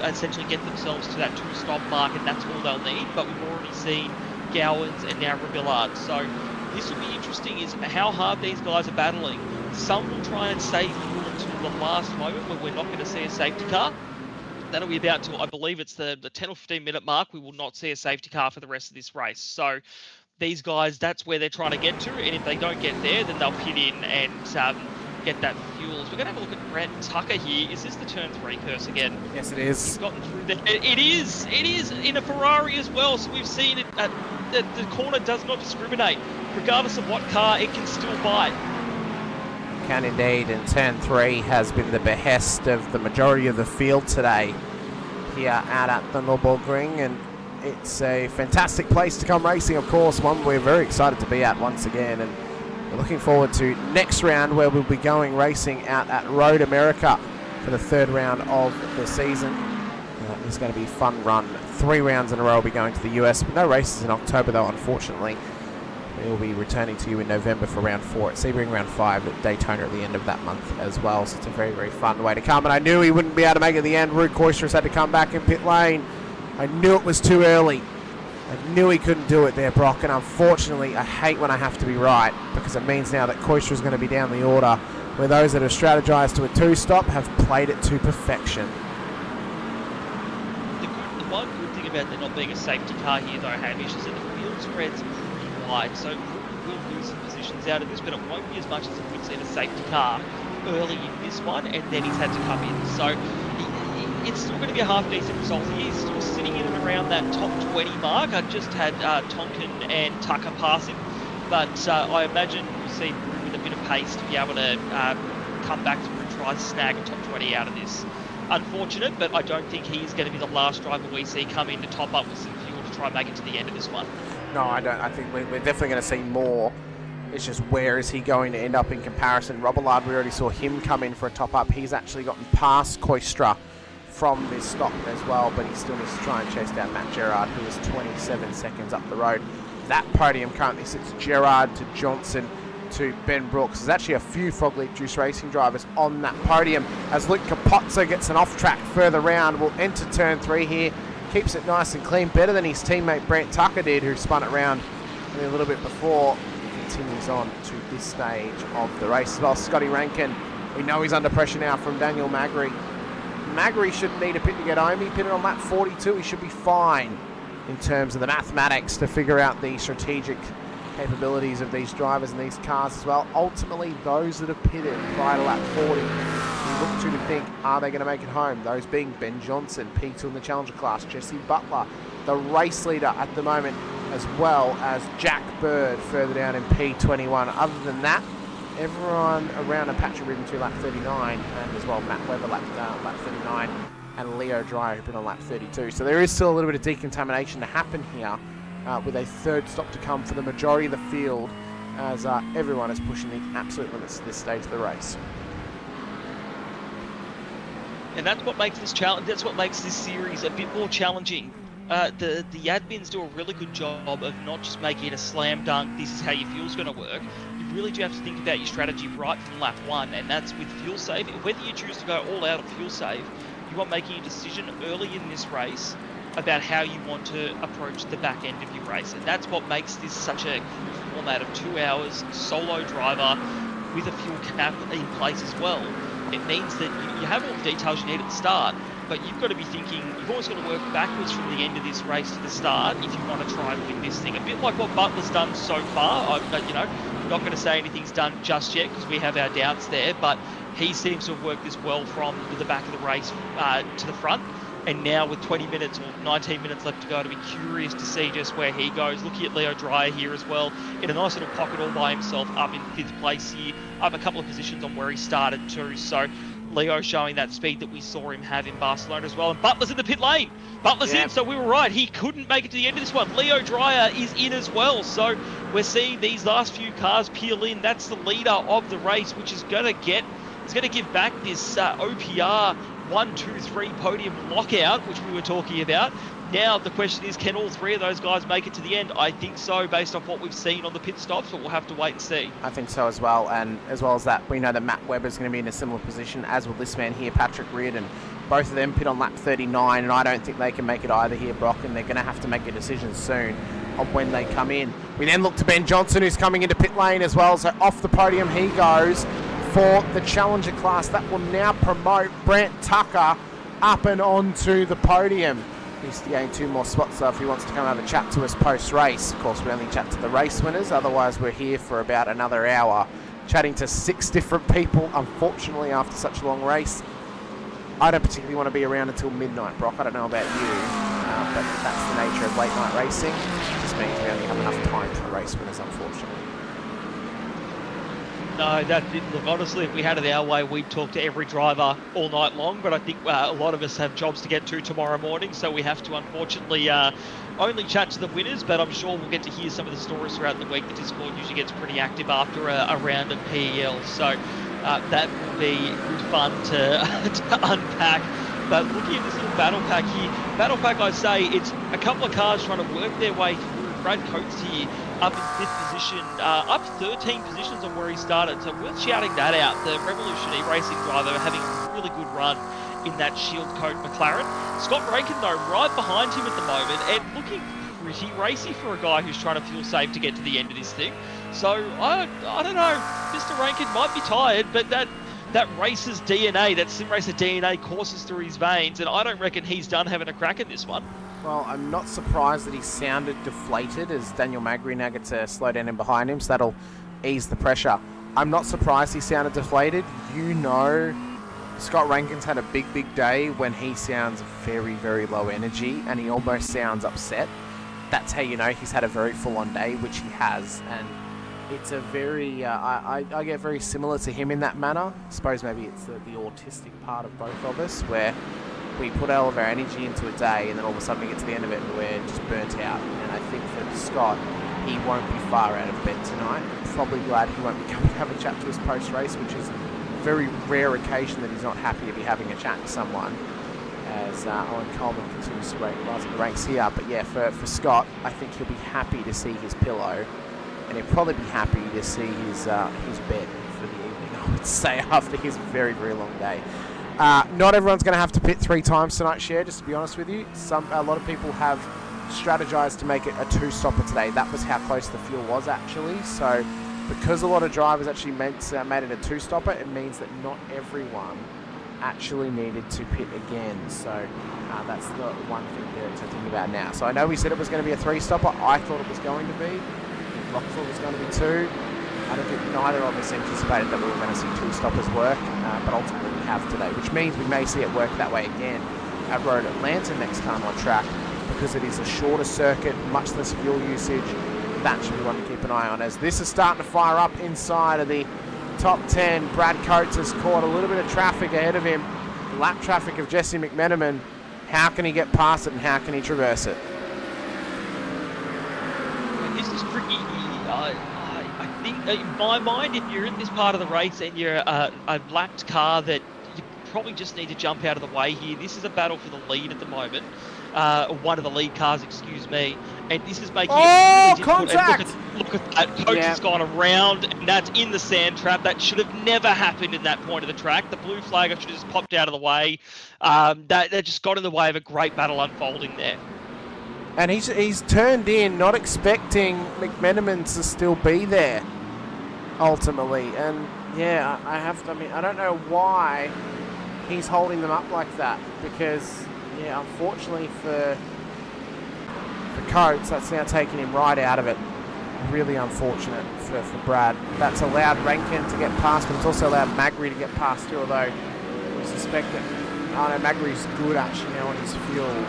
Speaker 6: essentially get themselves to that two-stop mark, and that's all they'll need. But we've already seen Gowans and now Robillard. So this will be interesting, is how hard these guys are battling. Some will try and save fuel until the last moment when we're not going to see a safety car. That'll be about to, I believe it's the 10 or 15 minute mark. We will not see a safety car for the rest of this race. So these guys, that's where they're trying to get to, and if they don't get there, then they'll pit in and get that fuel. So we're going to have a look at Brent Tucker here. Is this the turn 3 curse again?
Speaker 5: Yes, it is.
Speaker 6: He's gotten through there. It is in a Ferrari as well. So we've seen it. The corner does not discriminate. Regardless of what car, it can still bite.
Speaker 5: Can indeed, and turn 3 has been the behest of the majority of the field today here out at the Nürburgring, and it's a fantastic place to come racing, of course, one we're very excited to be at once again, and we're looking forward to next round where we'll be going racing out at Road America for the 3rd round of the season. It's going to be a fun run. 3 rounds in a row will be going to the US, but no races in October though, unfortunately. We'll be returning to you in November for round 4 at Sebring, round 5 at Daytona at the end of that month as well. So it's a very, very fun way to come. And I knew he wouldn't be able to make it at the end. Ruud Koisters had to come back in pit lane. I knew it was too early I knew he couldn't do it there, Brock, and unfortunately I hate when I have to be right, because it means now that Koistra is going to be down the order, where those that have strategized to a two-stop have played it to perfection.
Speaker 6: The one good thing about there not being a safety car here, though, Hamish, is that the field spread's pretty wide, so we'll lose some positions out of this, but it won't be as much as if we've seen a safety car early in this one, and then he's had to come in. So it's still going to be a half-decent result. He's still sitting in and around that top 20 mark. I just had Tonkin and Tucker pass him, but I imagine we'll see Brew with a bit of pace to be able to come back through and try to snag a top 20 out of this. Unfortunate, but I don't think he's going to be the last driver we see come in to top up with some fuel to try and make it to the end of this one.
Speaker 5: No, I don't. I think we're definitely going to see more. It's just where is he going to end up in comparison. Robillard, we already saw him come in for a top-up. He's actually gotten past Koistra from this stop as well, but he still needs to try and chase down Matt Gerard, who is 27 seconds up the road. That podium currently sits Gerard to Johnson to Ben Brooks. There's actually a few Frog Leap Juice Racing drivers on that podium as Luke Capozzo gets an off-track further round. Will enter turn 3 here. Keeps it nice and clean, better than his teammate Brant Tucker did, who spun it round a little bit before. Continues on to this stage of the race as well. Scotty Rankin, we know he's under pressure now from Daniel Magri. Magri shouldn't need a pit to get home. He pitted on lap 42. He should be fine in terms of the mathematics to figure out the strategic capabilities of these drivers and these cars as well. Ultimately, those that have pitted prior to lap 40, you look to think, are they going to make it home? Those being Ben Johnson, P2 in the Challenger class, Jesse Butler, the race leader at the moment, as well as Jack Bird further down in P21. Other than that, everyone around a patch of ribbon to lap 39, and as well Matt Webber lap 39, and Leo Dreyer who've been on lap 32. So there is still a little bit of decontamination to happen here, with a third stop to come for the majority of the field, as everyone is pushing the absolute limits at this stage of the race.
Speaker 6: And that's what makes this challenge. That's what makes this series a bit more challenging. The admins do a really good job of not just making it a slam dunk, this is how your fuel's going to work. You really do have to think about your strategy right from lap 1, and that's with fuel save. Whether you choose to go all out on fuel save, you are making a decision early in this race about how you want to approach the back end of your race. And that's what makes this such a cool format of 2 hours, solo driver, with a fuel cap in place as well. It means that you have all the details you need at the start, but you've got to be thinking, you've always got to work backwards from the end of this race to the start if you want to try and win this thing. A bit like what Butler's done so far. I'm not going to say anything's done just yet because we have our doubts there, but he seems to have worked this well from the back of the race to the front. And now with 20 minutes or 19 minutes left to go, to be curious to see just where he goes. Looking at Leo Dreyer here as well, in a nice little pocket all by himself, up in 5th place here, up a couple of positions on where he started too. So Leo showing that speed that we saw him have in Barcelona as well. And Butler's in the pit lane. Butler's in, so we were right. He couldn't make it to the end of this one. Leo Dreyer is in as well. So we're seeing these last few cars peel in. That's the leader of the race, which is going to give back this OPR 1, 2, 3 podium lockout, which we were talking about. Now the question is, can all three of those guys make it to the end? I think so, based off what we've seen on the pit stops, but we'll have to wait and see.
Speaker 5: I think so as well, and as well as that, we know that Matt Webber is going to be in a similar position, as will this man here, Patrick Reardon. Both of them pit on lap 39, and I don't think they can make it either here, Brock, and they're going to have to make a decision soon on when they come in. We then look to Ben Johnson, who's coming into pit lane as well, so off the podium he goes for the Challenger class. That will now promote Brant Tucker up and onto the podium. He's to gain 2 more spots, so if he wants to come have a chat to us post-race. Of course, we only chat to the race winners, otherwise we're here for about another hour, chatting to 6 different people, unfortunately, after such a long race. I don't particularly want to be around until midnight, Brock. I don't know about you, but that's the nature of late-night racing. It just means we only have enough time for the race winners, unfortunately.
Speaker 6: No, look, honestly, if we had it our way, we'd talk to every driver all night long, but I think a lot of us have jobs to get to tomorrow morning, so we have to, unfortunately, only chat to the winners, but I'm sure we'll get to hear some of the stories throughout the week. The Discord usually gets pretty active after a round of PEL, so that will be good fun to unpack. But looking at this little battle pack here, battle pack, I say, it's a couple of cars trying to work their way through. Brad Coates here, up in 5th position, up 13 positions on where he started, so worth shouting that out. The Revolution E-Racing driver having a really good run in that Shield Coat McLaren. Scott Rankin, though, right behind him at the moment, and looking pretty racy for a guy who's trying to fuel save to get to the end of this thing. So I don't know, Mr. Rankin might be tired, but that racer's DNA, that sim racer DNA courses through his veins, and I don't reckon he's done having a crack at this one.
Speaker 5: Well, I'm not surprised that he sounded deflated as Daniel Magri now gets a slow down in behind him, so that'll ease the pressure. I'm not surprised he sounded deflated. You know, Scott Rankin's had a big day when he sounds very, very low energy and he almost sounds upset. That's how you know he's had a very full-on day, which he has, and it's a very, I get very similar to him in that manner. I suppose maybe it's the autistic part of both of us, where we put all of our energy into a day and then all of a sudden we get to the end of it and we're just burnt out. And I think for Scott, he won't be far out of bed tonight. I'm probably glad he won't be coming to have a chat to us post-race, which is a very rare occasion that he's not happy to be having a chat to someone, as Owen Coleman continues to rise in the ranks here. But yeah, for Scott, I think he'll be happy to see his pillow, and he'll probably be happy to see his bed for the evening, I would say, after his very, very long day. Not everyone's going to have to pit 3 times tonight, Cher, just to be honest with you. A lot of people have strategized to make it a 2-stopper today. That was how close the fuel was, actually. So because a lot of drivers actually made it a 2-stopper, it means that not everyone actually needed to pit again. So that's the one thing they're thinking about now. So I know we said it was going to be a 3-stopper. I thought it was going to be. Locke thought it was going to be 2. I don't think neither of us anticipated that we were going to see 2-stoppers work, but ultimately we have today, which means we may see it work that way again at Road Atlanta next time on track, because it is a shorter circuit, much less fuel usage. That should be one to keep an eye on, as this is starting to fire up inside of the top 10. Brad Coates has caught a little bit of traffic ahead of him, lap traffic of Jesse McMenamin. How can he get past it and how can he traverse it?
Speaker 6: This is tricky. I think, in my mind, if you're in this part of the race and you're a lapped car, that you probably just need to jump out of the way here. This is a battle for the lead at the moment. One of the lead cars, excuse me. And this is making it really difficult.
Speaker 5: Contact!
Speaker 6: And look at that. Coach has gone around, and that's in the sand trap. That should have never happened in that point of the track. The blue flag should have just popped out of the way. That just got in the way of a great battle unfolding there.
Speaker 5: And he's turned in, not expecting McMenamin to still be there, ultimately. And yeah, I don't know why he's holding them up like that, because yeah, unfortunately for Coates, that's now taking him right out of it. Really unfortunate for Brad. That's allowed Rankin to get past, but it's also allowed Magri to get past too, although we suspect that Magri's good actually now on his fuel.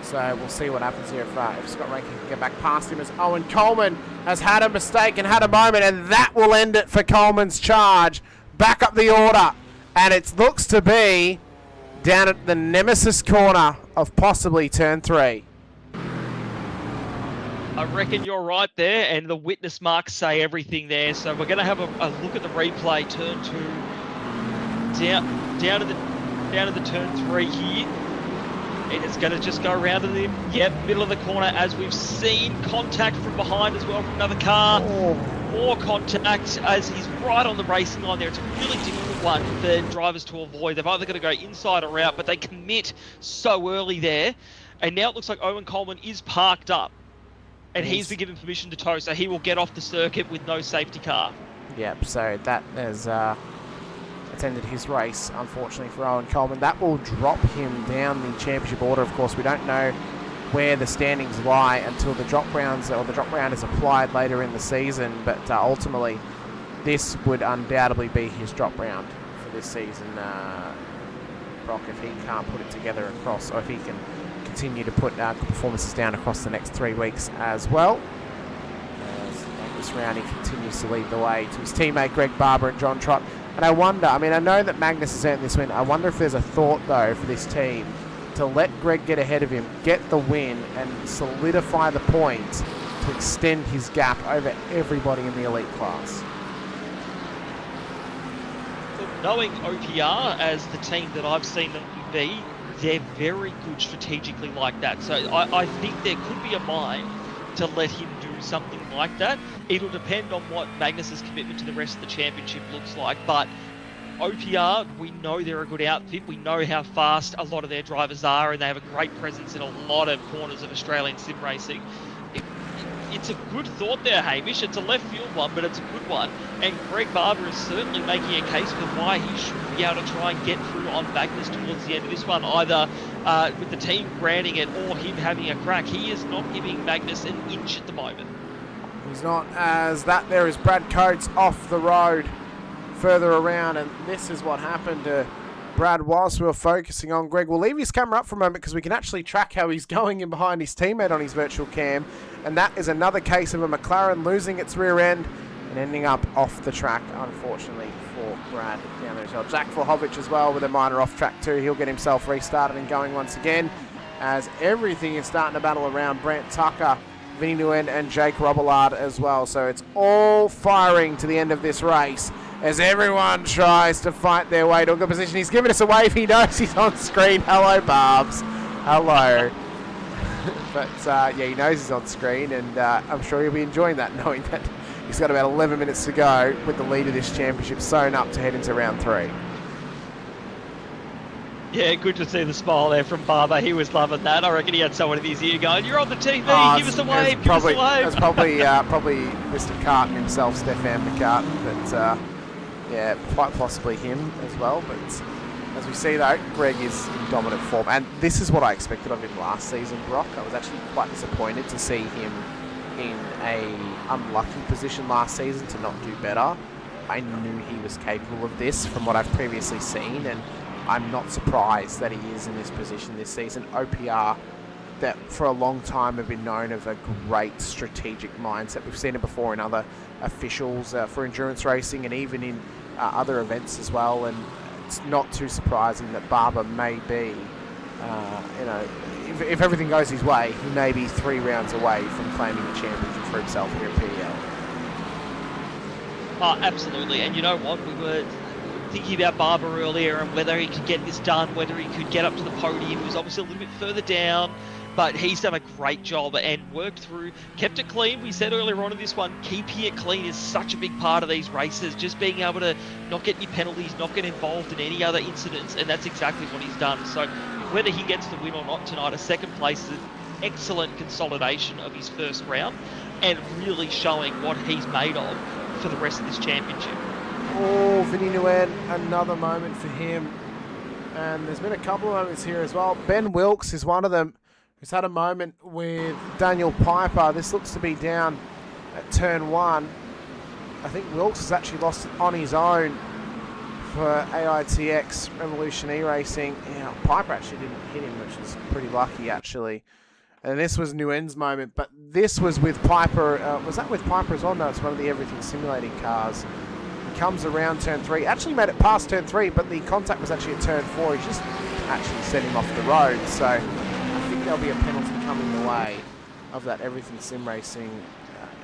Speaker 5: So we'll see what happens here if Scott Rankin can get back past him, as Owen Coleman has had a mistake and had a moment, and that will end it for Coleman's charge. Back up the order, and it looks to be down at the nemesis corner of possibly turn 3.
Speaker 6: I reckon you're right there, and the witness marks say everything there. So we're going to have a look at the replay. Turn 2, down to the turn 3 here. And it's going to just go around to the middle of the corner, as we've seen. Contact from behind as well from another car. More contact as he's right on the racing line there. It's a really difficult one for drivers to avoid. They've either got to go inside or out, but they commit so early there. And now it looks like Owen Coleman is parked up, and he's been given permission to tow, so he will get off the circuit with no safety car.
Speaker 5: Yep, so that has ended his race, unfortunately, for Owen Coleman. That will drop him down the championship order. Of course, we don't know where the standings lie until the drop round is applied later in the season, but ultimately this would undoubtedly be his drop round for this season, Brock, if he can't put it together across, or if he can continue to put performances down across the next 3 weeks as well. As this round he continues to lead the way to his teammate Greg Barber and John Trott. And I wonder, I know that Magnus has earned this win. I wonder if there's a thought, though, for this team to let Greg get ahead of him, get the win, and solidify the points to extend his gap over everybody in the elite class.
Speaker 6: Look, knowing OPR as the team that I've seen them be, they're very good strategically like that. So I think there could be a mind to let him do something like that. It'll depend on what Magnus's commitment to the rest of the championship looks like, but OPR, we know they're a good outfit. We know how fast a lot of their drivers are, and they have a great presence in a lot of corners of Australian sim racing. it's a good thought there, Hamish. It's a left field one, but it's a good one. And Greg Barber is certainly making a case for why he should be able to try and get through on Magnus towards the end of this one, either with the team granting it or him having a crack. He is not giving Magnus an inch at the moment.
Speaker 5: He's not, as that there is Brad Coates off the road further around, and this is what happened to Brad whilst we were focusing on Greg. We'll leave his camera up for a moment because we can actually track how he's going in behind his teammate on his virtual cam, and that is another case of a McLaren losing its rear end and ending up off the track, unfortunately, for Brad down there as well. Jack Vlahovic as well with a minor off track too. He'll get himself restarted and going once again, as everything is starting to battle around Brant Tucker, Vinny Nguyen and Jake Robillard as well. So it's all firing to the end of this race as everyone tries to fight their way to a good position. He's giving us a wave. He knows he's on screen. Hello, Barbs. Hello. But yeah, he knows he's on screen, and I'm sure he'll be enjoying that, knowing that he's got about 11 minutes to go with the lead of this championship sewn up to head into round 3.
Speaker 6: Yeah, good to see the smile there from Barber. He was loving that. I reckon he had someone in his ear going, "You're on the TV, give us a wave, give us a wave."
Speaker 5: It's probably Mr. Carton himself, Stefan McCartan, but yeah, quite possibly him as well. But as we see though, Greg is in dominant form, and this is what I expected of him last season, Brock. I was actually quite disappointed to see him in a unlucky position last season to not do better. I knew he was capable of this from what I've previously seen, and I'm not surprised that he is in this position this season. OPR, that for a long time have been known of a great strategic mindset. We've seen it before in other officials for endurance racing and even in other events as well. And it's not too surprising that Barber may be, you know, if everything goes his way, he may be 3 rounds away from claiming the championship for himself here at PEL.
Speaker 6: Oh, absolutely. And you know what? We were thinking about Barber earlier and whether he could get this done, whether he could get up to the podium. He was obviously a little bit further down, but he's done a great job and worked through, kept it clean. We said earlier on in this one, keeping it clean is such a big part of these races, just being able to not get any penalties, not get involved in any other incidents, and that's exactly what he's done. So whether he gets the win or not tonight, a second place is an excellent consolidation of his first round and really showing what he's made of for the rest of this championship.
Speaker 5: Oh, Vinny Nguyen, another moment for him. And there's been a couple of moments here as well. Ben Wilkes is one of them who's had a moment with Daniel Piper. This looks to be down at turn 1. I think Wilkes has actually lost it on his own for AITX Revolution E-Racing. Yeah, Piper actually didn't hit him, which is pretty lucky actually. And this was Nguyen's moment, but this was with Piper. Was that with Piper as well? No, it's one of the Everything Simulating cars. Comes around turn 3, actually made it past turn 3, but the contact was actually at turn 4. He just actually set him off the road, so I think there'll be a penalty coming the way of that Everything Sim Racing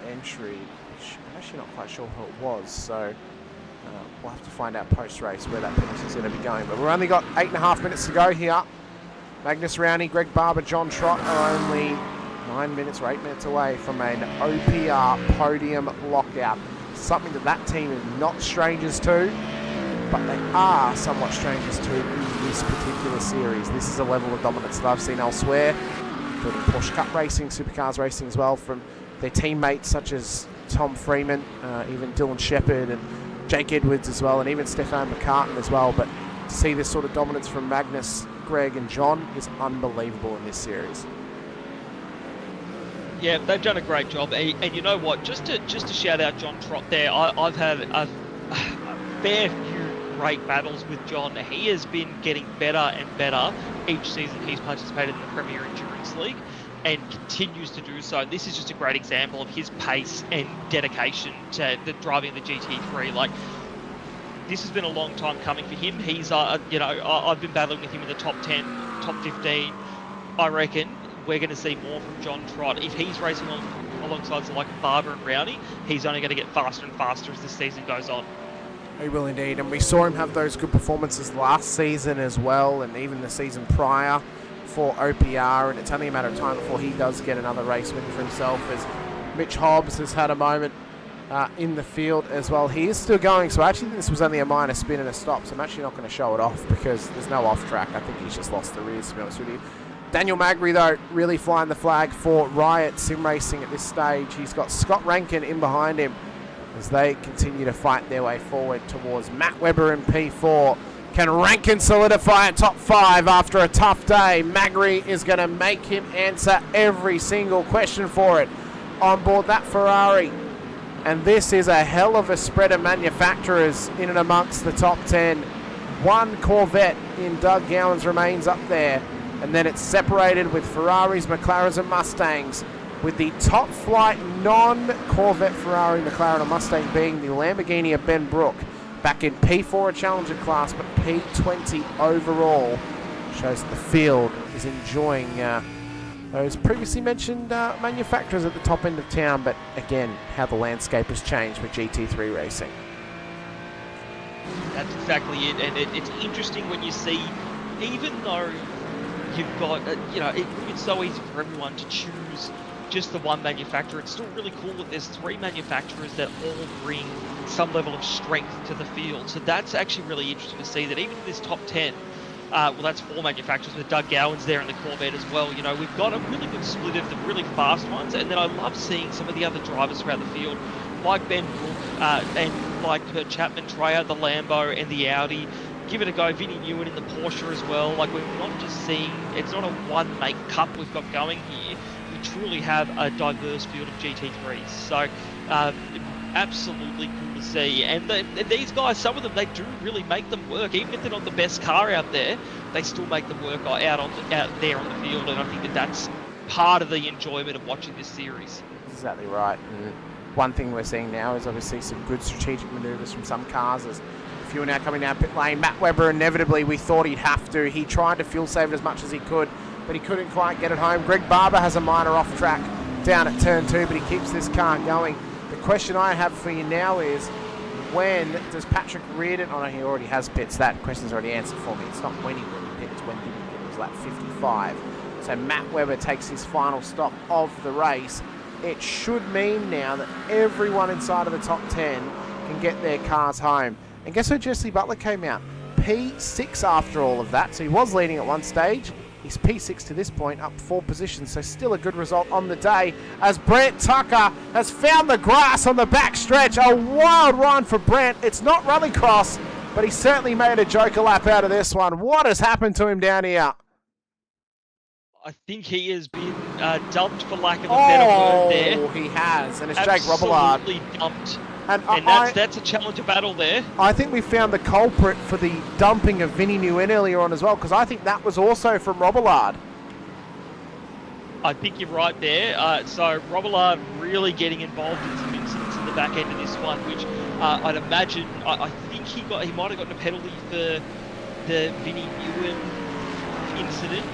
Speaker 5: entry, which I'm actually not quite sure who it was, so we'll have to find out post-race where that penalty is going to be going. But we've only got 8.5 minutes to go here. Magnus Rowney, Greg Barber, John Trott are only 9 minutes or 8 minutes away from an OPR podium lockout. Something that team is not strangers to, but they are somewhat strangers to in this particular series. This is a level of dominance that I've seen elsewhere, including Porsche Cup Racing, Supercars Racing as well, from their teammates such as Tom Freeman, even Dylan Shepherd and Jake Edwards as well, and even Stefan McCartan as well. But to see this sort of dominance from Magnus, Greg and John is unbelievable in this series.
Speaker 6: Yeah, they've done a great job, and you know what? Just to shout out John Trott there. I've had a fair few great battles with John. He has been getting better and better each season he's participated in the Premier Endurance League, and continues to do so. This is just a great example of his pace and dedication to the driving the GT3. Like, this has been a long time coming for him. He's, you know, I've been battling with him in the top 10, top 15. I reckon we're going to see more from John Trott. If he's racing alongside like Barber and Rowney, he's only going to get faster and faster as the season goes on.
Speaker 5: He will indeed, and we saw him have those good performances last season as well, and even the season prior for OPR, and it's only a matter of time before he does get another race win for himself, as Mitch Hobbs has had a moment in the field as well. He is still going, so actually this was only a minor spin and a stop, so I'm actually not going to show it off because there's no off track. I think he's just lost the rears, to be honest with you. Daniel Magri, though, really flying the flag for Riot Sim Racing at this stage. He's got Scott Rankin in behind him as they continue to fight their way forward towards Matt Webber in P4. Can Rankin solidify a top 5 after a tough day? Magri is going to make him answer every single question for it on board that Ferrari. And this is a hell of a spread of manufacturers in and amongst the top 10. One Corvette in Doug Gowan's remains up there. And then it's separated with Ferraris, McLarens and Mustangs, with the top flight non-Corvette Ferrari, McLaren and Mustang being the Lamborghini of Ben Brook. Back in P4 Challenger class, but P20 overall. Shows that the field is enjoying those previously mentioned manufacturers at the top end of town, but again, how the landscape has changed with GT3 racing.
Speaker 6: That's exactly it, and it's interesting when you see, even though you've got, it's so easy for everyone to choose just the one manufacturer, it's still really cool that there's 3 manufacturers that all bring some level of strength to the field. So that's actually really interesting to see that even in this top 10, well, that's 4 manufacturers with Doug Gowan's there in the Corvette as well. You know, we've got a really good split of the really fast ones, and then I love seeing some of the other drivers throughout the field, like Ben Brook and like Chapman Treya, the Lambo and the Audi. Give it a go, Vinnie Nguyen in the Porsche as well. Like, we're not just seeing, it's not a one-make cup we've got going here. We truly have a diverse field of GT3s. So, absolutely cool to see. And these guys, some of them, they do really make them work. Even if they're not the best car out there, they still make them work out there on the field. And I think that that's part of the enjoyment of watching this series.
Speaker 5: Exactly right. And one thing we're seeing now is obviously some good strategic manoeuvres from some cars. As fuel now coming down pit lane. Matt Webber, inevitably, we thought he'd have to. He tried to fuel save it as much as he could, but he couldn't quite get it home. Greg Barber has a minor off track down at turn 2, but he keeps this car going. The question I have for you now is, when does Patrick Reardon, oh no, he already has pits. That question's already answered for me. It's not when he will pit, it's when he will pit. It was lap 55. So Matt Webber takes his final stop of the race. It should mean now that everyone inside of the top 10 can get their cars home. And guess where Jesse Butler came out? P6 after all of that. So he was leading at one stage. He's P6 to this point, up 4 positions. So still a good result on the day, as Brent Tucker has found the grass on the back stretch. A wild run for Brent. It's not rallycross, but he certainly made a joker lap out of this one. What has happened to him down here?
Speaker 6: I think he has been dumped, for lack of a better word there.
Speaker 5: Oh, he has. And it's Jake Robillard.
Speaker 6: Absolutely dumped.
Speaker 5: And
Speaker 6: that's a challenger battle there.
Speaker 5: I think we found the culprit for the dumping of Vinnie Nguyen earlier on as well, because I think that was also from Robillard.
Speaker 6: I think you're right there. So Robillard really getting involved in some incidents in the back end of this one, which I'd imagine, I think he might have gotten a penalty for the Vinnie Nguyen incident.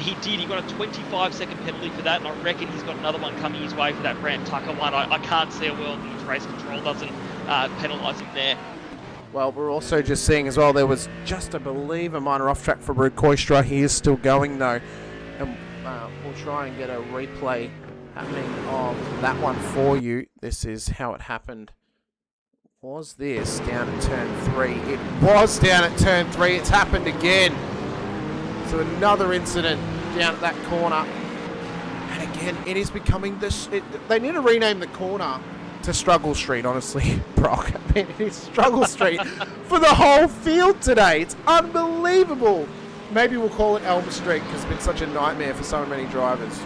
Speaker 6: He did. He got a 25-second penalty for that, and I reckon he's got another one coming his way for that Brant Tucker one. I can't see a world in which race control doesn't penalise him there.
Speaker 5: Well, we're also just seeing as well, there was just, I believe, a minor off track for Ruud Koistra. He is still going though, and we'll try and get a replay happening of that one for you. This is how it happened. Was this down at turn 3? It was down at turn 3. It's happened again. So another incident down at that corner. And again, it is becoming this. They need to rename the corner to Struggle Street, honestly, Brock. I mean, it is Struggle Street for the whole field today. It's unbelievable. Maybe we'll call it Elmer Street because it's been such a nightmare for so many drivers.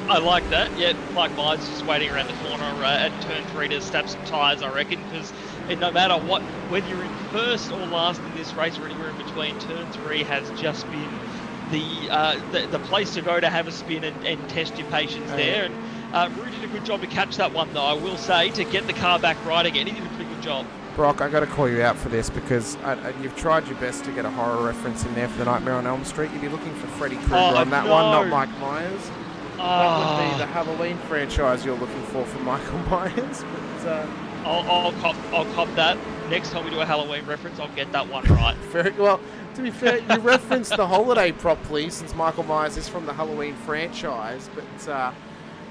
Speaker 6: I like that. Yeah, Mike Myers just waiting around the corner at turn 3 to stab some tyres, I reckon, because no matter what, whether you're in first or last in this race or anywhere in between, turn 3 has just been the place to go to have a spin and test your patience there. And Ruud did a good job to catch that one, though, I will say, to get the car back right again. He did a pretty good job.
Speaker 5: Brock, I got to call you out for this because you've tried your best to get a horror reference in there for the Nightmare on Elm Street. You'd be looking for Freddy Krueger on that one, not Mike Myers. That would be the Halloween franchise you're looking for Michael Myers. But,
Speaker 6: I'll cop that. Next time we do a Halloween reference, I'll get that one right.
Speaker 5: Very well. To be fair, you referenced the holiday prop, please, since Michael Myers is from the Halloween franchise.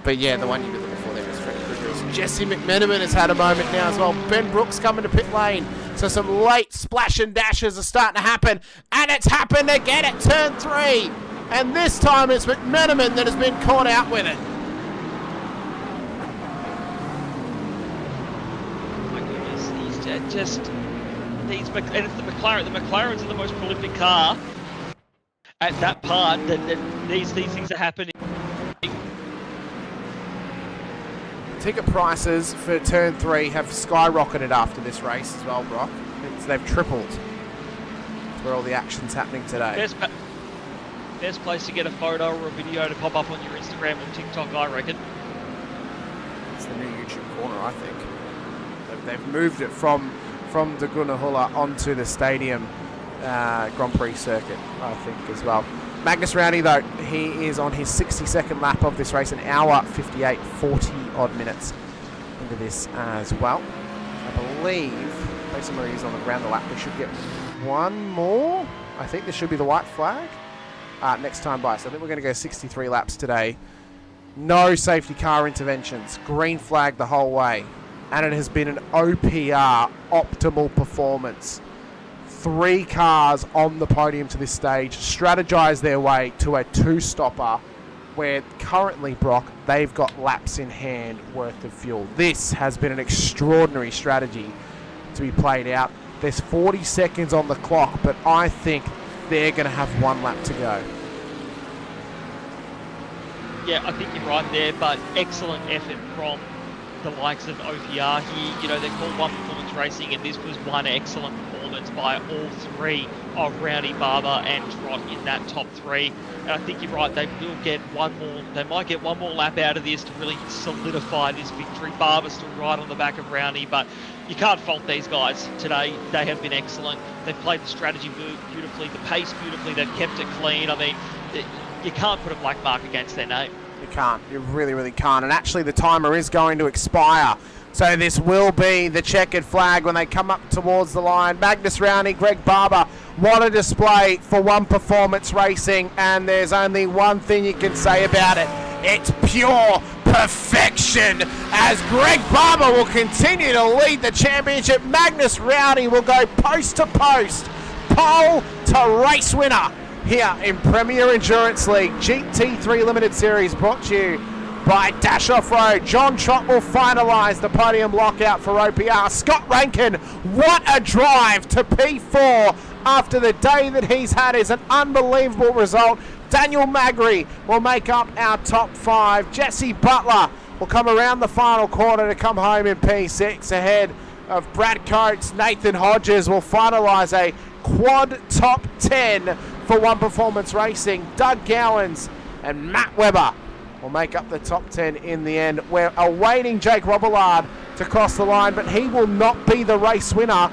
Speaker 5: But yeah, the one you did before there was Freddy Krueger. Jesse McMenamin has had a moment now as well. Ben Brooks coming to pit lane. So some late splash and dashes are starting to happen. And it's happened again at turn 3. And this time it's McMenamin that has been caught out with it.
Speaker 6: My goodness, he's just... and it's the McLaren. The McLaren's the most prolific car at that part that these things are happening.
Speaker 5: Ticket prices for Turn 3 have skyrocketed after this race as well, Brock. They've tripled. That's where all the action's happening today.
Speaker 6: Best place to get a photo or a video to pop up on your Instagram or TikTok, I reckon.
Speaker 5: It's the new YouTube corner, I think. They've moved it from the Gunahula onto the stadium Grand Prix circuit, I think, as well. Magnus Rowney, though, he is on his 62nd lap of this race, an hour 58, 40 odd minutes into this as well. I believe, based on where he is around the lap, we should get one more. I think this should be the white flag next time by. So I think we're going to go 63 laps today. No safety car interventions. Green flag the whole way. And it has been an OPR, optimal performance. 3 cars on the podium to this stage strategize their way to a 2-stopper where currently, Brock, they've got laps in hand worth of fuel. This has been an extraordinary strategy to be played out. There's 40 seconds on the clock, but I think they're going to have 1 lap to go.
Speaker 6: Yeah, I think you're right there, but excellent effort from the likes of OPR here. You know, they're called One Performance Racing, and this was one excellent performance by all 3 of Rowney, Barber and Trott in that top 3. And I think you're right, they will get one more, they might get one more lap out of this to really solidify this victory. Barber's still right on the back of Rowney, but you can't fault these guys today. They have been excellent. They've played the strategy beautifully, the pace beautifully, they've kept it clean. I mean, you can't put a black mark against their name.
Speaker 5: You can't. You really, really can't. And actually, the timer is going to expire. So this will be the checkered flag when they come up towards the line. Magnus Rowney, Greg Barber, what a display for One Performance Racing. And there's only one thing you can say about it. It's pure perfection as Greg Barber will continue to lead the championship. Magnus Rowney will go post to post, pole to race winner here in Premier Endurance League GT3 Limited Series, brought to you by Dash Offroad. John Trott will finalise the podium lockout for OPR. Scott Rankin, what a drive to P4 after the day that he's had is an unbelievable result. Daniel Magri will make up our top 5. Jesse Butler will come around the final corner to come home in P6 ahead of Brad Coates. Nathan Hodges will finalise a quad top 10 for One Performance Racing. Doug Gowans and Matt Webber will make up the top 10 in the end. We're awaiting Jake Robillard to cross the line, but he will not be the race winner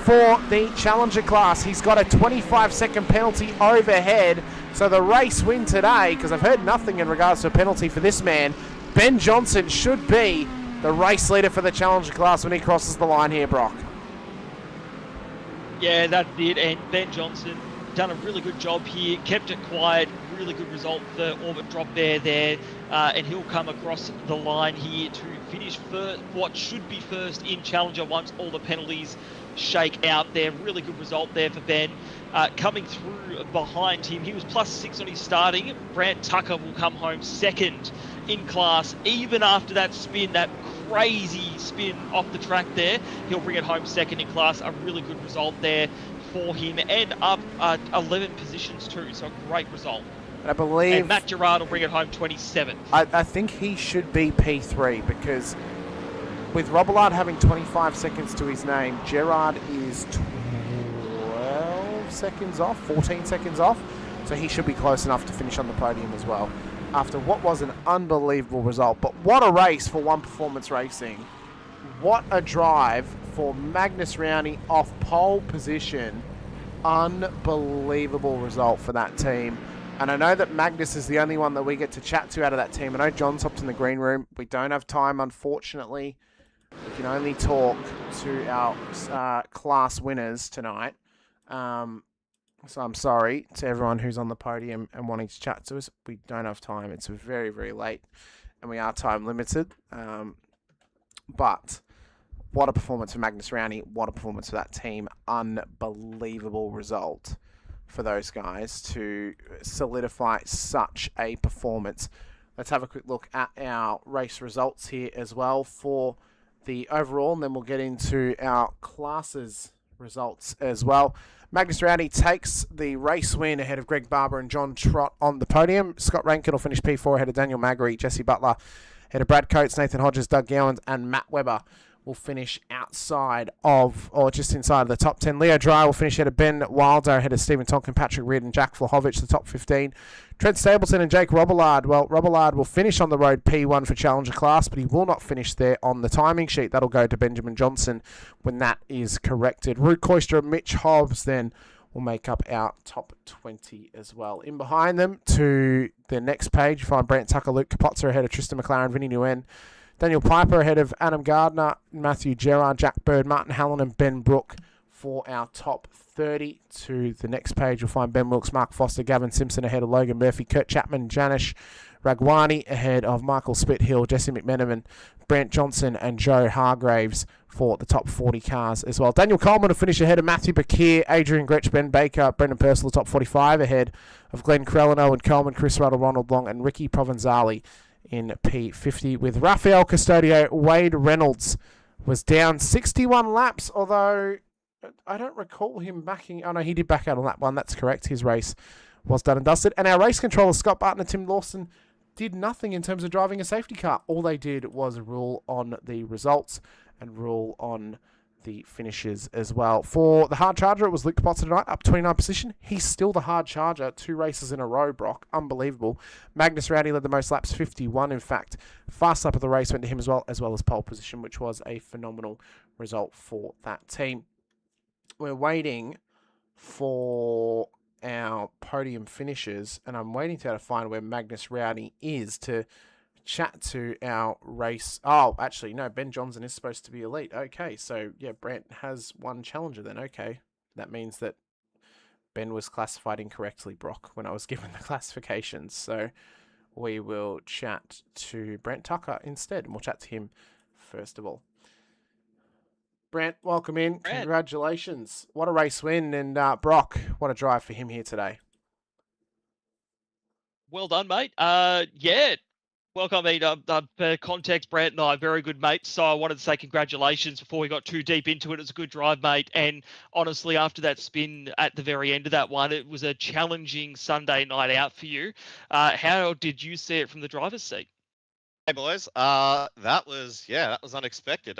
Speaker 5: for the Challenger class. He's got a 25-second penalty overhead. So the race win today, because I've heard nothing in regards to a penalty for this man, Ben Johnson should be the race leader for the Challenger class when he crosses the line here, Brock.
Speaker 6: Yeah, that did, and Ben Johnson done a really good job here, kept it quiet, really good result for Orbit drop there, and he'll come across the line here to finish first, what should be first in Challenger once all the penalties shake out there. Really good result there for Ben. Coming through behind him, he was +6 on his starting. Brant Tucker will come home second in class, even after that spin, that crazy spin off the track there. He'll bring it home second in class. A really good result there for him, and up 11 positions too, so a great result.
Speaker 5: And I believe...
Speaker 6: And Matt Gerard will bring it home 27th.
Speaker 5: I think he should be P3, because with Robillard having 25 seconds to his name, Gerard is 12 seconds off, 14 seconds off, so he should be close enough to finish on the podium as well, after what was an unbelievable result. But what a race for One Performance Racing. What a drive for Magnus Rowney off pole position. Unbelievable result for that team. And I know that Magnus is the only one that we get to chat to out of that team. I know John's hopped in the green room. We don't have time, unfortunately. We can only talk to our class winners tonight. So I'm sorry to everyone who's on the podium and wanting to chat to us. We don't have time. It's very, very late, and we are time limited. But what a performance for Magnus Rowney. What a performance for that team. Unbelievable result for those guys to solidify such a performance. Let's have a quick look at our race results here as well for the overall, and then we'll get into our classes results as well. Magnus Rowdy takes the race win ahead of Greg Barber and John Trott on the podium. Scott Rankin will finish P4 ahead of Daniel Magri, Jesse Butler ahead of Brad Coates, Nathan Hodges, Doug Gowans, and Matt Webber will finish outside of, or just inside of the top 10. Leo Dry will finish ahead of Ben Wilder, ahead of Stephen Tonkin, Patrick Reardon, Jack Flahovic, the top 15. Trent Stapleton and Jake Robillard. Well, Robillard will finish on the road P1 for Challenger class, but he will not finish there on the timing sheet. That'll go to Benjamin Johnson when that is corrected. Rue Koister and Mitch Hobbs then will make up our top 20 as well. In behind them to the next page, you find Brant Tucker, Luke Kapotzer ahead of Tristan McLaren, Vinnie Nguyen, Daniel Piper ahead of Adam Gardner, Matthew Gerard, Jack Bird, Martin Hallen, and Ben Brook for our top 30. To the next page, you'll find Ben Wilkes, Mark Foster, Gavin Simpson ahead of Logan Murphy, Kurt Chapman, Janish Ragwani ahead of Michael Spithill, Jesse McMenamin, Brent Johnson, and Joe Hargraves for the top 40 cars as well. Daniel Coleman will finish ahead of Matthew Bakir, Adrian Gretsch, Ben Baker, Brendan Purcell, the top 45 ahead of Glenn Crellino and Coleman, Chris Ruddle, Ronald Long, and Ricky Provenzali in P50, with Rafael Custodio. Wade Reynolds was down 61 laps, although I don't recall him backing. Oh no, he did back out on that one. That's correct. His race was done and dusted. And our race controllers, Scott Barton and Tim Lawson, did nothing in terms of driving a safety car. All they did was rule on the results and rule on the finishes as well. For the hard charger, it was Luke Potts tonight, up 29 position. He's still the hard charger, 2 races in a row, Brock. Unbelievable. Magnus Rowdy led the most laps, 51 in fact. Fast lap of the race went to him as well as pole position, which was a phenomenal result for that team. We're waiting for our podium finishes, and I'm waiting to find where Magnus Rowdy is to chat to our race. Oh, actually, no, Ben Johnson is supposed to be elite. Okay, so yeah, Brent has one challenger then. Okay, that means that Ben was classified incorrectly, Brock, when I was given the classifications. So we will chat to Brent Tucker instead, and we'll chat to him first of all. Brent, welcome in.
Speaker 6: Brent.
Speaker 5: Congratulations. What a race win. And Brock, what a drive for him here today.
Speaker 6: Well done, mate. Yeah. Welcome, mate. For context, Brent and I are very good mates, so I wanted to say congratulations before we got too deep into it. It was a good drive, mate. And honestly, after that spin at the very end of that one, it was a challenging Sunday night out for you. How did you see it from the driver's seat?
Speaker 8: Hey boys, that was unexpected.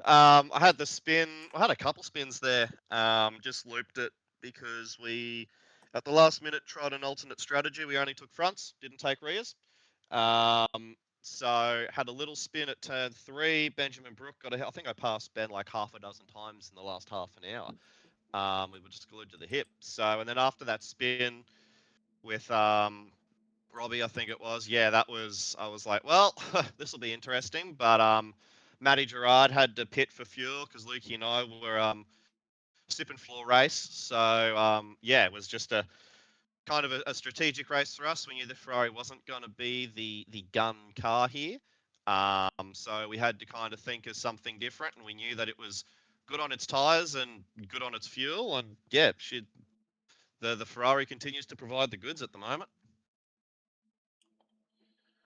Speaker 8: I had the spin. I had a couple spins there. Just looped it because we, at the last minute, tried an alternate strategy. We only took fronts, didn't take rears. So had a little spin at turn 3. Benjamin Brook got I think I passed Ben like half a dozen times in the last half an hour. We were just glued to the hip. So, and then after that spin with Robbie, I think it was. Yeah, I was like, well, this will be interesting. But Matty Gerard had to pit for fuel because Lukey and I were sipping floor race. So yeah, it was just a kind of a strategic race for us. We knew the Ferrari wasn't going to be the gun car here. So we had to kind of think of something different, and we knew that it was good on its tyres and good on its fuel. And yeah, the Ferrari continues to provide the goods at the moment.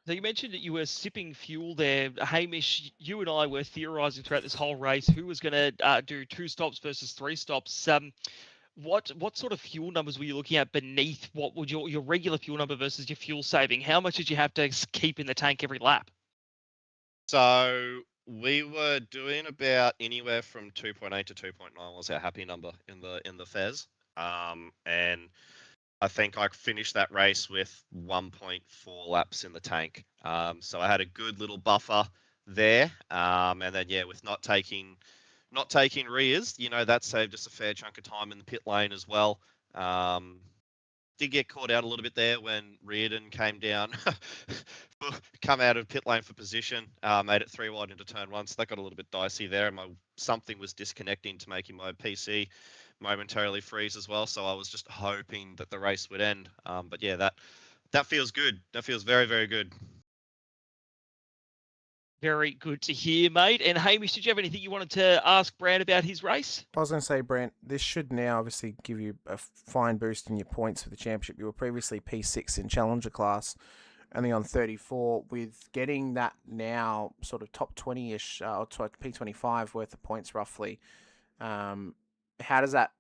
Speaker 6: So you mentioned that you were sipping fuel there. Hamish, you and I were theorising throughout this whole race who was going to do 2 stops versus 3 stops. What sort of fuel numbers were you looking at beneath what would your regular fuel number versus your fuel saving? How much did you have to keep in the tank every lap?
Speaker 8: So we were doing about anywhere from 2.8 to 2.9 was our happy number in the Fez. And I think I finished that race with 1.4 laps in the tank. So I had a good little buffer there. And then yeah, with not taking rears, that saved us a fair chunk of time in the pit lane as well. Did get caught out a little bit there when Reardon came down, come out of pit lane for position, made it 3 wide into turn 1, so that got a little bit dicey there, and something was disconnecting to making my PC momentarily freeze as well, so I was just hoping that the race would end. But yeah, that feels good. That feels very, very good.
Speaker 6: Very good to hear, mate. And Hamish, did you have anything you wanted to ask Brad about his race?
Speaker 5: I was going to say, Brent, this should now obviously give you a fine boost in your points for the championship. You were previously P6 in Challenger class, only on 34. With getting that now sort of top 20-ish, or P25 worth of points roughly, how does that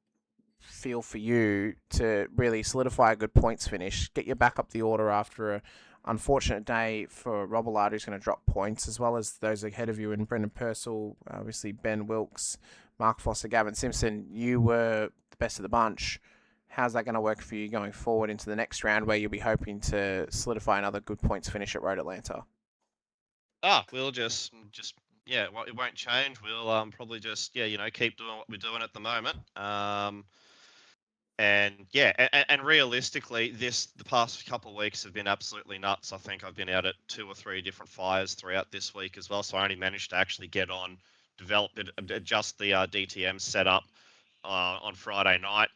Speaker 5: feel for you to really solidify a good points finish, get you back up the order after a unfortunate day for Robillard, who's going to drop points, as well as those ahead of you in Brendan Purcell, obviously Ben Wilkes, Mark Foster, Gavin Simpson. You were the best of the bunch. How's that going to work for you going forward into the next round, where you'll be hoping to solidify another good points finish at Road Atlanta?
Speaker 8: We'll just yeah, it won't change. We'll probably just keep doing what we're doing at the moment. And realistically, the past couple of weeks have been absolutely nuts. I think I've been out at 2 or 3 different fires throughout this week as well. So I only managed to actually get on, adjust the DTM setup on Friday night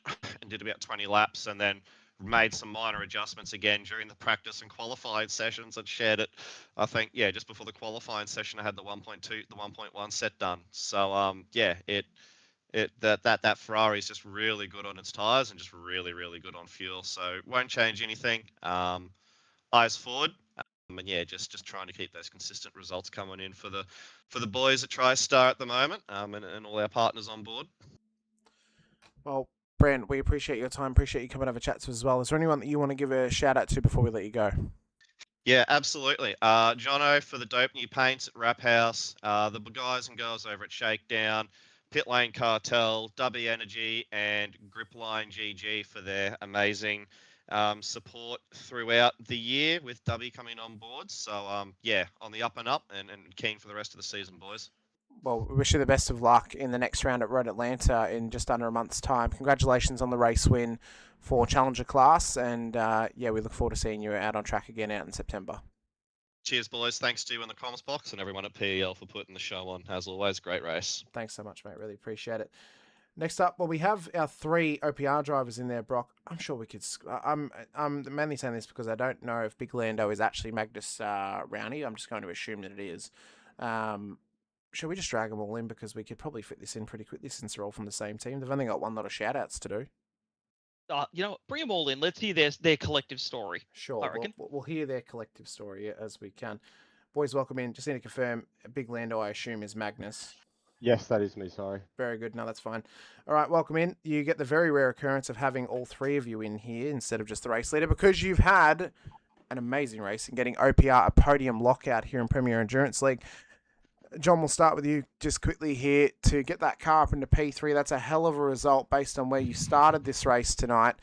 Speaker 8: and did about 20 laps, and then made some minor adjustments again during the practice and qualifying sessions and shared it. I think, just before the qualifying session, I had the 1.2, the 1.1 set done. So that Ferrari is just really good on its tires and just really, really good on fuel. So won't change anything. Eyes forward. And just trying to keep those consistent results coming in for the boys at TriStar at the moment, and all our partners on board.
Speaker 5: Well, Brent, we appreciate your time. Appreciate you coming over chat to us as well. Is there anyone that you want to give a shout out to before we let you go?
Speaker 8: Yeah, absolutely. Jono for the dope new paints at Wrap House, the guys and girls over at Shakedown, Pit Lane Cartel, W Energy, and Gripline GG for their amazing support throughout the year with W coming on board. So, on the up and up, and keen for the rest of the season, boys.
Speaker 5: Well, we wish you the best of luck in the next round at Road Atlanta in just under a month's time. Congratulations on the race win for Challenger class, and we look forward to seeing you out on track again out in September.
Speaker 8: Cheers, boys. Thanks to you in the comms box and everyone at PEL for putting the show on. As always, great race.
Speaker 5: Thanks so much, mate. Really appreciate it. Next up, we have our 3 OPR drivers in there, Brock. I'm sure we could... I'm mainly saying this because I don't know if Big Lando is actually Magnus Rowney. I'm just going to assume that it is. Should we just drag them all in, because we could probably fit this in pretty quickly since they're all from the same team? They've only got one lot of shout-outs to do.
Speaker 6: Bring them all in. Let's hear their collective story.
Speaker 5: Sure.
Speaker 6: I reckon.
Speaker 5: We'll hear their collective story as we can. Boys, welcome in. Just need to confirm, Big Lando, I assume, is Magnus.
Speaker 9: Yes, that is me, sorry.
Speaker 5: Very good. No, that's fine. All right, welcome in. You get the very rare occurrence of having all 3 of you in here instead of just the race leader, because you've had an amazing race and getting OPR a podium lockout here in Premier Endurance League. John, we'll start with you just quickly here. To get that car up into P3, that's a hell of a result based on where you started this race tonight.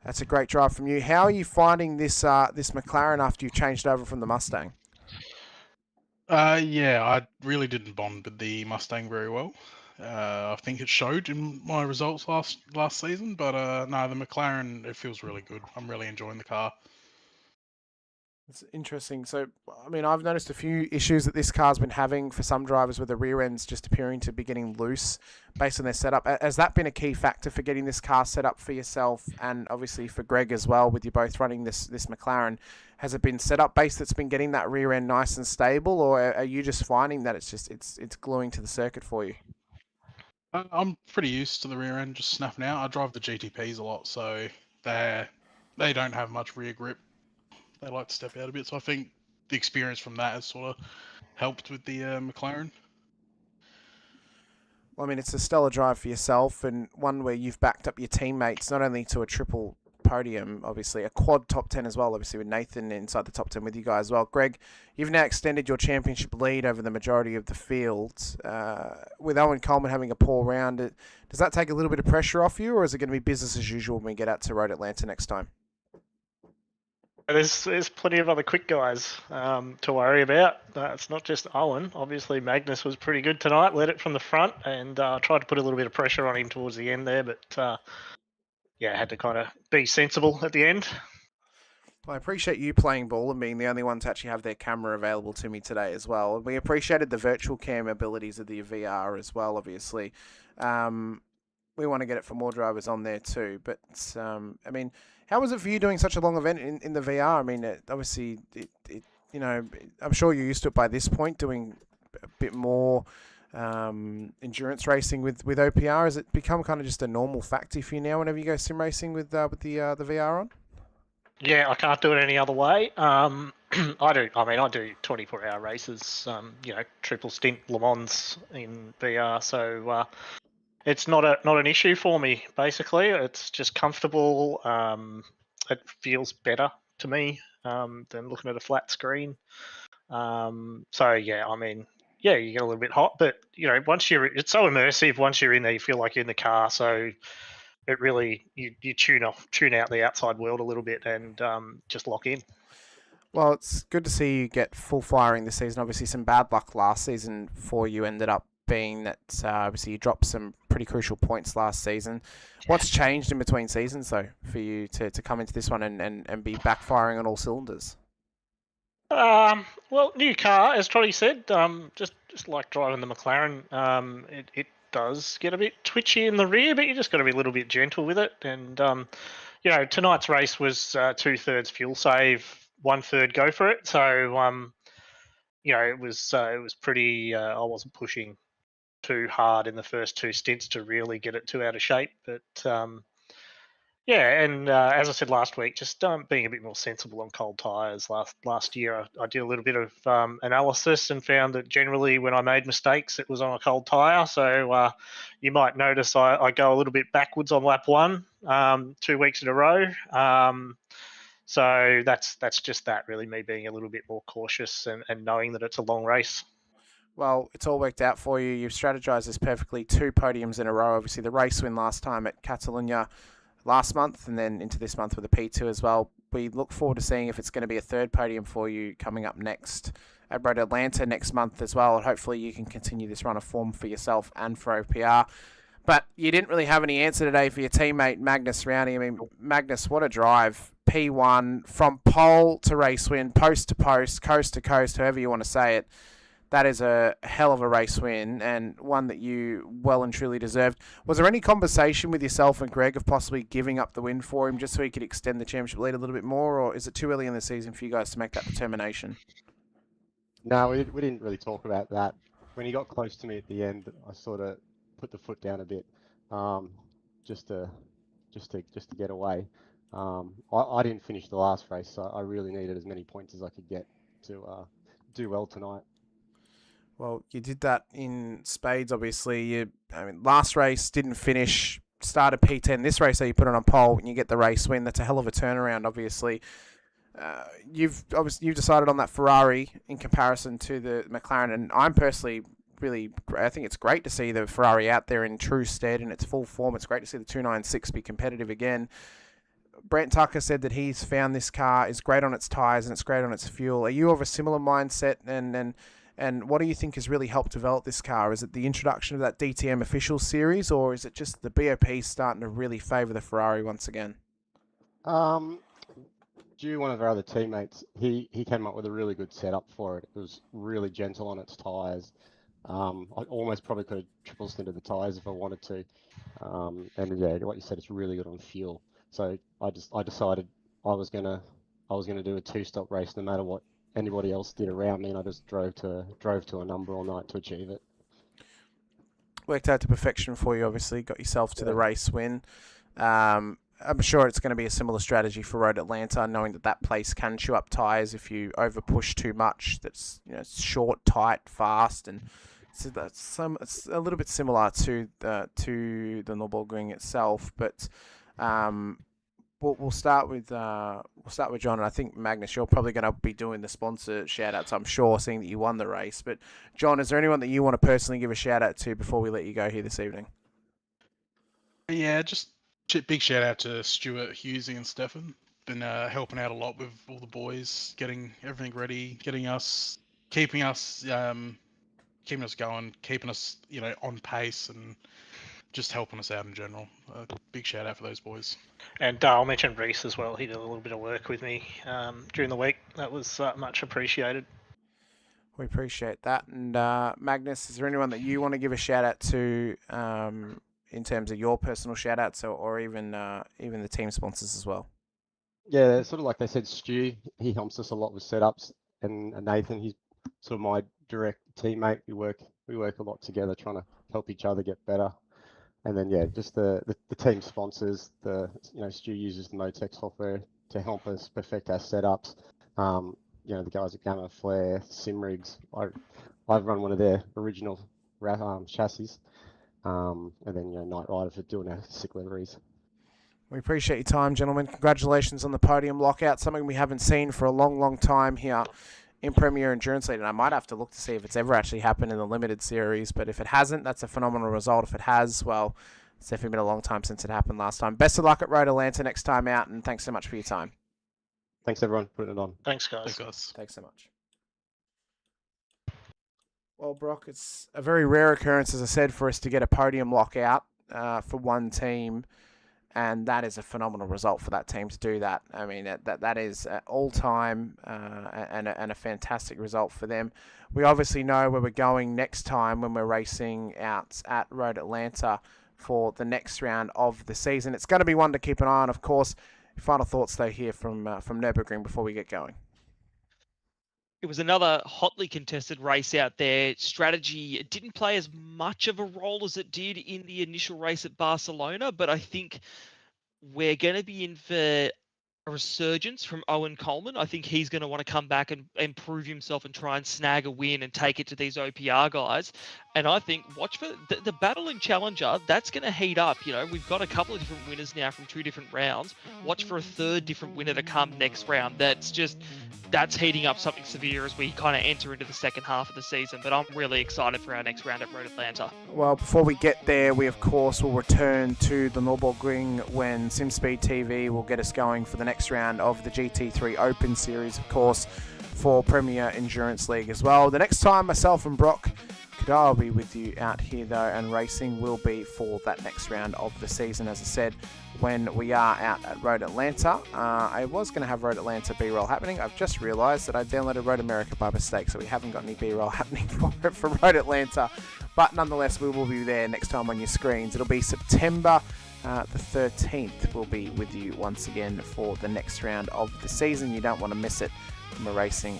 Speaker 5: That's a great drive from you. How are you finding this this McLaren after you changed over from the Mustang?
Speaker 10: I really didn't bond with the Mustang very well. I think it showed in my results last season, but no, the McLaren, it feels really good. I'm really enjoying the car.
Speaker 5: It's interesting. So, I mean, I've noticed a few issues that this car's been having for some drivers, with the rear ends just appearing to be getting loose based on their setup. Has that been a key factor for getting this car set up for yourself, and obviously for Greg as well, with you both running this McLaren? Has it been set up based that's been getting that rear end nice and stable, or are you just finding that it's gluing to the circuit for you?
Speaker 10: I'm pretty used to the rear end just snapping out. I drive the GTPs a lot, so they don't have much rear grip. They like to step out a bit, so I think the experience from that has sort of helped with the McLaren.
Speaker 5: Well, I mean, it's a stellar drive for yourself, and one where you've backed up your teammates not only to a triple podium, obviously a quad top 10 as well, obviously with Nathan inside the top 10 with you guys as well. Greg, you've now extended your championship lead over the majority of the field. With Owen Coleman having a poor round, does that take a little bit of pressure off you, or is it going to be business as usual when we get out to Road Atlanta next time?
Speaker 2: There's plenty of other quick guys to worry about. It's not just Owen. Obviously, Magnus was pretty good tonight, led it from the front, and tried to put a little bit of pressure on him towards the end there, but had to kind of be sensible at the end.
Speaker 5: Well, I appreciate you playing ball and being the only one to actually have their camera available to me today as well. We appreciated the virtual cam abilities of the VR as well, obviously. We want to get it for more drivers on there too, but I mean, how was it for you doing such a long event in the VR? I mean, obviously, I'm sure you're used to it by this point, doing a bit more endurance racing with OPR. Has it become kind of just a normal factor for you now whenever you go sim racing with the VR on?
Speaker 2: Yeah, I can't do it any other way. I do 24-hour races. Triple stint Le Mans in VR, so it's not an issue for me. Basically, it's just comfortable. It feels better to me than looking at a flat screen. So yeah, you get a little bit hot, but it's so immersive. Once you're in there, you feel like you're in the car. So it really you tune out the outside world a little bit and just lock in.
Speaker 5: Well, it's good to see you get full firing this season. Obviously, some bad luck last season for you ended up being that obviously you dropped some pretty crucial points last season. What's changed in between seasons, though, for you to come into this one and be backfiring on all cylinders?
Speaker 2: Well, new car, as Trotty said, just like driving the McLaren, it does get a bit twitchy in the rear, but you just got to be a little bit gentle with it. And tonight's race was 2/3 fuel save, 1/3 go for it. So it was pretty. I wasn't pushing too hard in the first two stints to really get it too out of shape, but and as I said last week, just being a bit more sensible on cold tyres. Last year, I did a little bit of analysis and found that generally when I made mistakes, it was on a cold tyre. So you might notice I go a little bit backwards on lap 1 2 weeks in a row. So that's just that, really, me being a little bit more cautious and knowing that it's a long race.
Speaker 5: Well, it's all worked out for you. You've strategized this perfectly. 2 podiums in a row. Obviously, the race win last time at Catalunya last month, and then into this month with a P2 as well. We look forward to seeing if it's going to be a 3rd podium for you coming up next at Road Atlanta next month as well. And hopefully you can continue this run of form for yourself and for OPR. But you didn't really have any answer today for your teammate, Magnus Rowney. I mean, Magnus, what a drive. P1 from pole to race win, post to post, coast to coast, however you want to say it. That is a hell of a race win, and one that you well and truly deserved. Was there any conversation with yourself and Greg of possibly giving up the win for him just so he could extend the championship lead a little bit more, or is it too early in the season for you guys to make that determination?
Speaker 9: No, we didn't really talk about that. When he got close to me at the end, I sort of put the foot down a bit, just to get away. I didn't finish the last race, so I really needed as many points as I could get to do well tonight.
Speaker 5: Well, you did that in spades, obviously. Last race didn't finish, started P10. This race, you put it on pole and you get the race win. That's a hell of a turnaround, obviously. You've decided on that Ferrari in comparison to the McLaren, and I'm personally I think it's great to see the Ferrari out there in true stead in its full form. It's great to see the 296 be competitive again. Brent Tucker said that he's found this car is great on its tyres and it's great on its fuel. Are you of a similar mindset, and what do you think has really helped develop this car? Is it the introduction of that DTM official series, or is it just the BOP starting to really favour the Ferrari once again?
Speaker 9: Stu, one of our other teammates, he came up with a really good setup for it. It was really gentle on its tyres. I almost probably could have triple stinted the tyres if I wanted to. And yeah, like you said, it's really good on fuel. So I decided I was gonna do a 2-stop race no matter what anybody else did around me, and I just drove to a number all night to achieve it.
Speaker 5: Worked out to perfection for you, obviously. Got yourself to the race win. I'm sure it's going to be a similar strategy for Road Atlanta, knowing that place can chew up tyres if you over push too much. That's it's short, tight, fast, and it's a little bit similar to the Nürburgring itself. But we'll start with John, and I think Magnus, you're probably going to be doing the sponsor shout outs, I'm sure, seeing that you won the race. But John, is there anyone that you want to personally give a shout out to before we let you go here this evening?
Speaker 10: Yeah, just big shout out to Stuart, Hughesy, and Stefan. Been helping out a lot with all the boys, getting everything ready, keeping us going, keeping us on pace, and just helping us out in general. Big shout out for those boys. And
Speaker 2: I'll mention Reese as well. He did a little bit of work with me during the week. That was much appreciated.
Speaker 5: We appreciate that. And Magnus, is there anyone that you want to give a shout out to in terms of your personal shout outs, or even the team sponsors as well?
Speaker 9: Yeah, sort of like they said, Stu, he helps us a lot with setups. and Nathan, he's sort of my direct teammate. We work a lot together, trying to help each other get better. And then yeah, just the team sponsors. Stu uses the Motex software to help us perfect our setups. The guys at Gamma Flare, Simrigs. I've run one of their original chassis. And then Knight Rider for doing our sick liveries.
Speaker 5: We appreciate your time, gentlemen. Congratulations on the podium lockout, something we haven't seen for a long, long time here in Premier Endurance League. And I might have to look to see if it's ever actually happened in the limited series. But if it hasn't, that's a phenomenal result. If it has, well, it's definitely been a long time since it happened last time. Best of luck at Road Atlanta next time out, and thanks so much for your time.
Speaker 9: Thanks, everyone, putting it on.
Speaker 2: Thanks, guys.
Speaker 10: Thanks, guys.
Speaker 5: Thanks so much. Well, Brock, it's a very rare occurrence, as I said, for us to get a podium lockout for one team. And that is a phenomenal result for that team to do that. I mean, that is all-time and a fantastic result for them. We obviously know where we're going next time when we're racing out at Road Atlanta for the next round of the season. It's going to be one to keep an eye on, of course. Final thoughts, though, here from Nürburgring before we get going.
Speaker 6: It was another hotly contested race out there. Strategy didn't play as much of a role as it did in the initial race at Barcelona, but I think we're going to be in for a resurgence from Owen Coleman. I think he's going to want to come back and prove himself and try and snag a win and take it to these OPR guys. And I think watch for the battle in Challenger. That's going to heat up. We've got a couple of different winners now from 2 different rounds. Watch for a third different winner to come next round. That's heating up something severe as we kind of enter into the second half of the season. But I'm really excited for our next round at Road Atlanta.
Speaker 5: Well, before we get there, we of course will return to the Nürburgring when SimSpeed TV will get us going for the next round of the GT3 Open Series, of course, for Premier Endurance League as well. The next time myself and Brock Kadar will be with you out here though, and racing will be for that next round of the season, as I said, when we are out at Road Atlanta. I was going to have Road Atlanta B-roll happening. I've just realised that I downloaded Road America by mistake, so we haven't got any B-roll happening for Road Atlanta. But nonetheless, we will be there next time on your screens. It'll be September the 13th. We'll be with you once again for the next round of the season. You don't want to miss it. We're racing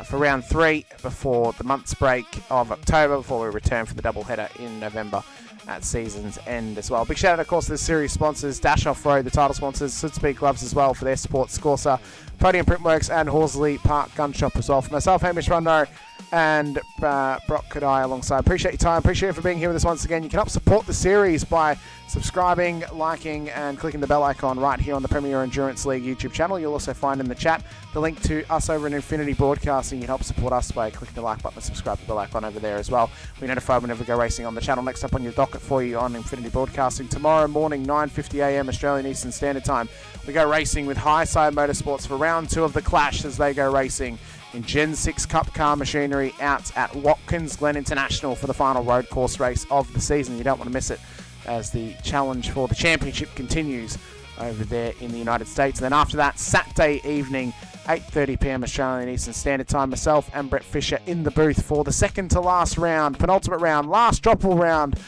Speaker 5: for round 3 before the month's break of October, before we return for the doubleheader in November at season's end as well. Big shout out, of course, to the series sponsors, Dash Offroad, the title sponsors, Sudspeed Gloves as well for their support, Scorsa, Podium Printworks, and Horsley Park Gun Shop as well. For myself, Hamish Rondo, and Brock Kadai alongside. Appreciate your time. Appreciate you for being here with us once again. You can help support the series by subscribing, liking, and clicking the bell icon right here on the Premier Endurance League YouTube channel. You'll also find in the chat the link to us over in Infinity Broadcasting. You can help support us by clicking the like button and subscribe to the bell icon over there as well. We notify whenever we go racing on the channel. Next up on your docket for you on Infinity Broadcasting tomorrow morning, 9:50 a.m. Australian Eastern Standard Time. We go racing with Highside Motorsports for round 2 of the Clash as they go racing in Gen 6 Cup car machinery out at Watkins Glen International for the final road course race of the season. You don't want to miss it as the challenge for the championship continues over there in the United States. And then after that, Saturday evening, 8:30 p.m. Australian Eastern Standard Time, myself and Brett Fisher in the booth for the second to last round, penultimate round, last dropable round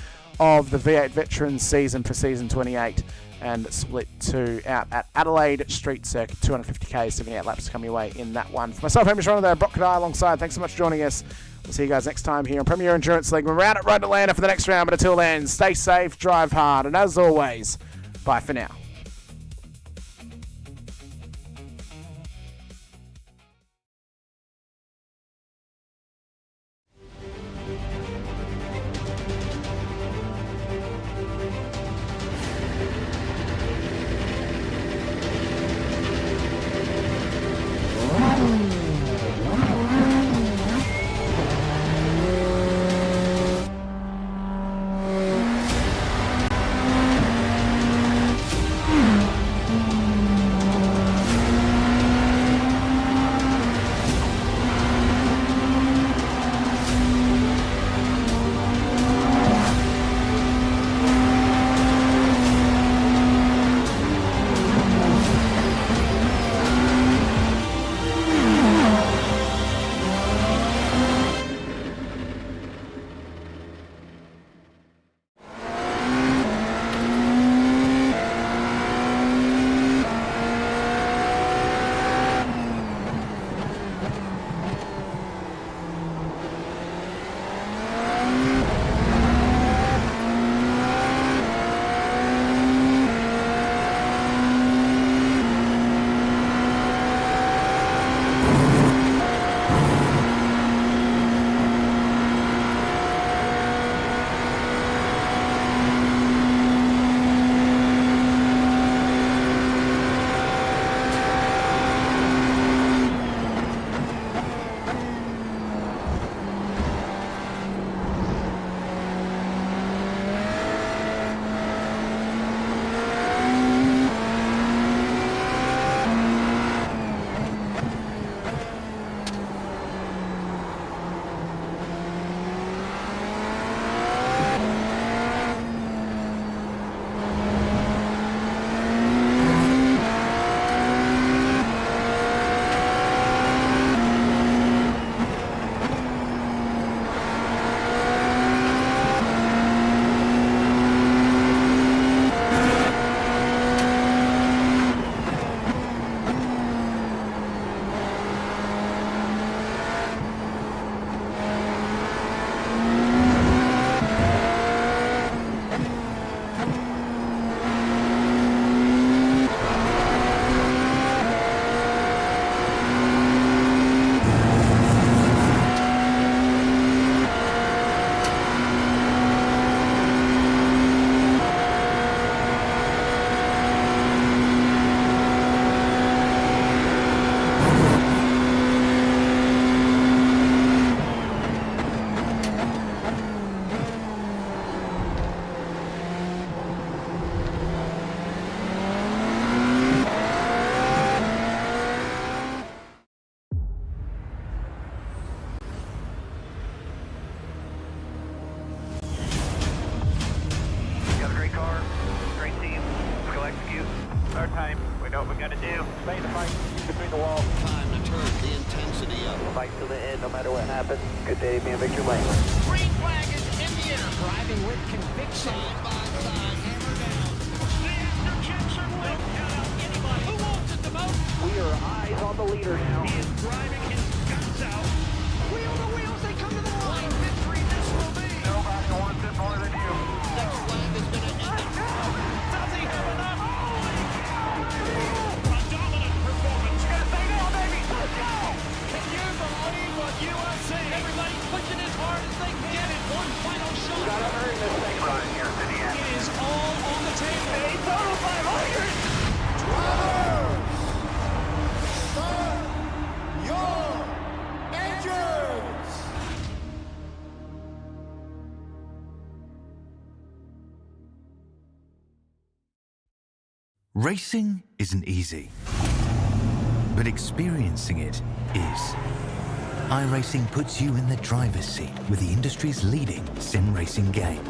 Speaker 5: of the V8 Veterans season for season 28. And split 2 out at Adelaide Street Circuit, 250k, 78 laps to come your way in that one. For myself, Hamish Rondo there, Brock Kadai alongside. Thanks so much for joining us. We'll see you guys next time here on Premier Endurance League. We're out at Road Atlanta for the next round, but until then, stay safe, drive hard, and as always, bye for now.
Speaker 3: to fight between the walls. Time to turn the intensity up. Fight to the end, no matter what happens. Good day to be in victory lane.
Speaker 4: Green flag is in the air. Driving with conviction.
Speaker 3: Side by side, hammer down.
Speaker 4: The after-checks are lit. Don't count out anybody. Who wants it the most?
Speaker 3: We are eyes on the leader now.
Speaker 4: He is driving his guts out. Wheel to wheels, they come to the line. Victory, this will be.
Speaker 3: Nobody wants it more than you. Next flag is going to end it.
Speaker 4: Does he have enough? A dominant performance. You're gonna say no, baby. Let's go. Can you believe what you are seeing? Everybody's pushing as hard as they can. Get it. One final shot.
Speaker 3: Gotta earn this thing right here to the end.
Speaker 4: It is all on the table. A total 500.
Speaker 1: Racing isn't easy, but experiencing it is. iRacing puts you in the driver's seat with the industry's leading sim racing game.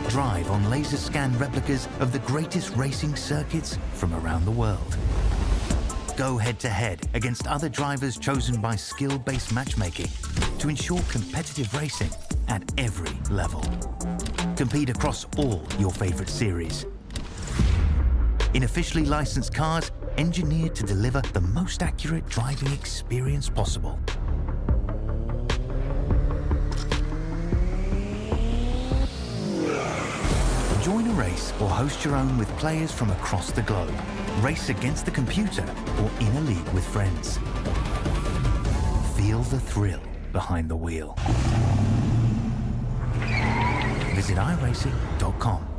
Speaker 1: Drive on laser scan replicas of the greatest racing circuits from around the world. Go head to head against other drivers chosen by skill-based matchmaking to ensure competitive racing at every level. Compete across all your favorite series. In officially licensed cars, engineered to deliver the most accurate driving experience possible. Join a race or host your own with players from across the globe. Race against the computer or in a league with friends. Feel the thrill behind the wheel. Visit iRacing.com.